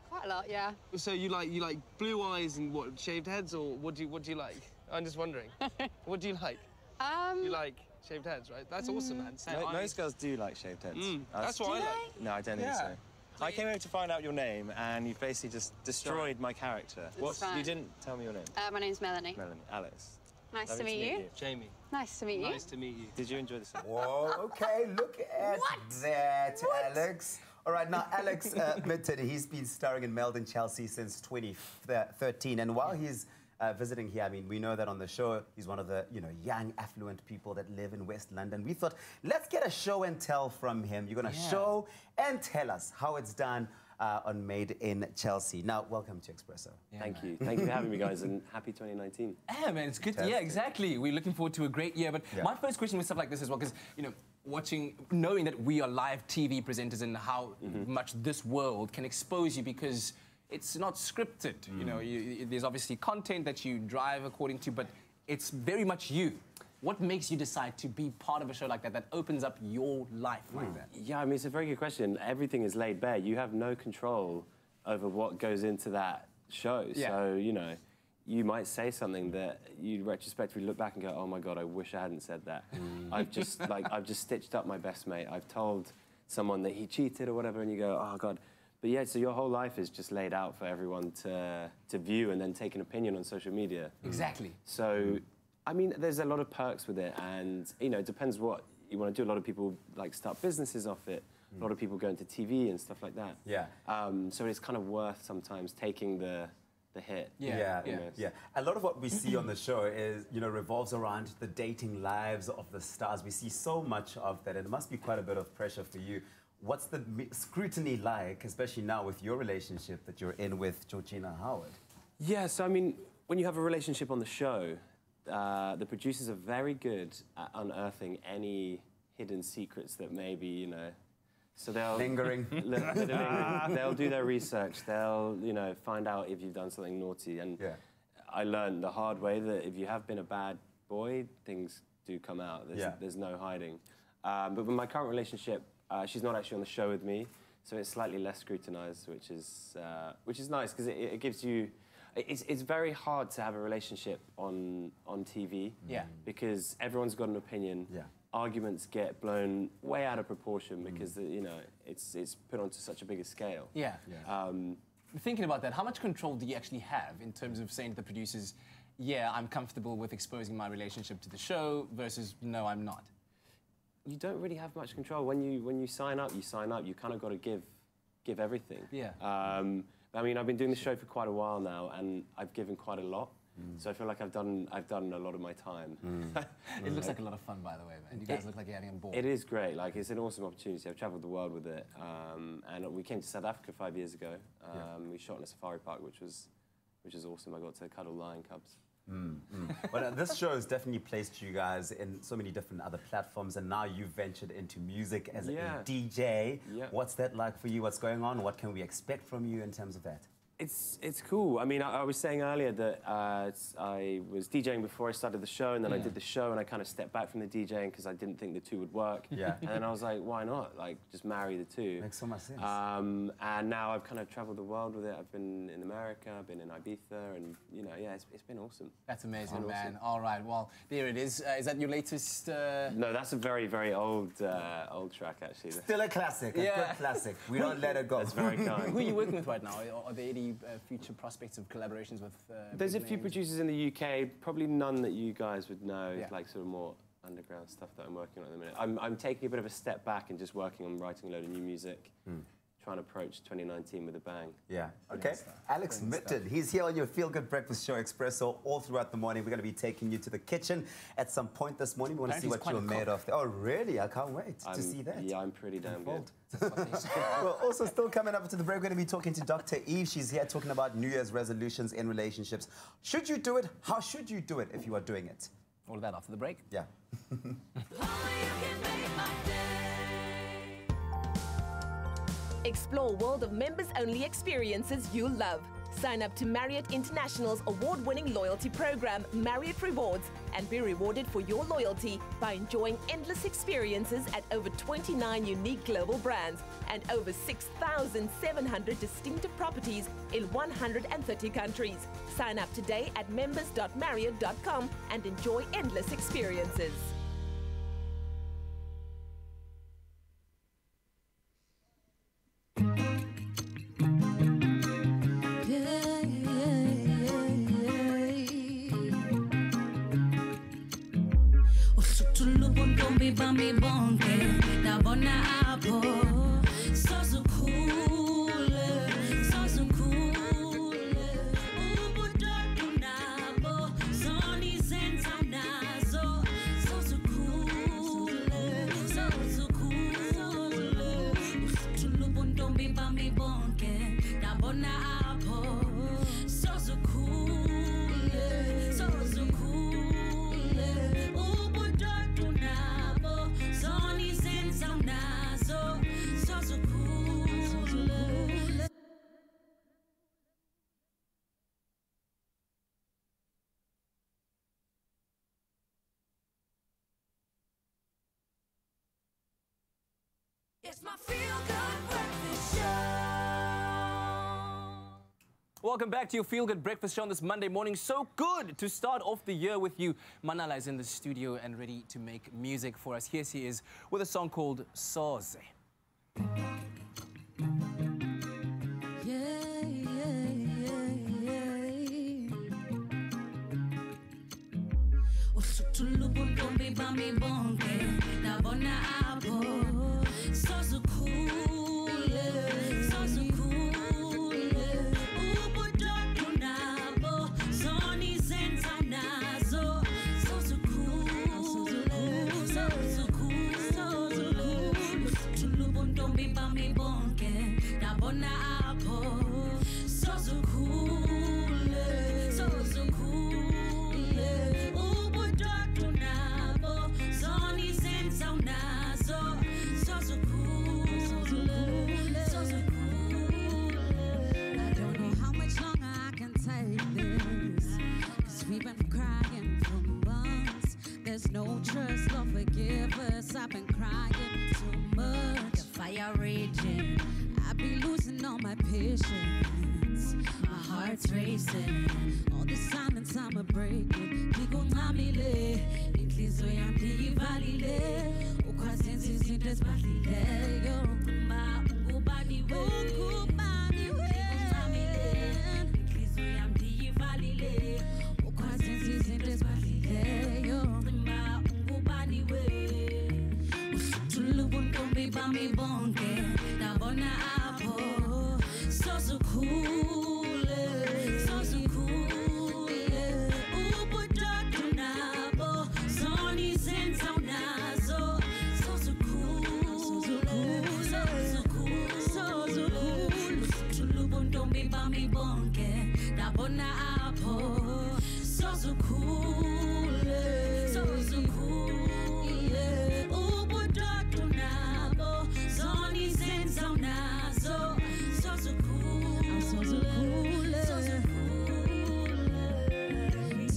Quite a lot, yeah. So you like blue eyes and what, shaved heads, or what do you like? I'm just wondering. What do you like? You like shaved heads, right? That's awesome, man. Most girls do like shaved heads. That's what I like. No, I don't think so. I came over to find out your name, and you've basically just destroyed my character. Fine. You didn't tell me your name. My name's Melanie. Melanie. Alex. Nice Lovely to meet you. Jamie. Nice to meet you. Nice to meet you. Did you enjoy the set? Whoa, okay, look at that, Alex. All right, now, Alex admitted he's been starring in Made in Chelsea since 2013, and while he's visiting here, I mean, we know that on the show, he's one of the, young, affluent people that live in West London. We thought, let's get a show and tell from him. You're going to show and tell us how it's done on Made in Chelsea. Now, welcome to Expresso. Yeah, Thank you. Thank you for having me, guys, and happy 2019. Yeah, man, it's good. Yeah, exactly. We're looking forward to a great year. But my first question was stuff like this as well, because, knowing that we are live TV presenters and how much this world can expose you because it's not scripted. There's obviously content that you drive according to, but it's very much you. What makes you decide to be part of a show like that, that opens up your life like that? Yeah, I mean, it's a very good question. Everything is laid bare. You have no control over what goes into that show. Yeah. So, you might say something that you retrospectively look back and go, oh my God, I wish I hadn't said that. I've just stitched up my best mate. I've told someone that he cheated or whatever, and you go, oh God. But yeah, so your whole life is just laid out for everyone to view and then take an opinion on social media. Exactly. So, I mean, there's a lot of perks with it, and it depends what you want to do. A lot of people start businesses off it. A lot of people go into TV and stuff like that. Yeah. So it's kind of worth sometimes taking the hit. Yeah. A lot of what we see on the show is, revolves around the dating lives of the stars. We see so much of that, and it must be quite a bit of pressure for you. What's the scrutiny like, especially now with your relationship that you're in with Georgina Howard? Yeah, so I mean, when you have a relationship on the show, the producers are very good at unearthing any hidden secrets that maybe, So they'll... Lingering. They'll do their research. They'll, find out if you've done something naughty. And I learned the hard way that if you have been a bad boy, things do come out. There's no hiding. But with my current relationship, she's not actually on the show with me, so it's slightly less scrutinized, which is nice, because it gives you... It's very hard to have a relationship on TV, because everyone's got an opinion. Arguments get blown way out of proportion because it's put onto such a bigger scale. Thinking about that, how much control do you actually have in terms of saying to the producers, yeah, I'm comfortable with exposing my relationship to the show versus no, I'm not? You don't really have much control. When you sign up, you sign up. You kind of got to give everything. Yeah. I mean, I've been doing the show for quite a while now, and I've given quite a lot. So I feel like I've done a lot of my time. It looks like a lot of fun, by the way, man. You guys look like you're having a ball. It is great. Like, it's an awesome opportunity. I've travelled the world with it, and we came to South Africa 5 years ago. We shot in a safari park, which was awesome. I got to cuddle lion cubs. But this show has definitely placed you guys in so many different other platforms, and now you've ventured into music as a DJ. What's that like for you? What's going on? What can we expect from you in terms of that? It's cool. I mean, I was saying earlier that I was DJing before I started the show, and then I did the show, and I kind of stepped back from the DJing because I didn't think the two would work. And then I was like, why not? Like, just marry the two. Makes so much sense. And now I've kind of traveled the world with it. I've been in America, I've been in Ibiza, and you know, yeah, it's been awesome. That's amazing, man. All right, well, there it is. Is that your latest? No, that's a very, very old track, actually. Still a classic, a good classic. We don't let it go. That's very kind. Who are you working with right now? Are there any future prospects of collaborations with? There's a few producers in the UK, probably none that you guys would know, like sort of more underground stuff that I'm working on at the minute. I'm taking a bit of a step back and just working on writing a load of new music, trying to approach 2019 with a bang. Yeah, okay. Alex Mitten, he's here on your Feel Good Breakfast Show, Expresso, all throughout the morning. We're going to be taking you to the kitchen at some point this morning. We want to see what you're made of. Oh, really? I can't wait to see that. Yeah, I'm pretty damn good. Well, also still coming up to the break, we're going to be talking to Dr. Eve. She's here talking about New Year's resolutions in relationships. Should you do it? How should you do it if you are doing it? All of that after the break. Yeah. Explore world of members-only experiences you'll love. Sign up to Marriott International's award-winning loyalty program, Marriott Rewards, and be rewarded for your loyalty by enjoying endless experiences at over 29 unique global brands and over 6,700 distinctive properties in 130 countries. Sign up today at members.marriott.com and enjoy endless experiences. Bambi bonke, da bona apo, so cool, so cool. Ubudodo nabo, zoni zenza nazo, so cool, so cool. Tulubundombi bambi bonke, da bona apo, so cool, so cool. It's my feel-good breakfast show. Welcome back to your Feel Good Breakfast Show on this Monday morning. So good to start off the year with you. Manala is in the studio and ready to make music for us. Here she is with a song called Soze. So cool, so cool. Ubudodo nabo, zoni zenza nazo. So cool, so cool. Tulubundombi bami bonke, dabona apo. So cool, so cool. Ubudodo nabo, zoni zenza nazo. So cool, so cool. I don't know how much longer I can take this, 'cause we've been crying for months. There's no trust, Lord forgive us. I've been crying too much. The fire raging, I be losing all my patience. My heart's racing, all the silence I'm a breaking. People namile, inhliziyo yami ivalile. Ukwazenza izinto ezibalileyo. Ma ungubaniwe, inhliziyo yami ivalile. Ukwazenza izinto ezibalileyo. Ma ungubaniwe. Tulubundombi bami bonke, dabona apo. So cool, so cool.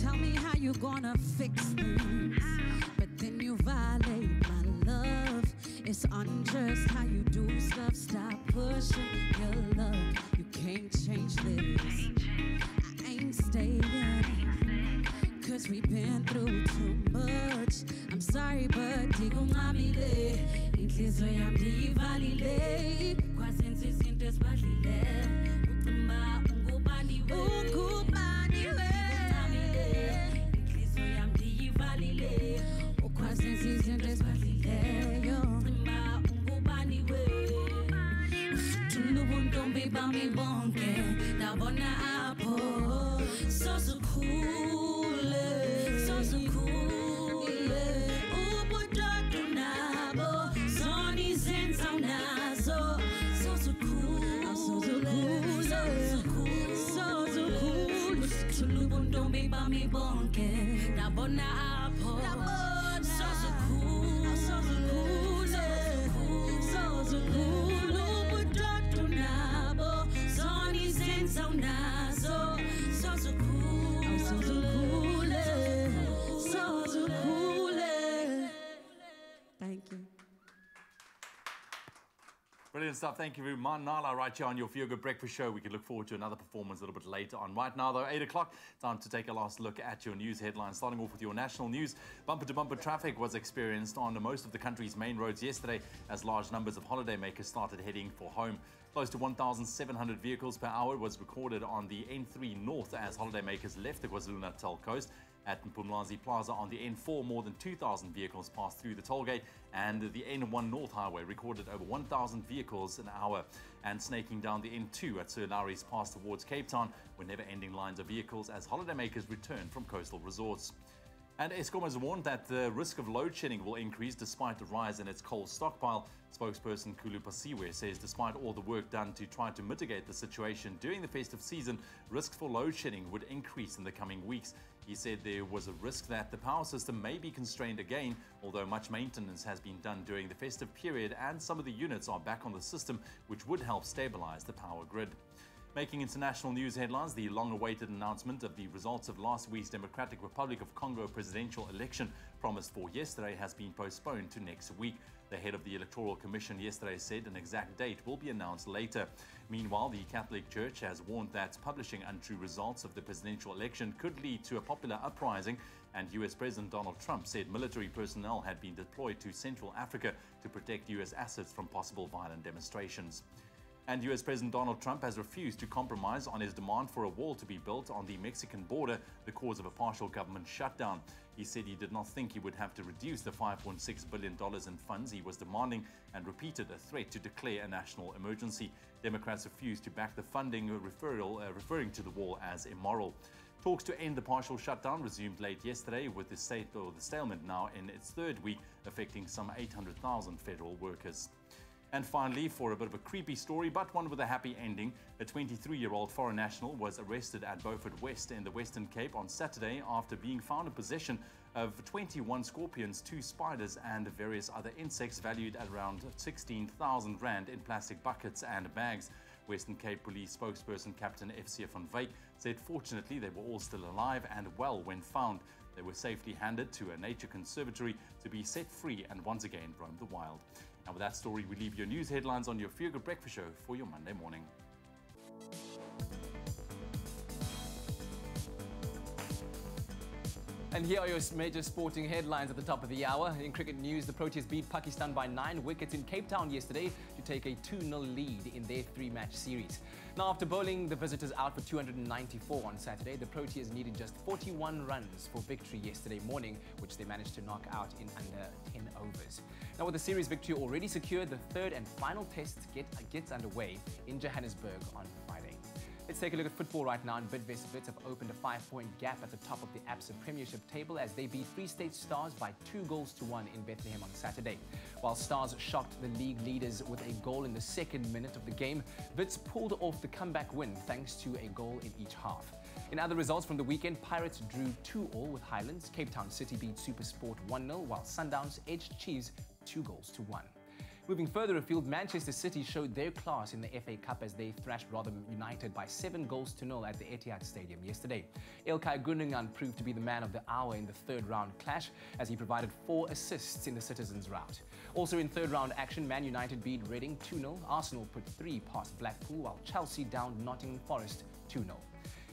Tell me how you gonna fix things, but then you violate my love. It's unjust how you do stuff. Stop pushing your luck. You can't change this. I ain't staying, cause we've been through too much. I'm sorry, but digo ngamile. Inhliziyo yami ndiyivalile. Kwazenza izinto ezibalile. Ucima ungubani we. Ungubani we. Inhliziyo yami ndiyivalile. Kwazenza izinto ezibalile. Ucima ungubani we. Usithula ubuntombi bami bonke. Ndabona apho. Sozukhule. Sozukhule. Ubudodo nabo. Zona izenzo nazo. Sozukhule. Sozukhule. Usithula ubuntombi bami bonke. Ndabona apho. Sozukhule. Sozukhule. Ubudodo nabo. Zona izenzo nazo. Sozukhule. Sozukhule. Thank you. Brilliant stuff. Thank you very much, Nala, right here on your Feel Good Breakfast Show. We can look forward to another performance a little bit later on. Right now, though, 8 o'clock, time to take a last look at your news headlines. Starting off with your national news. Bumper-to-bumper traffic was experienced on most of the country's main roads yesterday as large numbers of holidaymakers started heading for home. Close to 1,700 vehicles per hour was recorded on the N3 North as holidaymakers left the KwaZulu-Natal coast. At Mpumlazi Plaza on the N4, more than 2,000 vehicles passed through the tollgate, and the N1 North Highway recorded over 1,000 vehicles an hour. And snaking down the N2 at Sir Lowry's Pass towards Cape Town were never-ending lines of vehicles as holidaymakers returned from coastal resorts. And Eskom has warned that the risk of load shedding will increase despite a rise in its coal stockpile. Spokesperson Kulu Pasiwe says despite all the work done to try to mitigate the situation during the festive season, risks for load shedding would increase in the coming weeks. He said there was a risk that the power system may be constrained again, although much maintenance has been done during the festive period and some of the units are back on the system, which would help stabilize the power grid. Making international news headlines, the long-awaited announcement of the results of last week's Democratic Republic of Congo presidential election promised for yesterday has been postponed to next week. The head of the Electoral Commission yesterday said an exact date will be announced later. Meanwhile, the Catholic Church has warned that publishing untrue results of the presidential election could lead to a popular uprising, and US President Donald Trump said military personnel had been deployed to Central Africa to protect US assets from possible violent demonstrations. And US President Donald Trump has refused to compromise on his demand for a wall to be built on the Mexican border, the cause of a partial government shutdown. He said he did not think he would have to reduce the $5.6 billion in funds he was demanding and repeated a threat to declare a national emergency. Democrats refused to back the funding referring to the wall as immoral. Talks to end the partial shutdown resumed late yesterday with the stalemate now in its third week, affecting some 800,000 federal workers. And finally, for a bit of a creepy story, but one with a happy ending, a 23-year-old foreign national was arrested at Beaufort West in the Western Cape on Saturday after being found in possession of 21 scorpions, 2 spiders and various other insects valued at around 16,000 rand in plastic buckets and bags. Western Cape Police spokesperson Captain F.C. van Wyk said fortunately they were all still alive and well when found. They were safely handed to a nature conservatory to be set free and once again roam the wild. And with that story, we leave your news headlines on your Feel Good Breakfast Show for your Monday morning. And here are your major sporting headlines at the top of the hour. In cricket news, the Proteas beat Pakistan by 9 wickets in Cape Town yesterday to take a 2-0 lead in their 3-match series. Now, after bowling the visitors out for 294 on Saturday, the Proteas needed just 41 runs for victory yesterday morning, which they managed to knock out in under 10 overs. Now, with the series victory already secured, the third and final test gets underway in Johannesburg on Friday. Let's take a look at football right now. And Bidvest Wits have opened a 5-point gap at the top of the ABSA Premiership table as they beat Free State Stars by 2-1 in Bethlehem on Saturday. While Stars shocked the league leaders with a goal in the second minute of the game, Wits pulled off the comeback win thanks to a goal in each half. In other results from the weekend, Pirates drew 2-2 with Highlands. Cape Town City beat SuperSport 1-0, while Sundowns edged Chiefs 2-1. Moving further afield, Manchester City showed their class in the FA Cup as they thrashed Rotherham United by 7-0 at the Etihad Stadium yesterday. Ilkay Gundogan proved to be the man of the hour in the third-round clash as he provided 4 assists in the Citizens' rout. Also in third-round action, Man United beat Reading 2-0. Arsenal put 3 past Blackpool, while Chelsea downed Nottingham Forest 2-0.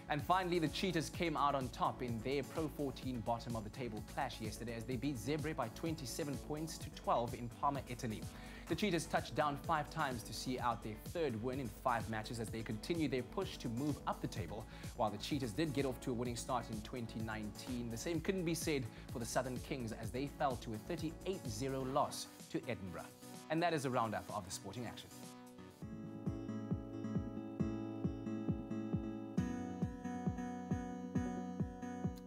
And finally, the Cheetahs came out on top in their Pro 14 bottom-of-the-table clash yesterday as they beat Zebre by 27 points to 12 in Parma, Italy. The Cheetahs touched down 5 times to see out their 3rd win in 5 matches as they continue their push to move up the table. While the Cheetahs did get off to a winning start in 2019, the same couldn't be said for the Southern Kings as they fell to a 38-0 loss to Edinburgh. And that is a roundup of the sporting action.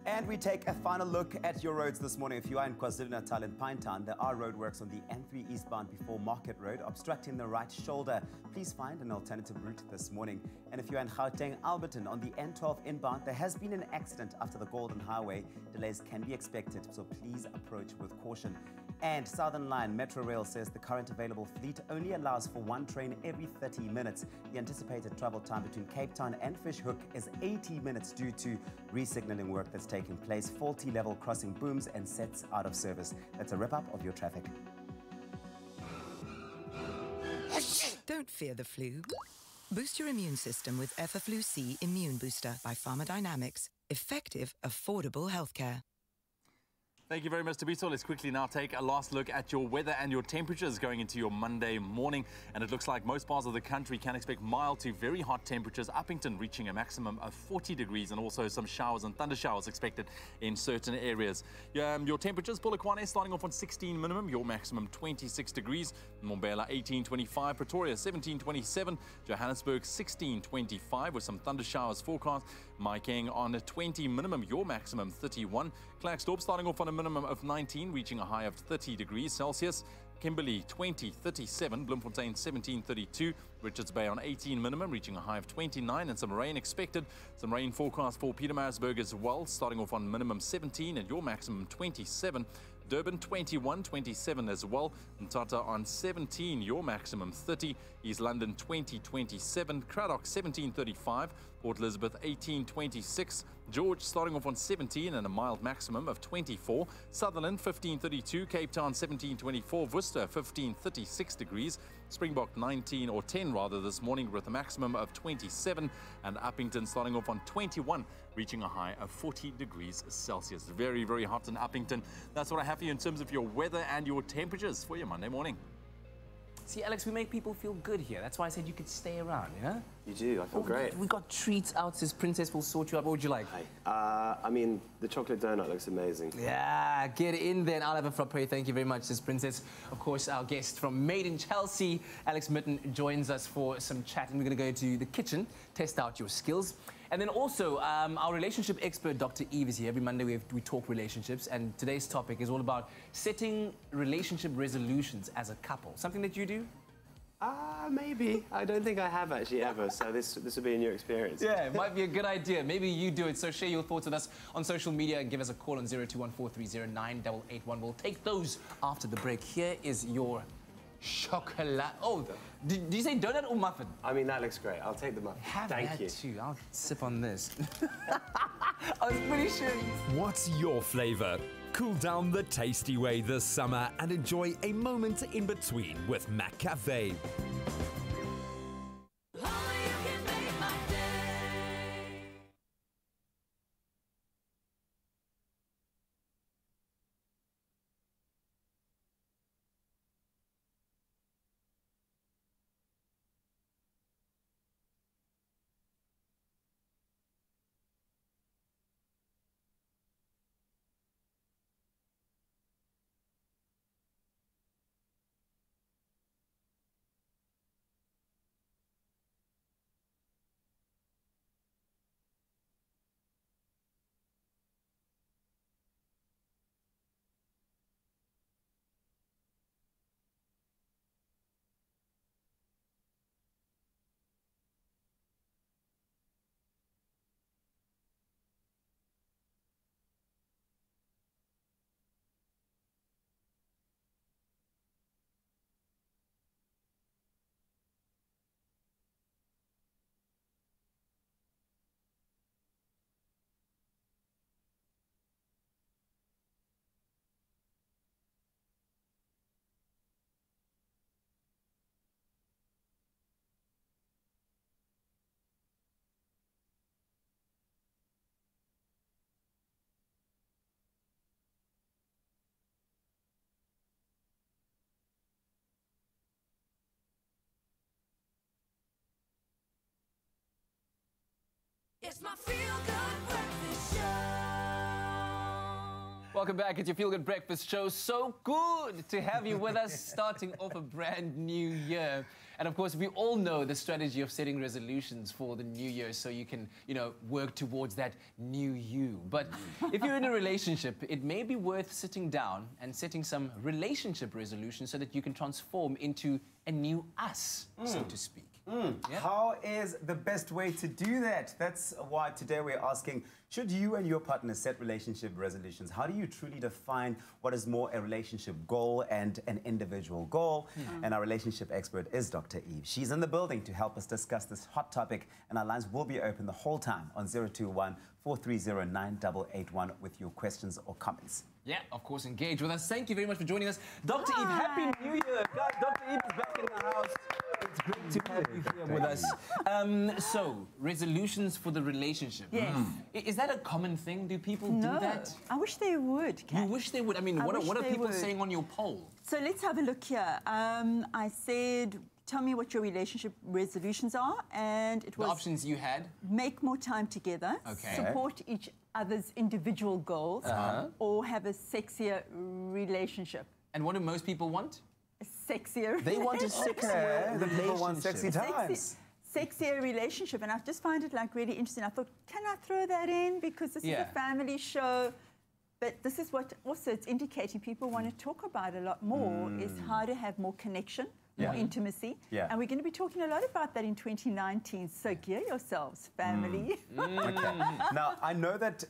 And we take a final look at your roads this morning. If you are in KwaZulu-Natal and Pinetown, there are roadworks on the N3 eastbound before Market Road, obstructing the right shoulder. Please find an alternative route this morning. And if you're in Gauteng, Alberton, on the N12 inbound, there has been an accident after the Golden Highway. Delays can be expected, so please approach with caution. And Southern Line Metro Rail says the current available fleet only allows for 1 train every 30 minutes. The anticipated travel time between Cape Town and Fishhook is 80 minutes due to re-signalling work that's taking place, faulty level crossing booms and sets out of service. That's a wrap-up of your traffic. Don't fear the flu. Boost your immune system with Effaflu C Immune Booster by Pharmadynamics. Effective, affordable healthcare. Thank you very much, Tabiso. Let's quickly now take a last look at your weather and your temperatures going into your Monday morning. And it looks like most parts of the country can expect mild to very hot temperatures. Uppington reaching a maximum of 40 degrees and also some showers and thunder showers expected in certain areas. Your temperatures, Polokwane starting off on 16 minimum, your maximum 26 degrees. Mbombela 18.25, Pretoria 17.27, Johannesburg 16.25 with some thunder showers forecast. Maikeng on a 20 minimum, your maximum 31. Klerksdorp starting off on a minimum of 19, reaching a high of 30 degrees Celsius. Kimberley 20.37, Bloemfontein 17.32, Richards Bay on 18 minimum, reaching a high of 29, and some rain expected. Some rain forecast for Pietermaritzburg as well, starting off on minimum 17 and your maximum 27. Durban 21.27 as well. Mthatha on 17, your maximum 30. East London 20.27. Cradock 17.35. Port Elizabeth 18.26. George starting off on 17 and a mild maximum of 24. Sutherland 15.32. Cape Town 17.24. Worcester 15.36 degrees. Springbok 19 or 10 rather this morning with a maximum of 27. And Uppington starting off on 21, reaching a high of 40 degrees Celsius. Very, very hot in Uppington. That's what I have for you in terms of your weather and your temperatures for your Monday morning. See, Alex, we make people feel good here. That's why I said you could stay around, you know? You do. I feel great. We got treats out. This princess will sort you out. What would you like? I mean, the chocolate donut looks amazing. Yeah, get in there and I'll have a frappe. Thank you very much, Sis Princess. Of course, our guest from Made in Chelsea, Alex Mitten, joins us for some chat. And we're going to go to the kitchen, test out your skills. And then also, our relationship expert, Dr. Eve, is here. Every Monday we talk relationships, and today's topic is all about setting relationship resolutions as a couple. Something that you do? Maybe. I don't think I have actually ever, so this will be a new experience. Yeah, it might be a good idea. Maybe you do it. So share your thoughts with us on social media and give us a call on 0214309881. We'll take those after the break. Here is your chocolate. Oh, did you say donut or muffin? I mean, that looks great. I'll take the muffin. Thank you. Too. I'll sip on this. I was pretty sure. What's your flavor? Cool down the tasty way this summer and enjoy a moment in between with Mac Cafe. It's my feel-good breakfast show. Welcome back. It's your Feel Good Breakfast show. So good to have you with us, starting off a brand new year. And of course, we all know the strategy of setting resolutions for the new year so you can, work towards that new you. But if you're in a relationship, it may be worth sitting down and setting some relationship resolutions so that you can transform into a new us, so to speak. Yeah. How is the best way to do that? That's why today we're asking, should you and your partner set relationship resolutions? How do you truly define what is more a relationship goal and an individual goal? And our relationship expert is Dr. Eve. She's in the building to help us discuss this hot topic, and our lines will be open the whole time on 021-430-9881 with your questions or comments. Yeah, of course, engage with us. Thank you very much for joining us. Dr. Eve, Happy New Year. Guys, Dr. Eve is back in the house. It's great to have you here with us. So, resolutions for the relationship. Yes. Is that a common thing? Do people do that? I wish they would, Kat. You wish they would? I mean, what are people saying on your poll? So let's have a look here. I said, tell me what your relationship resolutions are, and it was... The options you had? Make more time together, support each other's individual goals, or have a sexier relationship. And what do most people want? A sexier. They want a sexier The people want sexy times. Sexier relationship, and I just find it really interesting. I thought, can I throw that in because this is a family show? But this is what also it's indicating people want to talk about a lot more is how to have more connection, more intimacy. And we're going to be talking a lot about that in 2019. So gear yourselves, family. Okay. Now, I know that,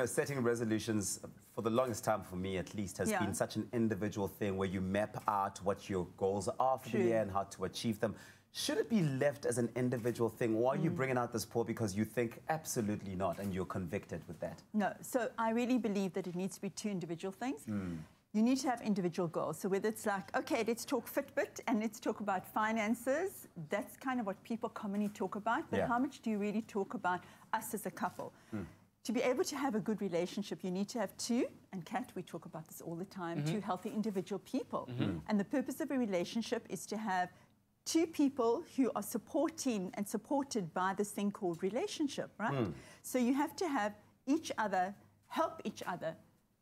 setting resolutions for the longest time, for me at least, has been such an individual thing where you map out what your goals are for the year and how to achieve them. Should it be left as an individual thing? Or are you bringing out this poll because you think absolutely not and you're convicted with that? No. So I really believe that it needs to be two individual things. You need to have individual goals. So whether it's like, okay, let's talk Fitbit and let's talk about finances, that's kind of what people commonly talk about. But how much do you really talk about us as a couple? To be able to have a good relationship, you need to have two, and Kat, we talk about this all the time, two healthy individual people. And the purpose of a relationship is to have two people who are supporting and supported by this thing called relationship, right? So you have to have each other help each other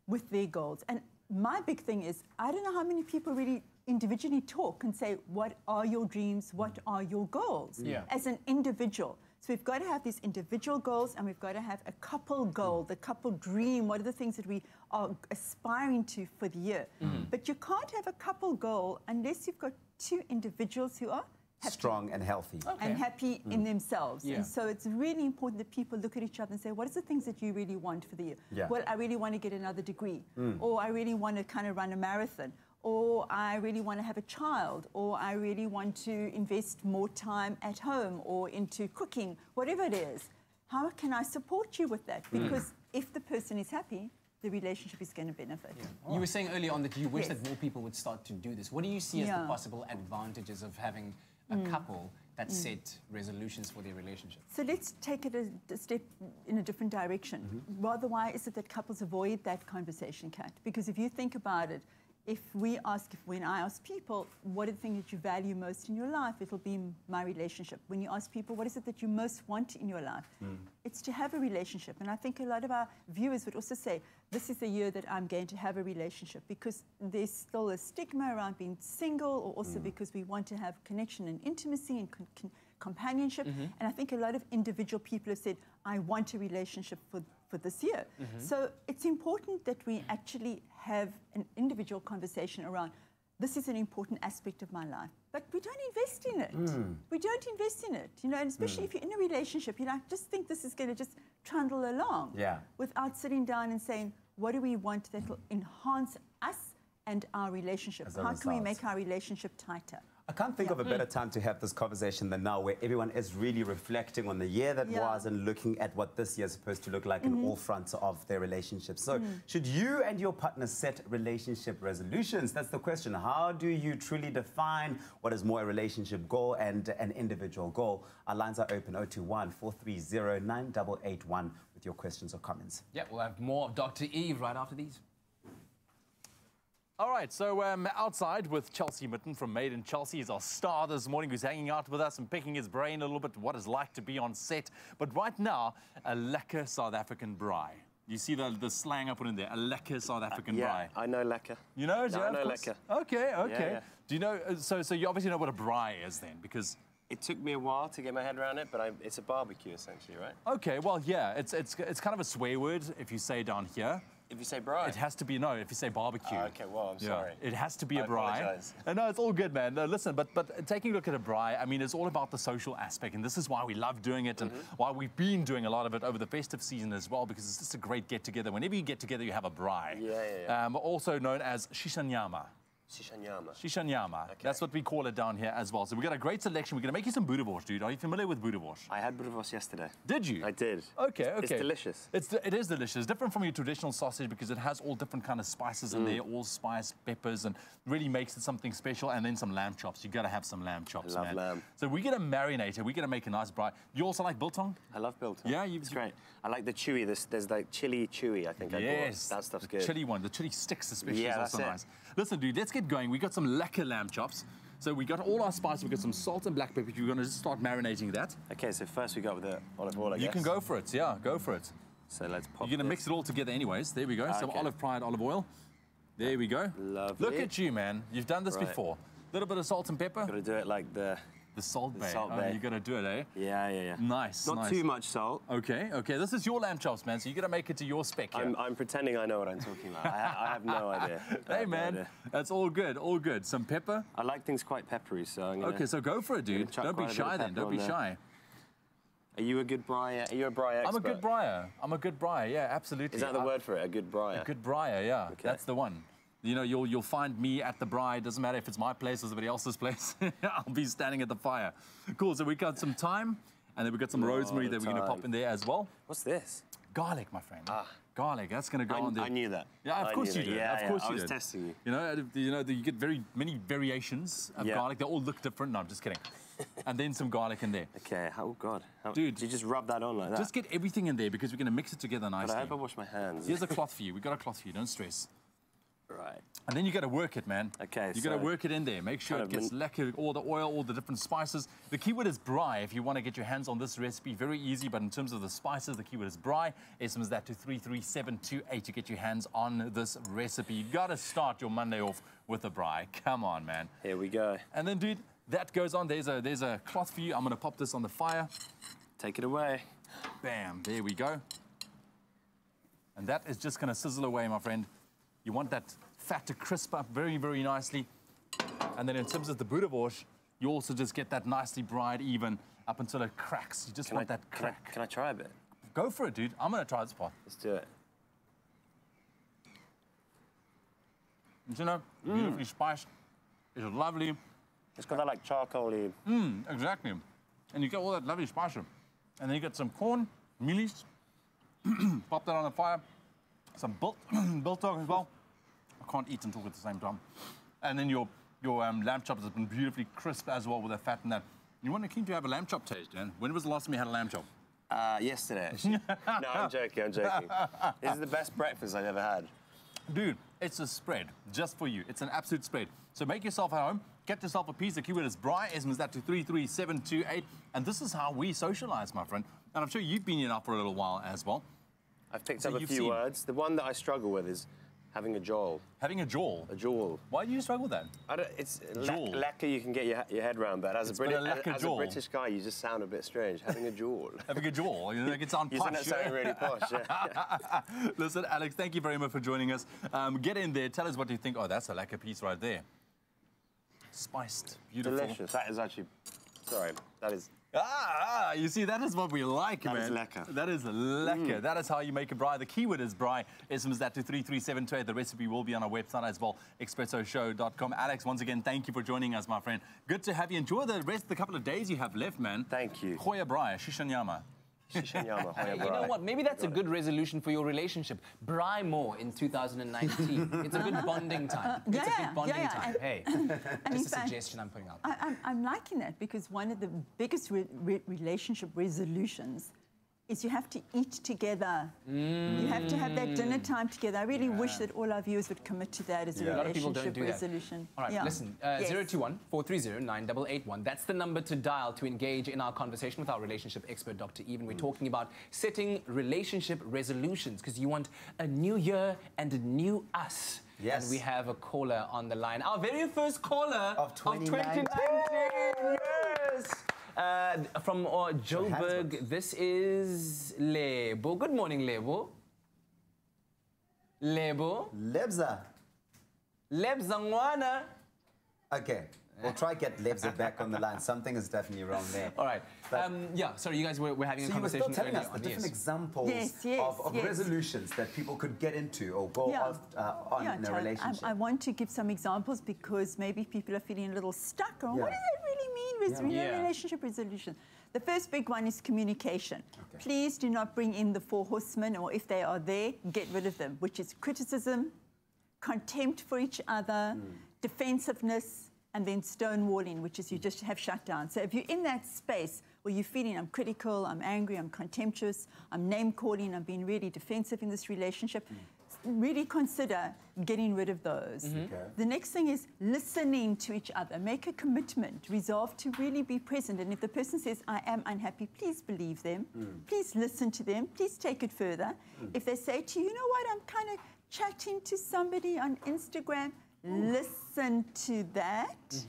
with their goals. And my big thing is, I don't know how many people really individually talk and say, what are your dreams? What are your goals? As an individual. So we've got to have these individual goals and we've got to have a couple goal, the couple dream. What are the things that we are aspiring to for the year? But you can't have a couple goal unless you've got two individuals who are happy. Strong and healthy. And happy in themselves. And so it's really important that people look at each other and say, what are the things that you really want for the year? Well, I really want to get another degree. Or I really want to kind of run a marathon. Or I really want to have a child, or I really want to invest more time at home or into cooking, whatever it is. How can I support you with that? Because if the person is happy, the relationship is going to benefit. You were saying earlier on that you wish that more people would start to do this. What do you see as the possible advantages of having a couple that set resolutions for their relationship? So let's take it a step in a different direction. Rather, why is it that couples avoid that conversation, Kat? Because if you think about it, when I ask people, what are the things that you value most in your life, it'll be my relationship. When you ask people, what is it that you most want in your life? It's to have a relationship. And I think a lot of our viewers would also say, this is the year that I'm going to have a relationship, because there's still a stigma around being single, or also because we want to have connection and intimacy and companionship. And I think a lot of individual people have said, I want a relationship for this year. So it's important that we actually have an individual conversation around, this is an important aspect of my life, but we don't invest in it. We don't invest in it, and especially if you're in a relationship, you just think this is going to just trundle along without sitting down and saying, what do we want that will enhance us and our relationship? How can we make our relationship tighter? I can't think of a better time to have this conversation than now, where everyone is really reflecting on the year that was and looking at what this year is supposed to look like in all fronts of their relationship. So should you and your partner set relationship resolutions? That's the question. How do you truly define what is more a relationship goal and an individual goal? Our lines are open, 021-430-9881 with your questions or comments. Yeah, we'll have more of Dr. Eve right after these. All right, so outside with Chelsea Mitten from Made in Chelsea is our star this morning, who's hanging out with us and picking his brain a little bit what it's like to be on set. But right now, a lekker South African braai. You see the slang I put in there, a lekker South African braai. Yeah, I know lekker. You know? No, I know lekker. Okay, okay. Yeah. Do you know, so you obviously know what a braai is then, because... It took me a while to get my head around it, but it's a barbecue essentially, right? Okay, well, yeah, it's kind of a swear word if you say down here. If you say braai? It has to be, no, if you say barbecue. Okay, well, I'm sorry. It has to be a braai. Apologize. No, it's all good, man. No, listen, but taking a look at a braai, I mean, it's all about the social aspect, and this is why we love doing it and why we've been doing a lot of it over the festive season as well, because it's just a great get-together. Whenever you get together, you have a braai. Yeah. Also known as shishanyama. Shishanyama. Shishanyama. Okay. That's what we call it down here as well. So we've got a great selection. We're going to make you some boerewors, dude. Are you familiar with boerewors? I had boerewors yesterday. Did you? I did. Okay. It's delicious. It is delicious. Different from your traditional sausage because it has all different kind of spices in there, allspice, peppers, and really makes it something special. And then some lamb chops. You got to have some lamb chops, I love lamb. So we're going to marinate it. We're going to make a nice braai. You also like biltong? I love biltong. Yeah, it's great. I like the chewy. There's like chili chewy. I think. Yes, that stuff's good. The chili one, the chili sticks especially is also that's nice. Listen, dude, let's get going. We got some lekker lamb chops. So we got all our spices. We got some salt and black pepper. We're going to just start marinating that. Okay, so first we go with the olive oil, I guess. You can go for it. Yeah, go for it. So let's pop. You're going to mix it all together anyways. There we go. Some Okay. olive oil. There we go. Lovely. Look at you, man. You've done this before. A little bit of salt and pepper. Got to do it like the Salt Bay. Salt Bay. You got to do it, eh? Yeah. Nice. Not too much salt. Okay. This is your lamb chops, man. So you got to make it to your spec. Here. I'm pretending I know what I'm talking about. I have no idea. Hey, man. That's all good. All good. Some pepper. I like things quite peppery, so I'm gonna. Okay, so go for it, dude. Don't be shy then. Don't be shy. Are you a good braaier? Are you a braai expert? I'm a good braaier. Yeah, absolutely. Is that the word for it? A good braaier? A good braaier, yeah. Okay. That's the one. You know, you'll find me at the braai. Doesn't matter if it's my place or somebody else's place. I'll be standing at the fire. Cool. So we got some thyme, and then we got some rosemary that we're going to pop in there as well. What's this? Garlic, my friend. Garlic. That's going to go on there. I knew that. Yeah, of course you did. Yeah, of course you did. I was testing you. You know, you get many variations of garlic. They all look different. No, I'm just kidding. And then some garlic in there. Okay. Oh God. Dude, did you just rub that on like that? Just get everything in there because we're going to mix it together nicely. But I hope I wash my hands. Here's a cloth for you. We got a cloth for you. Don't stress. Right. And then you got to work it, man. Okay. You got to work it in there. Make sure it gets lekker, all the oil, all the different spices. The keyword is braai. If you want to get your hands on this recipe, very easy. But in terms of the spices, the keyword is braai. SMS that to 33728 to get your hands on this recipe. You got to start your Monday off with a braai. Come on, man. Here we go. And then, dude, that goes on. There's a cloth for you. I'm going to pop this on the fire. Take it away. Bam. There we go. And that is just going to sizzle away, my friend. You want that fat to crisp up very, very nicely. And then in terms of the boerewors, you also just get that nicely braaied even up until it cracks. You just want that crack. Can I try a bit? Go for it, dude. I'm going to try this part. Let's do it. You know, beautifully spiced. It's lovely. It's got that like charcoaly. Exactly. And you get all that lovely spice. And then you get some corn, mealies. Pop that on the fire. Some biltong as well. I can't eat and talk at the same time. And then your lamb chops have been beautifully crisp as well with the fat and that. You want to keen to have a lamb chop taste, Dan? When was the last time you had a lamb chop? Yesterday, actually. No, I'm joking. This is the best breakfast I've ever had. Dude, it's a spread just for you. It's an absolute spread. So make yourself at home. Get yourself a piece. The keyword is braai. SMS that to 33728. And this is how we socialize, my friend. And I'm sure you've been here now for a little while as well. I've picked up a few words. The one that I struggle with is having a jawl. Having a jawl? A jawl. Why do you struggle with that? It's lekker you can get your head around, but as a British guy, you just sound a bit strange. Having a jawl. Having a jawl? You think it sounds posh. You sound really posh, yeah. Listen, Alex, thank you very much for joining us. Get in there. Tell us what you think. Oh, that's a lekker piece right there. Spiced. Beautiful. Delicious. That is actually... Sorry. That is... You see, that is what we like, man. That is lekker. That is lekker. That is how you make a braai. The keyword is braai. SMS that to 33728. The recipe will be on our website as well, expressoshow.com. Alex, once again, thank you for joining us, my friend. Good to have you. Enjoy the rest of the couple of days you have left, man. Thank you. Goeie braai, shishanyama. You know what? Maybe that's a good resolution for your relationship. Braai more in 2019. It's a good bonding time. It's a good bonding time. Hey, just a suggestion I'm putting out. I'm liking that because one of the biggest relationship resolutions is you have to eat together. You have to have that dinner time together. I really wish that all our viewers would commit to that as a relationship resolution. All right, listen, 021-430-9881. That's the number to dial to engage in our conversation with our relationship expert, Dr. Even. We're talking about setting relationship resolutions because you want a new year and a new us. Yes. And we have a caller on the line. Our very first caller of 2019. Yes. From Joburg, this is Lebo. Good morning, Lebo. Lebo. Lebza. Lebza Ngwana. Okay. We'll try to get Lebza back on the line. Something is definitely wrong there. All right. Yeah, sorry, you guys were having a conversation. So you were still telling us the different examples of resolutions that people could get into or go on in a relationship. I want to give some examples because maybe people are feeling a little stuck on what does that really mean, relationship resolution. The first big one is communication. Okay. Please do not bring in the four horsemen, or if they are there, get rid of them, which is criticism, contempt for each other, defensiveness, and then stonewalling, which is you just have shut down. So if you're in that space where you're feeling I'm critical, I'm angry, I'm contemptuous, I'm name-calling, I'm being really defensive in this relationship, really consider getting rid of those. The next thing is listening to each other. Make a commitment, resolve to really be present. And if the person says, I am unhappy, please believe them. Please listen to them. Please take it further. If they say to you, you know what, I'm kind of chatting to somebody on Instagram, listen to that.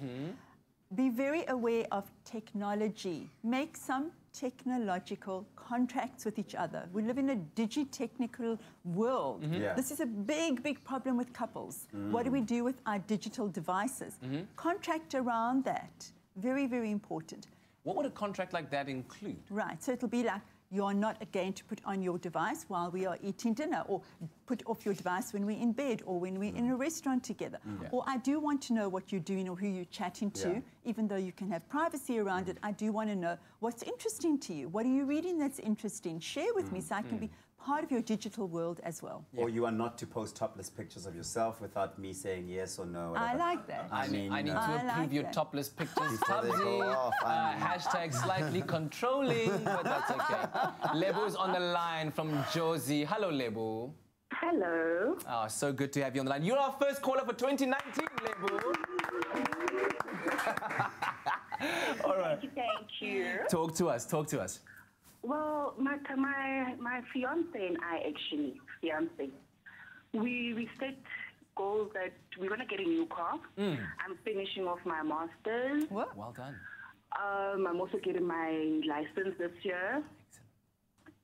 Be very aware of technology. Make some technological contracts with each other. We live in a digi-technical world. This is a big, big problem with couples. What do we do with our digital devices? Contract around that. Very, very important. What would a contract like that include? Right, so it'll be like, you are not going to put on your device while we are eating dinner, or put off your device when we're in bed, or when we're in a restaurant together. Or I do want to know what you're doing or who you're chatting to, even though you can have privacy around it. I do want to know what's interesting to you. What are you reading that's interesting? Share with me so I can be part of your digital world as well. Or you are not to post topless pictures of yourself without me saying yes or no. I like that. I need to approve your topless pictures, Tabzi. Hashtag slightly controlling, but that's okay. Lebo is on the line from Josie. Hello, Lebo. Hello. Oh, so good to have you on the line. You're our first caller for 2019, Lebo. All right. Thank you. Talk to us. Well, my fiance and I we set goals that we're going to get a new car. I'm finishing off my master's. What? Well done. I'm also getting my license this year.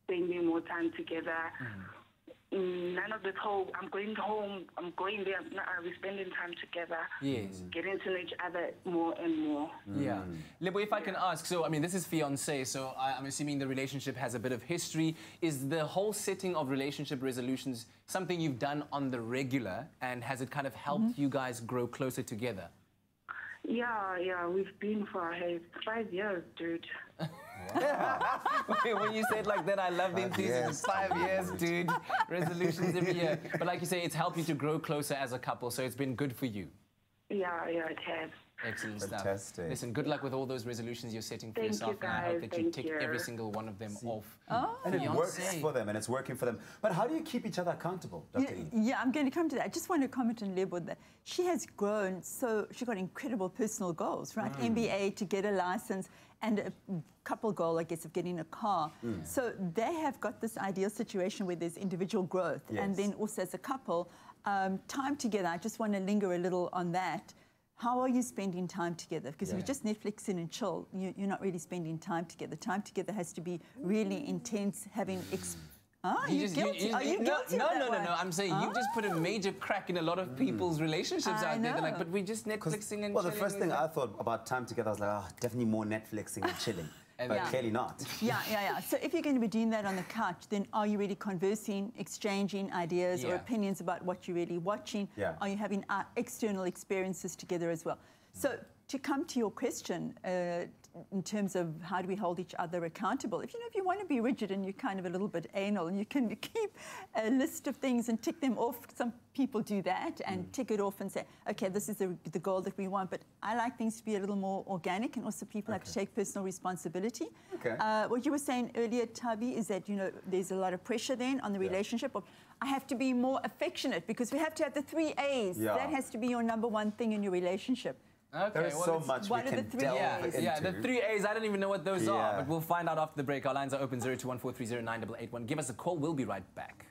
Spending more time together. None of this whole, I'm going home, I'm going there, we're spending time together. Yes. Getting to know each other more and more. Yeah. Lebo, if I can ask, so, I mean, this is fiancé, so I'm assuming the relationship has a bit of history. Is the whole setting of relationship resolutions something you've done on the regular, and has it kind of helped you guys grow closer together? Yeah, we've been for 5 years, dude. When you say it like that, I love the enthusiasm. 5 years, dude. Resolutions every year. But like you say, it's helped you to grow closer as a couple, so it's been good for you. Yeah, it has. Excellent Fantastic. stuff. Listen, good luck with all those resolutions you're setting for yourself, and I hope that you tick every single one of them off. And it works for them, and it's working for them. But how do you keep each other accountable, Dr. E? Yeah, I'm going to come to that. I just want to comment on Lebo that she has grown, so she got incredible personal goals, right? MBA, to get a license, and a couple goal, I guess, of getting a car. So they have got this ideal situation where there's individual growth, and then also as a couple, time together. I just want to linger a little on that. How are you spending time together? Because if you're just Netflixing and chill, you're not really spending time together. Time together has to be really intense, having... Are you guilty? No. I'm saying you just put a major crack in a lot of people's relationships out there. They're like, but we're just Netflixing and chilling. Well, the first thing I thought about time together, I was like, definitely more Netflixing and chilling. But clearly not. Yeah. So if you're going to be doing that on the couch, then are you really conversing, exchanging ideas or opinions about what you're really watching? Are you having external experiences together as well? So to come to your question, in terms of how do we hold each other accountable. If you want to be rigid and you're kind of a little bit anal and you can keep a list of things and tick them off, some people do that and tick it off and say, okay, this is the goal that we want. But I like things to be a little more organic, and also people have to take personal responsibility. Okay. What you were saying earlier, Tabi, is that, there's a lot of pressure then on the relationship of, I have to be more affectionate because we have to have the 3 A's. Yeah. That has to be your number one thing in your relationship. Okay, there is so much we can delve into. Yeah, the 3 A's, I don't even know what those are, but we'll find out after the break. Our lines are open, 0214309881. Give us a call, we'll be right back.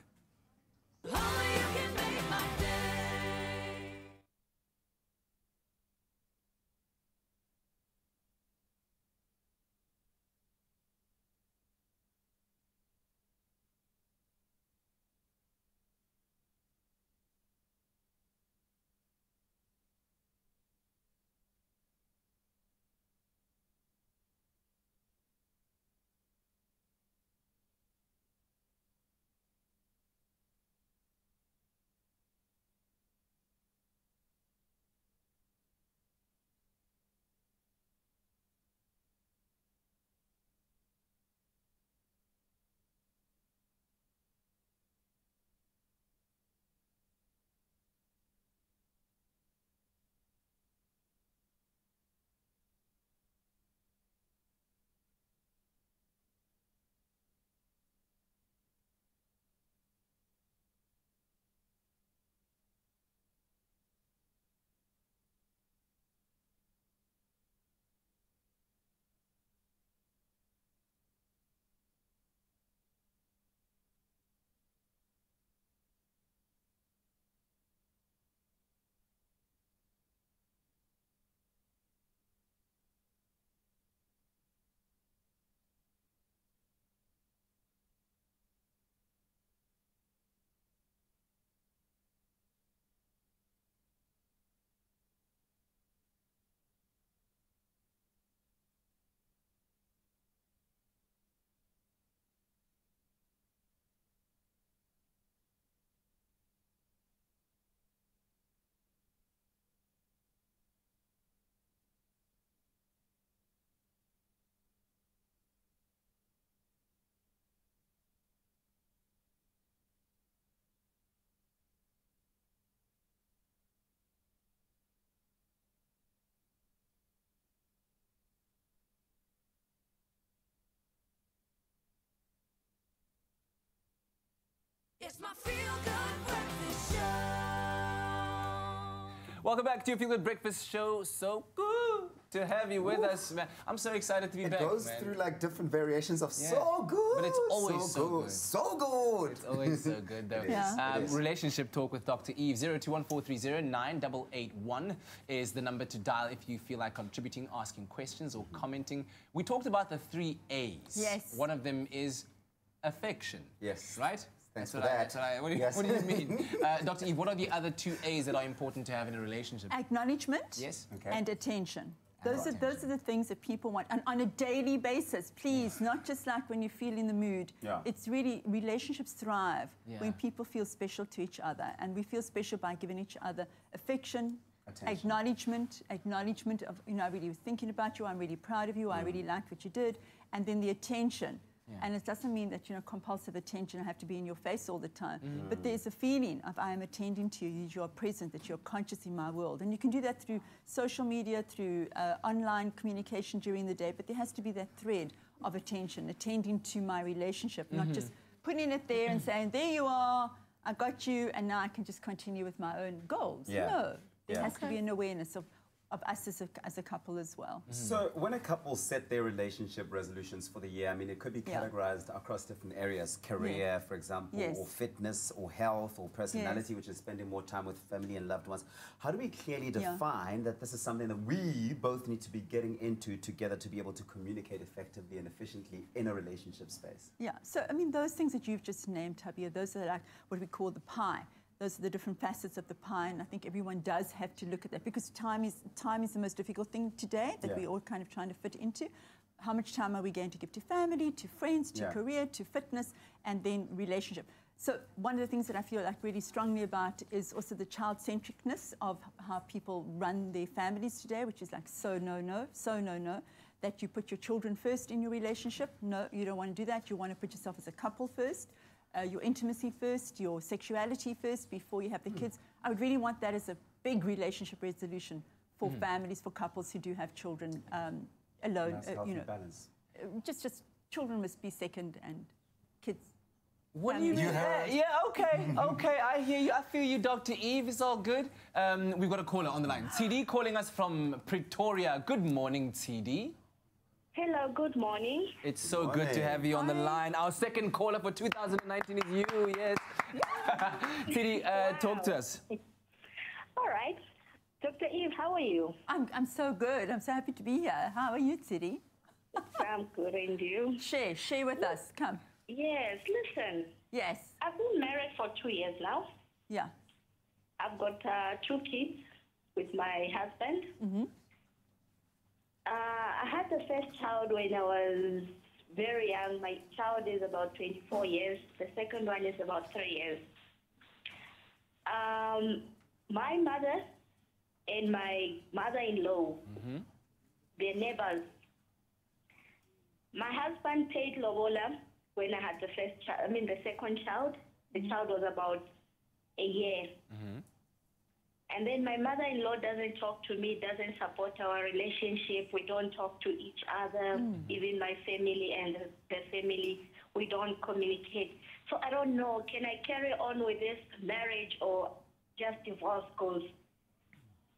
It's my feel-good breakfast show. Welcome back to your Feel Good Breakfast Show. So good to have you with us, man. I'm so excited to be back, It goes man. through like different variations of so good. But it's always so good. So good. It's always so good, though. It is. Relationship Talk with Dr. Eve. 0214309881 is the number to dial if you feel like contributing, asking questions, or commenting. We talked about the 3 A's. Yes. One of them is affection. Yes. Right? Thanks That's for what that. What do you mean? Dr. Eve, what are the other 2 A's that are important to have in a relationship? Acknowledgement and attention. Those are the things that people want. And on a daily basis, please, not just like when you feel in the mood. Yeah. It's really, relationships thrive when people feel special to each other. And we feel special by giving each other affection, acknowledgement of, I really was thinking about you, I'm really proud of you, I really liked what you did. And then the attention. Yeah. And it doesn't mean that, compulsive attention, I have to be in your face all the time. But there's a feeling of I am attending to you, you're present, that you're conscious in my world. And you can do that through social media, through online communication during the day, but there has to be that thread of attention, attending to my relationship, not just putting it there and saying, there you are, I got you, and now I can just continue with my own goals. Yeah. No, there has to be an awareness of us as a couple as well. So when a couple set their relationship resolutions for the year, I mean, it could be categorized across different areas. Career, for example, or fitness, or health, or personality, which is spending more time with family and loved ones. How do we clearly define that this is something that we both need to be getting into together to be able to communicate effectively and efficiently in a relationship space? Yeah, so, I mean, those things that you've just named, Tabia, those are like what we call the pie. Those are the different facets of the pie, and I think everyone does have to look at that because time is the most difficult thing today that we're all kind of trying to fit into. How much time are we going to give to family, to friends, to career, to fitness, and then relationship? So one of the things that I feel like really strongly about is also the child-centricness of how people run their families today, which is like so no-no, that you put your children first in your relationship. No, you don't want to do that. You want to put yourself as a couple first, your intimacy first, your sexuality first before you have the kids. I would really want that as a big relationship resolution for families, for couples who do have children alone. Nice, healthy balance. Just children must be second and kids. What do you mean? Yeah, okay, okay, I hear you, I feel you, Dr. Eve, it's all good. We've got a caller on the line. TD calling us from Pretoria. Good morning, TD. Hello, good morning. It's so good to have you on the line. Our second caller for 2019 is you, yes. TD, talk to us. All right. Dr. Eve, how are you? I'm so good. I'm so happy to be here. How are you, Tidi? I'm good, and you? Share with us. Come. Yes, listen. Yes. I've been married for 2 years now. Yeah. I've got 2 kids with my husband. Mm-hmm. I had the first child when I was very young. My child is about 24 years. The second one is about 3 years. My mother and my mother-in-law, they're neighbors. My husband paid lobola when I had the second child. The child was about a year. And then my mother-in-law doesn't talk to me, doesn't support our relationship. We don't talk to each other, even my family and the family. We don't communicate. So I don't know, can I carry on with this marriage or just divorce? Because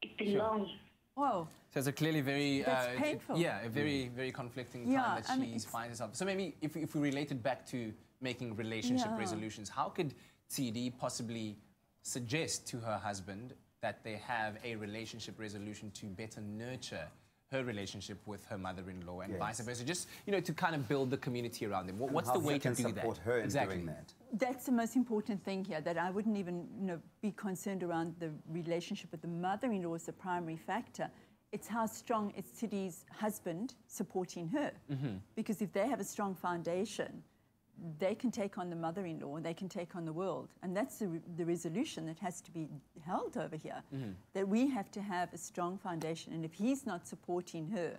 it's been long. Whoa. So it's a clearly very... That's painful. Yeah, a very, very conflicting time that she finds herself. So maybe if we relate it back to making relationship resolutions, how could TD possibly suggest to her husband that they have a relationship resolution to better nurture her relationship with her mother-in-law and vice versa, just, you know, to kind of build the community around them? What's the way to do that? Support her in doing that. That's the most important thing here, that I wouldn't even be concerned around the relationship with the mother-in-law as the primary factor. It's how strong is Tidi's husband supporting her. Because if they have a strong foundation, they can take on the mother-in-law, they can take on the world. And that's the resolution that has to be held over here, that we have to have a strong foundation. And if he's not supporting her,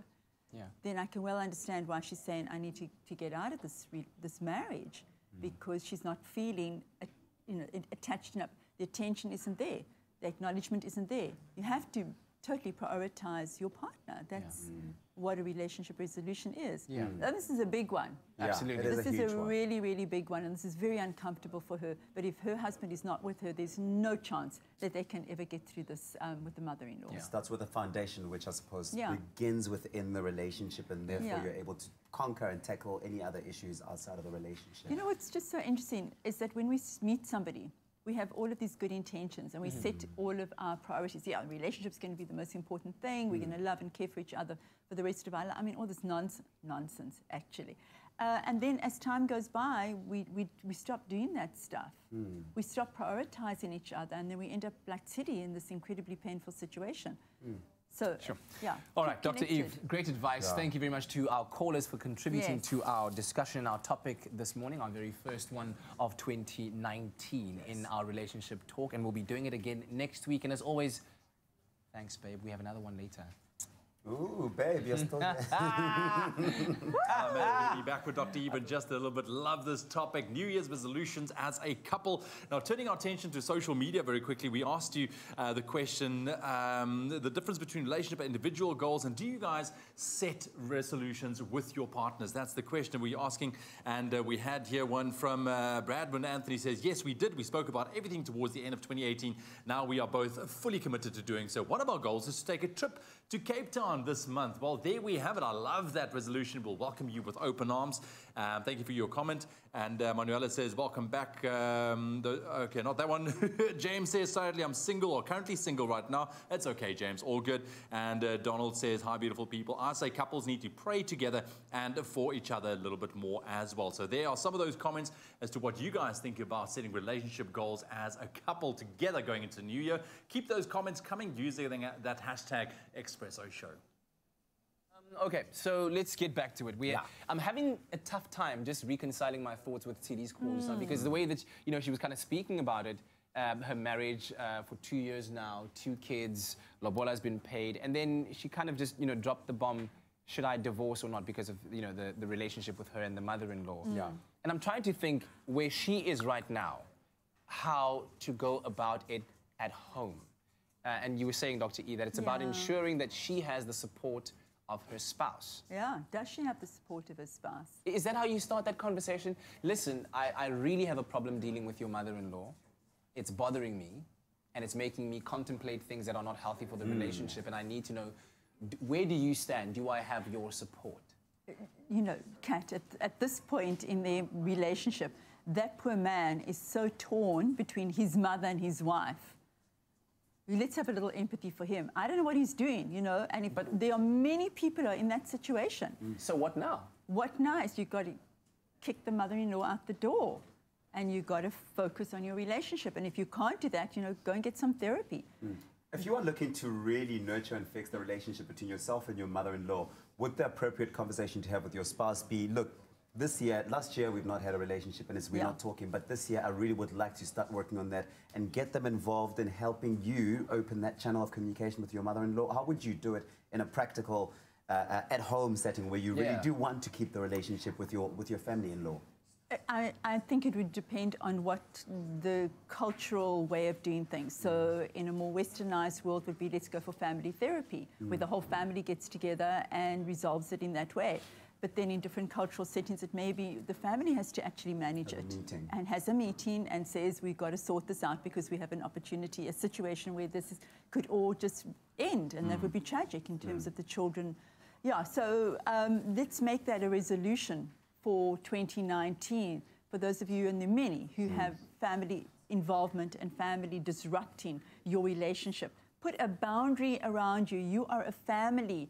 then I can well understand why she's saying, I need to get out of this marriage, because she's not feeling attached enough. The attention isn't there. The acknowledgement isn't there. You have to totally prioritize your partner. That's what a relationship resolution is. Now, this is a big one. Absolutely. This is a really, really big one, and this is very uncomfortable for her. But if her husband is not with her, there's no chance that they can ever get through this with the mother-in-law. It starts with a foundation, which I suppose begins within the relationship, and therefore you're able to conquer and tackle any other issues outside of the relationship. You know what's just so interesting is that when we meet somebody, we have all of these good intentions and we set all of our priorities. Yeah, the relationship's going to be the most important thing. We're going to love and care for each other for the rest of our life. I mean, all this nonsense, actually. And then as time goes by, we stop doing that stuff. We stop prioritizing each other, and then we end up like Tidi in this incredibly painful situation. So, All right, Dr. Eve, great advice. Thank you very much to our callers for contributing to our discussion, our topic this morning, our very first one of 2019 in our relationship talk. And we'll be doing it again next week. And as always, thanks, babe. We have another one later. Ooh, babe, you're still there. We'll be back with Dr. Eve in just a little bit. Love this topic, New Year's resolutions as a couple. Now, turning our attention to social media very quickly, we asked you the question, the difference between relationship and individual goals, and do you guys set resolutions with your partners? That's the question we're asking. And we had here one from Bradman Anthony says, yes, we did. We spoke about everything towards the end of 2018. Now we are both fully committed to doing so. One of our goals is to take a trip to Cape Town this month. Well, there we have it. I love that resolution. We'll welcome you with open arms. Thank you for your comment. And Manuela says, welcome back. Okay, not that one. James says, sadly, I'm single or currently single right now. That's okay, James. All good. And Donald says, hi, beautiful people. I say couples need to pray together and for each other a little bit more as well. So there are some of those comments as to what you guys think about setting relationship goals as a couple together going into the new year. Keep those comments coming using that hashtag Expresso Show. Okay, so let's get back to it. I'm having a tough time just reconciling my thoughts with TD's calls now, because the way that she was kind of speaking about it, her marriage for 2 years now, 2 kids, lobola has been paid, and then she kind of just dropped the bomb. should I divorce or not because of, you know, the relationship with her and the mother-in-law. Yeah. And I'm trying to think where she is right now, how to go about it at home. And you were saying, Dr. E, that it's about ensuring that she has the support of her spouse. Yeah, does she have the support of her spouse? Is that how you start that conversation? Listen, I really have a problem dealing with your mother-in-law. It's bothering me, and it's making me contemplate things that are not healthy for the relationship, and I need to know, where do you stand? Do I have your support? You know, Kat, at this point in their relationship, that poor man is so torn between his mother and his wife. Let's have a little empathy for him. I don't know what he's doing, you know, but there are many people who are in that situation. So what now? What now is you've got to kick the mother-in-law out the door, and you've got to focus on your relationship. And if you can't do that, you know, go and get some therapy. If you are looking to really nurture and fix the relationship between yourself and your mother-in-law, would the appropriate conversation to have with your spouse be, look, last year we've not had a relationship and we're not talking, but this year I really would like to start working on that and get them involved in helping you open that channel of communication with your mother-in-law. How would you do it in a practical, at-home setting where you really do want to keep the relationship with your family-in-law? I think it would depend on what the cultural way of doing things. So in a more westernized world would be, let's go for family therapy, where the whole family gets together and resolves it in that way. But then in different cultural settings, it may be the family has to actually manage it and has a meeting and says, we've got to sort this out because we have an opportunity, a situation where could all just end, and that would be tragic in terms of the children. Yeah, so let's make that a resolution for 2019, for those of you, and the many who have family involvement and family disrupting your relationship. Put a boundary around you. You are a family.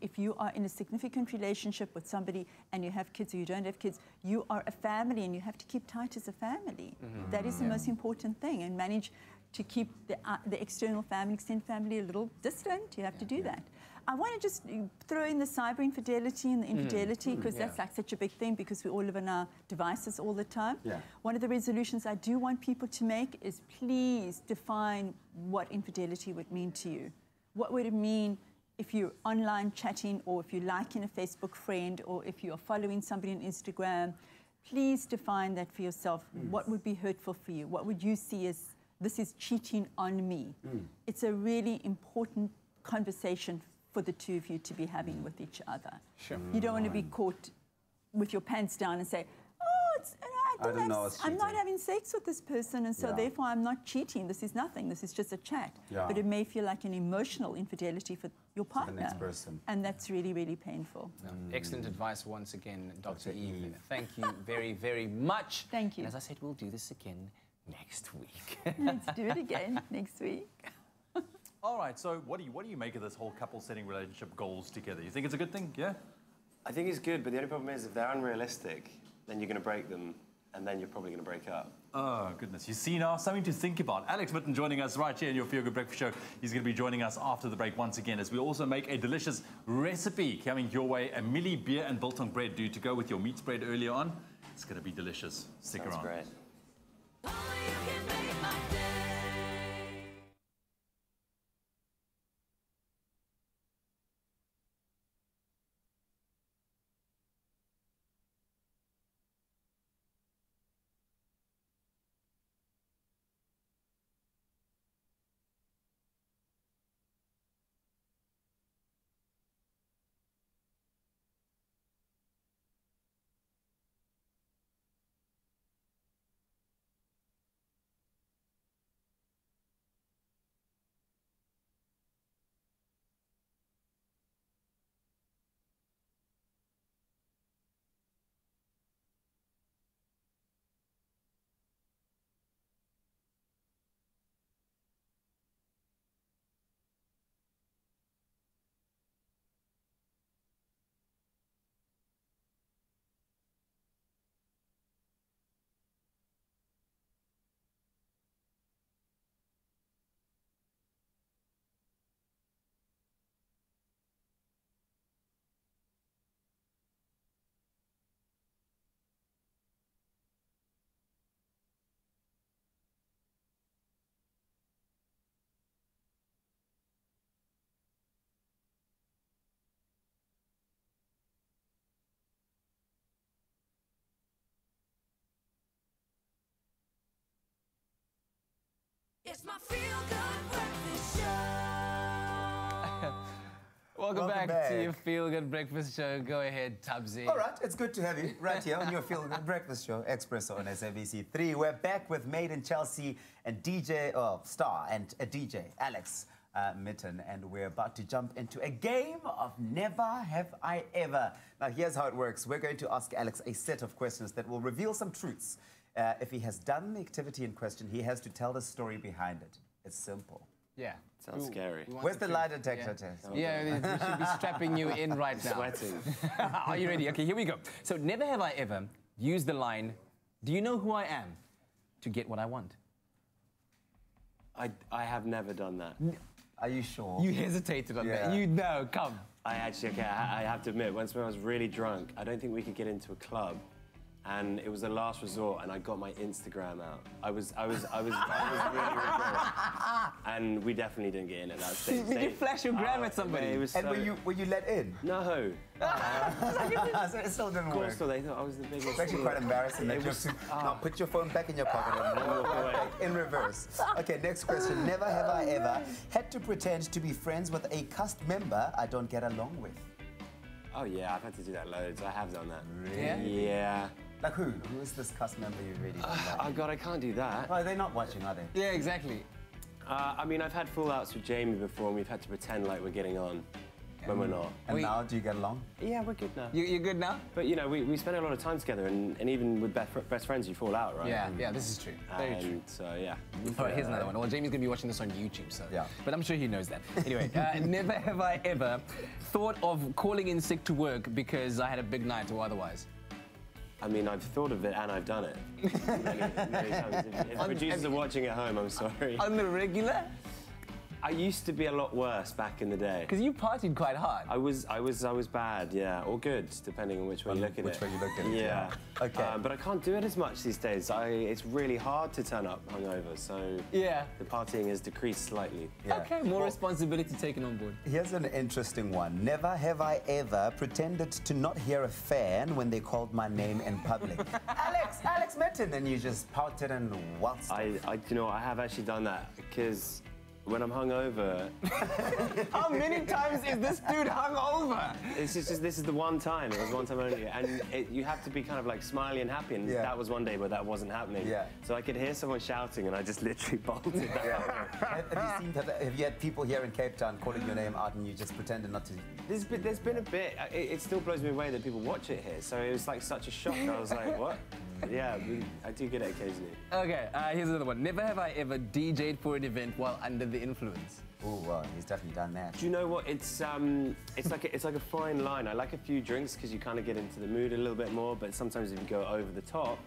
If you are in a significant relationship with somebody and you have kids or you don't have kids, you are a family and you have to keep tight as a family. That is the most important thing, and manage to keep the external family, extended family, a little distant. You have to do that. I want to just throw in the cyber infidelity and the infidelity, because that's like such a big thing, because we all live on our devices all the time. One of the resolutions I do want people to make is, please define what infidelity would mean to you. What would it mean if you're online chatting, or if you're liking a Facebook friend, or if you are following somebody on Instagram? Please define that for yourself. What would be hurtful for you? What would you see as, this is cheating on me? It's a really important conversation for the two of you to be having with each other. You don't want to be caught with your pants down and say, oh, I'm not having sex with this person, and so therefore I'm not cheating. This is nothing. This is just a chat. But it may feel like an emotional infidelity for your partner. The next person. And that's really, really painful. Excellent advice once again, Dr. Eve. Thank you very, very much. Thank you. And as I said, we'll do this again next week. Let's do it again next week. All right, so what do you make of this whole couple setting relationship goals together? You think it's a good thing? Yeah? I think it's good, but the only problem is if they're unrealistic, then you're going to break them, and then you're probably going to break up. Oh, goodness. You see now, something to think about. Alex Mitten joining us right here in your Feel Good Breakfast Show. He's going to be joining us after the break once again, as we also make a delicious recipe coming your way. A Millie beer and biltong bread due to go with your meat spread earlier on. It's going to be delicious. Stick around. Great. It's my feel-good breakfast show. Welcome back to your Feel Good Breakfast Show. Go ahead, Tubbsy. All right, it's good to have you right here on your Feel Good Breakfast Show, Expresso on SABC3. We're back with Made in Chelsea and DJ, star and a DJ, Alex Mitten, and we're about to jump into a game of Never Have I Ever. Now, here's how it works. We're going to ask Alex a set of questions that will reveal some truths. If he has done the activity in question, he has to tell the story behind it. It's simple. Yeah. Sounds scary. Where's the lie detector test? Yeah, we should be strapping you in right now. Sweating. Are you ready? Okay, here we go. So, never have I ever used the line, "Do you know who I am?" to get what I want. I have never done that. Are you sure? You hesitated on that. You know, come. I actually, okay, I have to admit, once when I was really drunk, I don't think we could get into a club. And it was the last resort, and I got my Instagram out. I was really regretting. And we definitely didn't get in at that stage. Did you flash your gram at somebody? It was and were you let in? No. So it still didn't work. Of course not. They thought I was the biggest. It's actually quite embarrassing. Now put your phone back in your pocket and walk back in reverse. Okay, next question. Never have I ever had to pretend to be friends with a cast member I don't get along with. Oh yeah, I've had to do that loads. I have done that. Really? Yeah. Like who? Who is this cast member you really don't like? Oh God, I can't do that. Oh, they're not watching, are they? Yeah, exactly. I mean, I've had fallouts with Jamie before, and we've had to pretend like we're getting on when we're not. And now, do you get along? Yeah, we're good now. You're good now? But, you know, we spend a lot of time together, and even with best friends, you fall out, right? Yeah, this is true. Very true. So, yeah. All right, here's another one. Well, Jamie's going to be watching this on YouTube, so... Yeah. But I'm sure he knows that. Anyway, never have I ever thought of calling in sick to work because I had a big night or otherwise. I mean, I've thought of it and I've done it many times. If producers are watching at home, I'm sorry. On the regular? I used to be a lot worse back in the day. Because you partied quite hard. I was bad, yeah, or good, depending on which way you look at it. Which way you look at it. Yeah. Okay. But I can't do it as much these days. It's really hard to turn up hungover, so yeah, the partying has decreased slightly. Yeah. Okay, more responsibility taken on board. Here's an interesting one. Never have I ever pretended to not hear a fan when they called my name in public. Alex Mitten, and you just pouted and waltzed. You know, I have actually done that because when I'm hungover. How many times is this dude hungover? This is the one time. It was one time only, and you have to be kind of like smiley and happy. And that was one day where that wasn't happening. Yeah. So I could hear someone shouting, and I just literally bolted. Have you had people here in Cape Town calling your name out, and you just pretended not to? There's been a bit. It still blows me away that people watch it here. So it was like such a shock. I was like, what? Yeah, I do get it occasionally. Okay, here's another one. Never have I ever DJ'd for an event while under the influence. Oh, well, he's definitely done that. Do you know what? It's like a fine line. I like a few drinks because you kind of get into the mood a little bit more, but sometimes if you go over the top,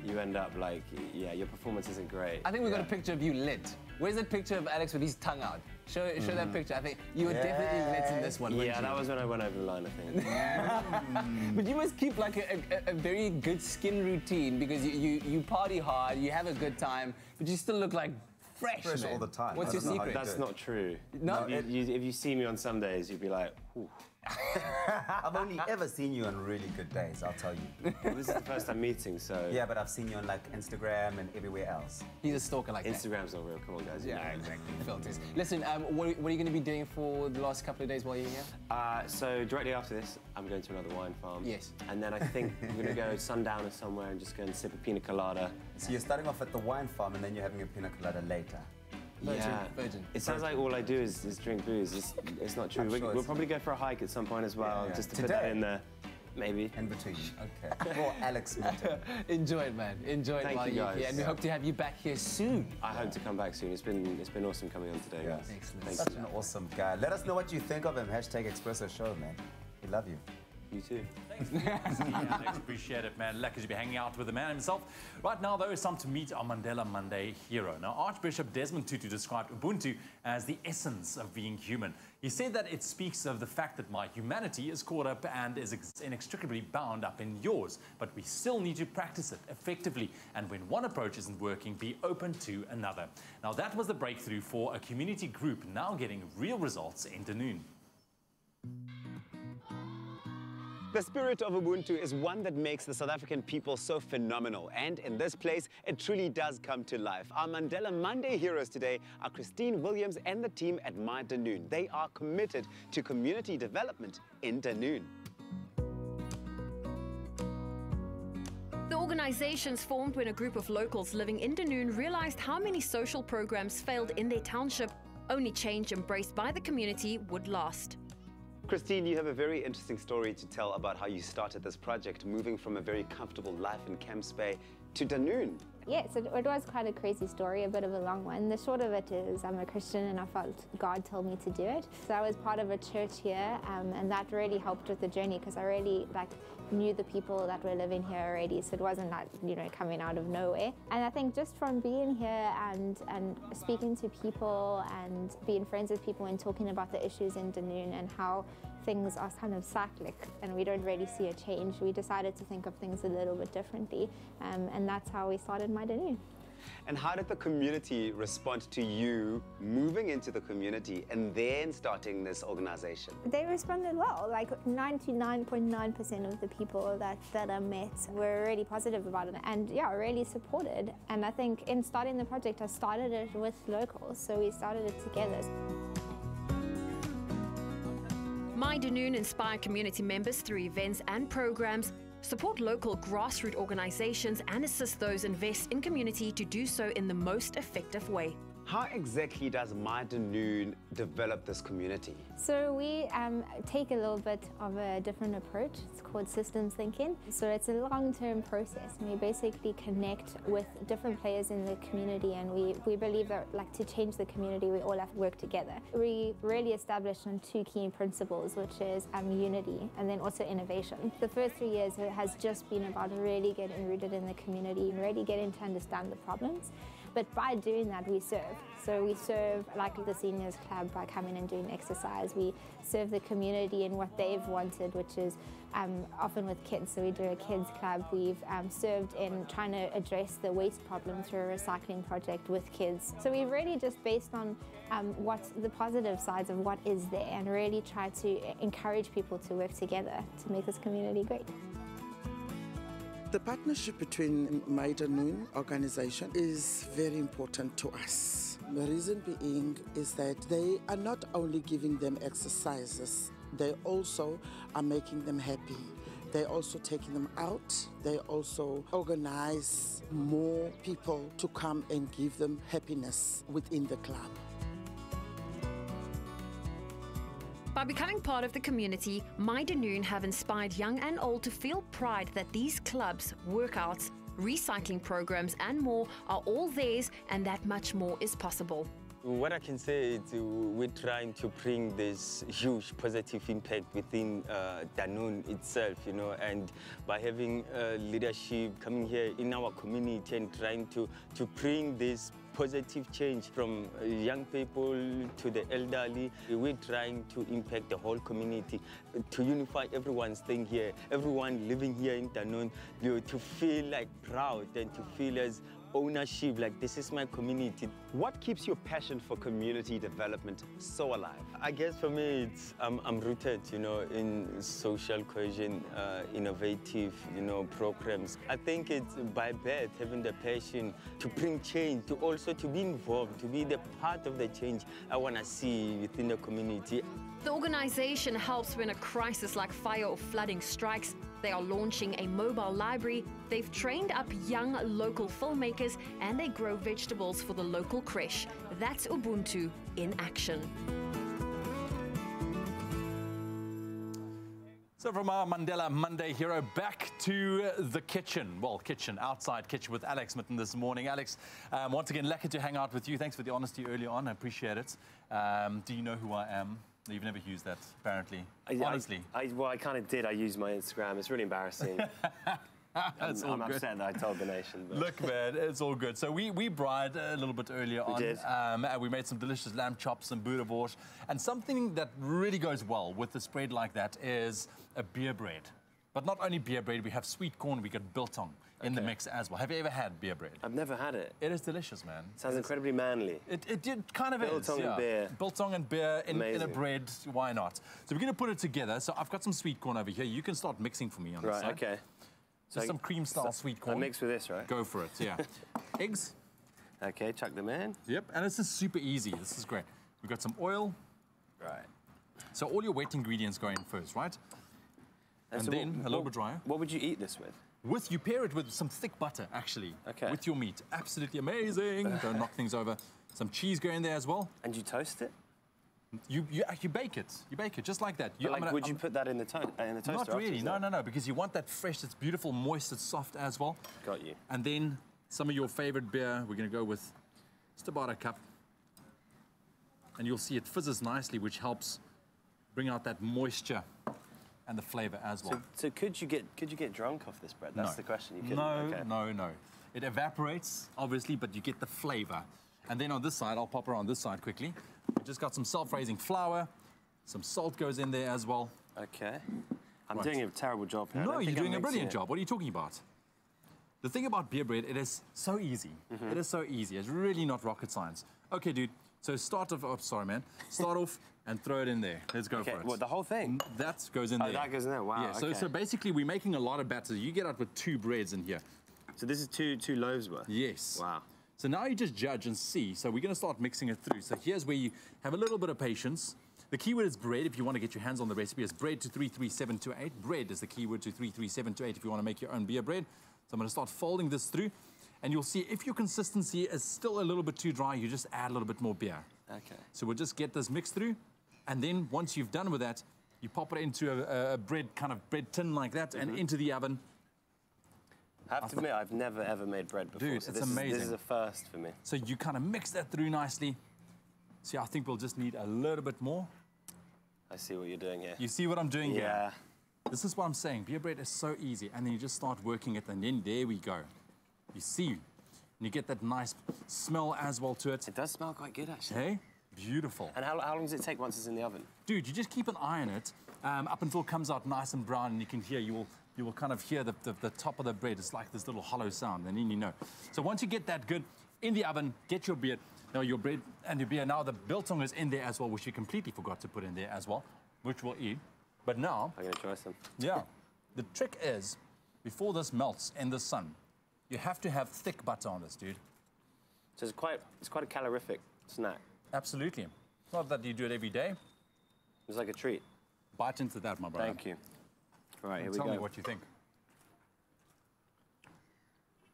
you end up like, your performance isn't great. I think we've got a picture of you lit. Where's that picture of Alex with his tongue out? Show that picture. I think you were definitely lit in this one. Yeah, that was when I went over the line, I think. But you must keep like a very good skin routine because you party hard, you have a good time, but you still look like fresh all the time. What's your secret? That's not true. No? If you see me on some days, you'd be like, ooh. I've only ever seen you on really good days, I'll tell you. Well, this is the first time meeting, so... Yeah, but I've seen you on, like, Instagram and everywhere else. He's a stalker like that. Instagram's not real. Come on, guys. Yeah, exactly. Filters. Listen, what are you going to be doing for the last couple of days while you're here? So directly after this, I'm going to another wine farm. Yes. And then I think I'm going to go sundowner somewhere and just go and sip a pina colada. So you're starting off at the wine farm and then you're having a pina colada later? Virgin. It sounds like all I do is drink booze. It's not true. We'll probably go for a hike at some point as well, just to put that in there. Maybe. In between. Okay. Or Alex Mitten. Enjoy it, man. Enjoy it while you're here. And we hope to have you back here soon. I hope to come back soon. It's been awesome coming on today, guys. Excellent. Such an awesome guy. Let us know what you think of him. #Expresso Show, man. We love you. You too. Thanks, Alex. Appreciate it, man. Lucky to be hanging out with the man himself. Right now, though, it's time to meet our Mandela Monday hero. Now, Archbishop Desmond Tutu described Ubuntu as the essence of being human. He said that it speaks of the fact that my humanity is caught up and is inextricably bound up in yours, but we still need to practice it effectively. And when one approach isn't working, be open to another. Now, that was the breakthrough for a community group now getting real results in Dunoon. The spirit of Ubuntu is one that makes the South African people so phenomenal, and in this place, it truly does come to life. Our Mandela Monday heroes today are Christine Williams and the team at My Dunoon. They are committed to community development in Dunoon. The organizations formed when a group of locals living in Dunoon realized how many social programs failed in their township. Only change embraced by the community would last. Christine, you have a very interesting story to tell about how you started this project, moving from a very comfortable life in Camps Bay to Dunoon. Yes, it was quite a crazy story, a bit of a long one. The short of it is I'm a Christian and I felt God told me to do it. So I was part of a church here and that really helped with the journey because I really knew the people that were living here already, so it wasn't coming out of nowhere. And I think just from being here and speaking to people and being friends with people and talking about the issues in Dunoon and how things are kind of cyclic and we don't really see a change, we decided to think of things a little bit differently, and that's how we started My Dunoon. And how did the community respond to you moving into the community and then starting this organization? They responded well. Like 99.9% of the people that I met were really positive about it and really supported. And I think in starting the project, I started it with locals, so we started it together. My Dunoon inspired community members through events and programs, support local grassroots organizations and assist those invest in community to do so in the most effective way. How exactly does My Dunoon develop this community? So we take a little bit of a different approach. It's called systems thinking. So it's a long-term process. We basically connect with different players in the community, and we believe that to change the community, we all have to work together. We really established on two key principles, which is unity and then also innovation. The first 3 years has just been about really getting rooted in the community and really getting to understand the problems. But by doing that, we serve. So we serve like the seniors club by coming and doing exercise. We serve the community in what they've wanted, which is often with kids. So we do a kids club. We've served in trying to address the waste problem through a recycling project with kids. So we really just based on what's the positive sides of what is there and really try to encourage people to work together to make this community great. The partnership between My Dunoon organization is very important to us. The reason being is that they are not only giving them exercises, they also are making them happy. They're also taking them out. They also organize more people to come and give them happiness within the club. By becoming part of the community, My Dunoon have inspired young and old to feel pride that these clubs, workouts, recycling programs and more are all theirs, and that much more is possible. What I can say is we're trying to bring this huge positive impact within Dunoon itself, and by having leadership coming here in our community and trying to bring this positive change from young people to the elderly. We're trying to impact the whole community, to unify everyone's thing here, everyone living here in Dunoon, to feel proud and to feel as ownership, this is my community. What keeps your passion for community development so alive? I guess for me, I'm rooted, in social cohesion, innovative, programs. I think it's by birth having the passion to bring change, to also to be involved, to be the part of the change I want to see within the community. The organization helps when a crisis like fire or flooding strikes. They are launching a mobile library. They've trained up young local filmmakers and they grow vegetables for the local creche. That's Ubuntu in action. So from our Mandela Monday hero back to the kitchen. Well, outside kitchen with Alex Mitten this morning. Alex, once again, lucky to hang out with you. Thanks for the honesty early on. I appreciate it. Do you know who I am? You've never used that, apparently. Honestly. Well, I kind of did. I used my Instagram. It's really embarrassing. I'm upset that I told the nation. But. Look, man, it's all good. So we bride a little bit earlier on. We did. And we made some delicious lamb chops and boerewors. And something that really goes well with a spread like that is a beer bread. But not only beer bread, we have sweet corn, we got biltong in the mix as well. Have you ever had beer bread? I've never had it. It is delicious, man. Sounds incredibly manly. It kind of is. Biltong and beer. Biltong and beer in a bread, why not? So we're going to put it together. So I've got some sweet corn over here. You can start mixing for me on this side. Right, okay. So some cream-style sweet corn. I mix with this, right? Go for it, yeah. Eggs. Okay, chuck them in. Yep, and this is super easy. This is great. We've got some oil. Right. So all your wet ingredients go in first, right? And so then a little bit drier. What would you eat this with? You pair it with some thick butter, actually. Okay. With your meat. Absolutely amazing. Don't knock things over. Some cheese go in there as well. And you toast it? You bake it. You bake it just like that. Would you put that in the toaster? Not really. No, because you want that fresh. It's beautiful, moist. It's soft as well. Got you. And then some of your favorite beer. We're going to go with just about a cup. And you'll see it fizzes nicely, which helps bring out that moisture and the flavor as well. So could you get drunk off this bread? That's the question. You couldn't. No. It evaporates, obviously, but you get the flavor. And then on this side, I'll pop around this side quickly. We just got some self-raising flour. Some salt goes in there as well. Okay. I'm doing a terrible job here. No, you're doing a brilliant job. What are you talking about? The thing about beer bread, it is so easy. It is so easy. It's really not rocket science. Okay, dude. So start off. Oh, sorry, man. Start off and throw it in there. Let's go for it. What, the whole thing? That goes in there. Oh, that goes in there. Wow. Yeah. So basically, we're making a lot of batter. You get out with 2 breads in here. So this is two loaves worth? Yes. Wow. So now you just judge and see. So we're going to start mixing it through. So here's where you have a little bit of patience. The keyword is bread. If you want to get your hands on the recipe, it's bread to 33728. Bread is the keyword to 33728 if you want to make your own beer bread. So I'm going to start folding this through. And you'll see if your consistency is still a little bit too dry, you just add a little bit more beer. Okay. So we'll just get this mixed through. And then once you've done with that, you pop it into a bread tin like that and into the oven. I have to admit, I've never ever made bread before. Dude, so it's amazing. This is a first for me. So you kind of mix that through nicely. See, I think we'll just need a little bit more. I see what you're doing here. You see what I'm doing here? Yeah. This is what I'm saying. Beer bread is so easy. And then you just start working it, and then there we go. You see, and you get that nice smell as well to it. It does smell quite good, actually. Hey? Beautiful. And how long does it take once it's in the oven? Dude, you just keep an eye on it up until it comes out nice and brown, and you can hear, you will kind of hear the top of the bread. It's like this little hollow sound, and then you know. So once you get that good in the oven, get your beer, your bread and your beer. Now the biltong is in there as well, which we completely forgot to put in there as well, which we'll eat. But now... I'm going to try some. Yeah. The trick is, before this melts in the sun, you have to have thick butter on this, dude. So it's quite a calorific snack. Absolutely. Not that you do it every day. It's like a treat. Bite into that, my brother. Thank you. All right, here we go. Tell me what you think.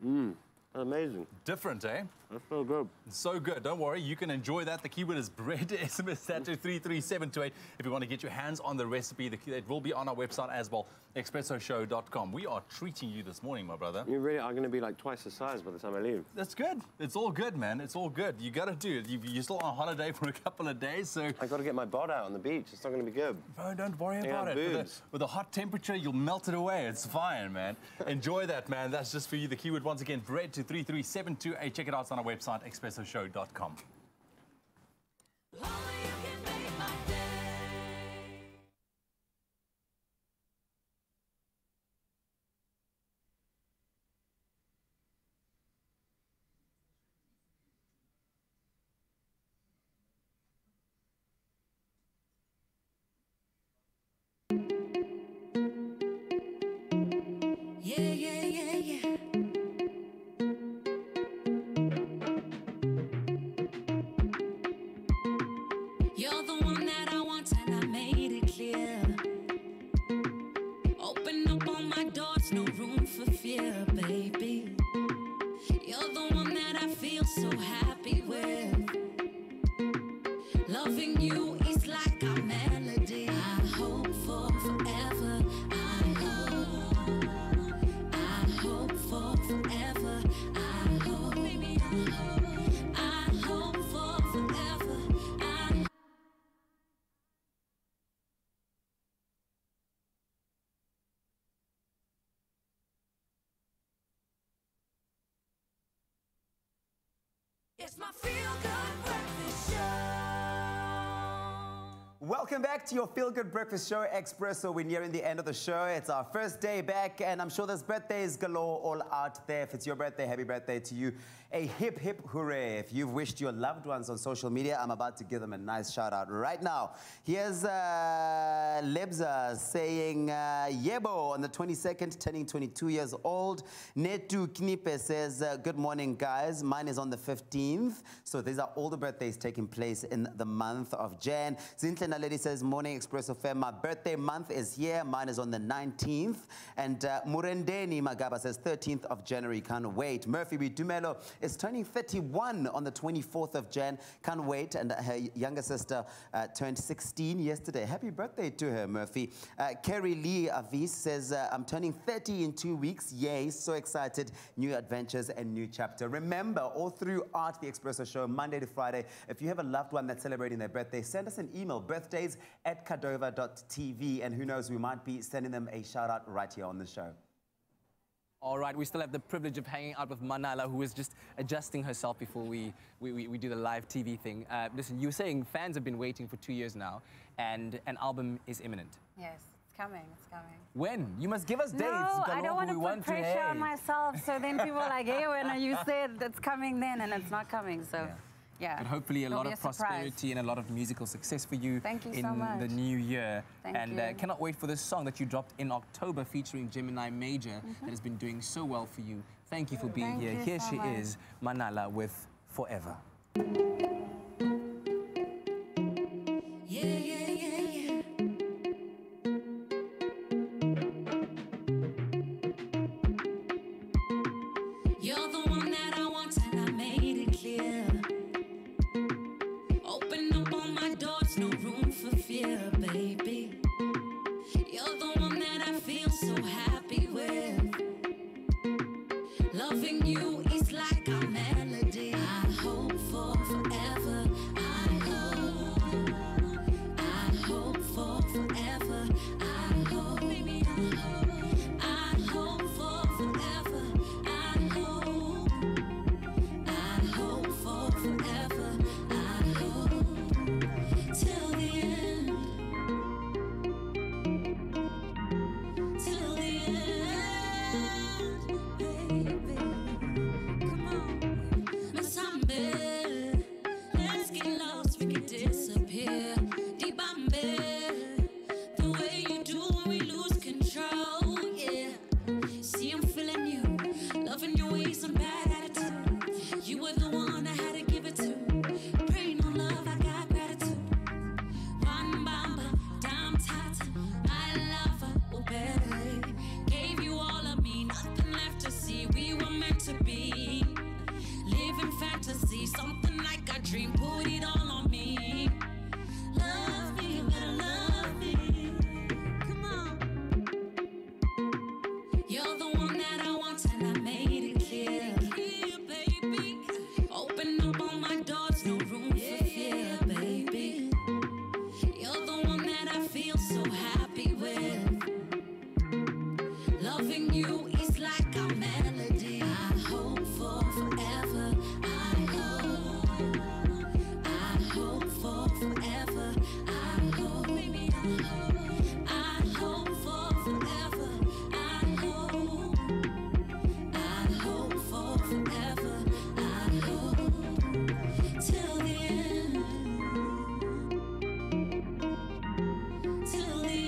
Mmm, amazing. Different, eh? That's so good. So good. Don't worry, you can enjoy that. The keyword is bread. SMS that to 33728 if you want to get your hands on the recipe. It will be on our website as well, expressoshow.com. We are treating you this morning, my brother. You really are going to be like twice the size by the time I leave. That's good. It's all good, man. It's all good. You got to do it. You're still on holiday for a couple of days, so... I got to get my bod out on the beach. It's not going to be good. Bro, don't worry about it. With a hot temperature, you'll melt it away. It's fine, man. Enjoy that, man. That's just for you. The keyword, once again, bread to 33728. Check it out on our website, expressoshow.com. You're the one that I want and I made it clear. Open up all my doors, no room for fear, baby. You're the one that I feel so happy with. Loving you is like a melody. I hope for forever. I hope for forever. I hope, baby, I hope for forever. It's my feel-good breakfast show. Welcome back to your feel-good breakfast show, Expresso. We're nearing the end of the show. It's our first day back, and I'm sure there's birthdays galore all out there. If it's your birthday, happy birthday to you. A hip, hip hooray. If you've wished your loved ones on social media, I'm about to give them a nice shout-out right now. Here's Lebza saying, Yebo on the 22nd, turning 22 years old. Netu Knipe says, good morning, guys. Mine is on the 15th. So these are all the birthdays taking place in the month of Jan. Zintle Naledi says, morning, Expresso fam. My birthday month is here. Mine is on the 19th. And Murendeni Magaba says, 13th of January. Can't wait. Murphy B. Dumelo is turning 31 on the 24th of Jan. Can't wait. And her younger sister turned 16 yesterday. Happy birthday to her, Murphy. Kerry Lee Avis says, I'm turning 30 in 2 weeks. Yay, so excited. New adventures and new chapter. Remember, all throughout the Expresso show, Monday to Friday, if you have a loved one that's celebrating their birthday, send us an email, birthdays@kadova.tv, and who knows, we might be sending them a shout out right here on the show. All right, we still have the privilege of hanging out with Manala, who is just adjusting herself before we do the live TV thing. Listen, you were saying fans have been waiting for 2 years now, and an album is imminent. Yes, it's coming, it's coming. When? You must give us dates. No, I don't want to put pressure on myself, so then people are like, hey, when you said it's coming then, and it's not coming, so... Yeah. But hopefully a lot of prosperity and a lot of musical success for you, in the new year. Thank you. Cannot wait for this song that you dropped in October featuring Gemini Major that has been doing so well for you. Thank you for being here. Here she is, Manala with Forever. You're the one that I want and I made it clear. Open up all my doors, no room for fear, baby. You're the one that I feel so happy with. Loving you is like a melody. I hope for forever. I hope for forever. I hope, baby, I hope for forever. I hope for forever. Till the end, baby. Come on, Masambe. Let's get lost, we can disappear. Dibambe, the way you do when we lose control, yeah. See, I'm feeling you, loving your ways and bad attitude. You were the one I had to give it to. Praying on love, I got gratitude. One bamba, damn tat, my lover, oh baby. Gave you all of me, nothing left to see. We were meant to be. Living fantasy, something like a dream. Put it all on me. Love me, you better love me. Come on. You're the one that I want and I made it clear. Baby. Open up all my doors, no room for fear, baby. You're the one that I feel so happy with. Loving you is like a melody. I hope for forever. I hope for forever. I hope, baby, I hope for forever. I hope for forever. I hope till the end. Till the end,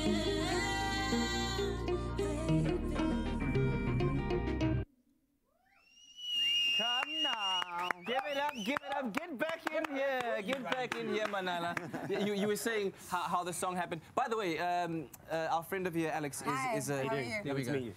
baby. Come now. Give it up, give it up. Get back in here. Get back in here, Manala. You were saying how the song happened. By the way, our friend over here, Alex, is How are you? there we go. Very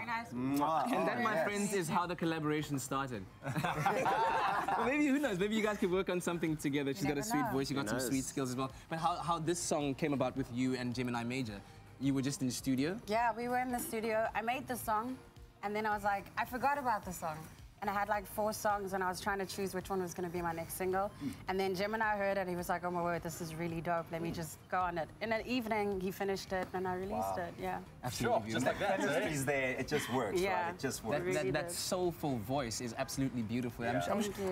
nice. And that, my friends, is how the collaboration started. Well, maybe, who knows, maybe you guys could work on something together. She's got a sweet voice, you got some sweet skills as well. But how this song came about with you and Gemini Major? You were just in the studio? Yeah, we were in the studio. I made the song, and then I was like, I forgot about the song. And I had like 4 songs, and I was trying to choose which one was going to be my next single. And then Gemini heard it, he was like, oh my word, this is really dope. Let me just go on it. In an evening, he finished it, and I released it, yeah. Absolutely. Just like that. Chemistry's there, it just works, right? It just works. That soulful voice is absolutely beautiful. Yeah.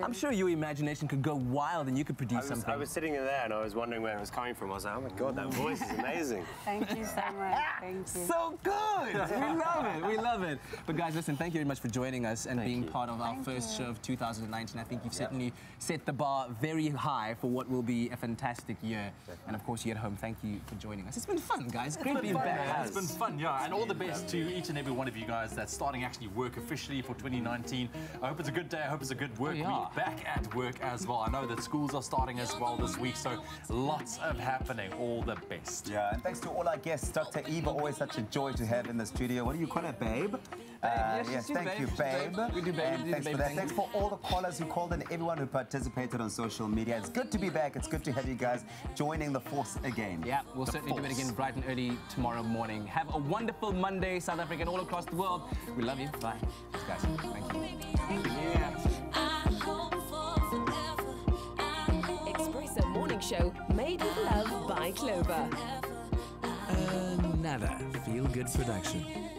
I'm sure your imagination could go wild and you could produce something. I was sitting there and I was wondering where it was coming from. I was like, oh my God, that voice is amazing. Thank you so much. Thank you. So good. We love it. We love it. But guys, listen, thank you very much for joining us and being part of our first show of 2019. I think you've certainly set the bar very high for what will be a fantastic year. And of course, you at home, thank you for joining us. It's been fun, guys. Great being back. It's been fun, yeah. And all the best to each and every one of you guys that's starting actually work officially for 2019. I hope it's a good day. I hope it's a good work week. Back at work as well. I know that schools are starting as well this week, so lots of happening. All the best. Yeah, and thanks to all our guests. Dr. Eva, always such a joy to have in the studio. What do you call her, babe? Yes, thank you, babe. We do, babe. And thanks for that. Thanks for all the callers who called and everyone who participated on social media. It's good to be back. It's good to have you guys joining the force again. Yeah, we'll certainly do it again bright and early tomorrow morning. Have a wonderful Monday, South Africa and all across the world. We love you. Bye. Thanks, guys. Thank you. Expresso Morning Show, made with love by Clover. Another feel-good production.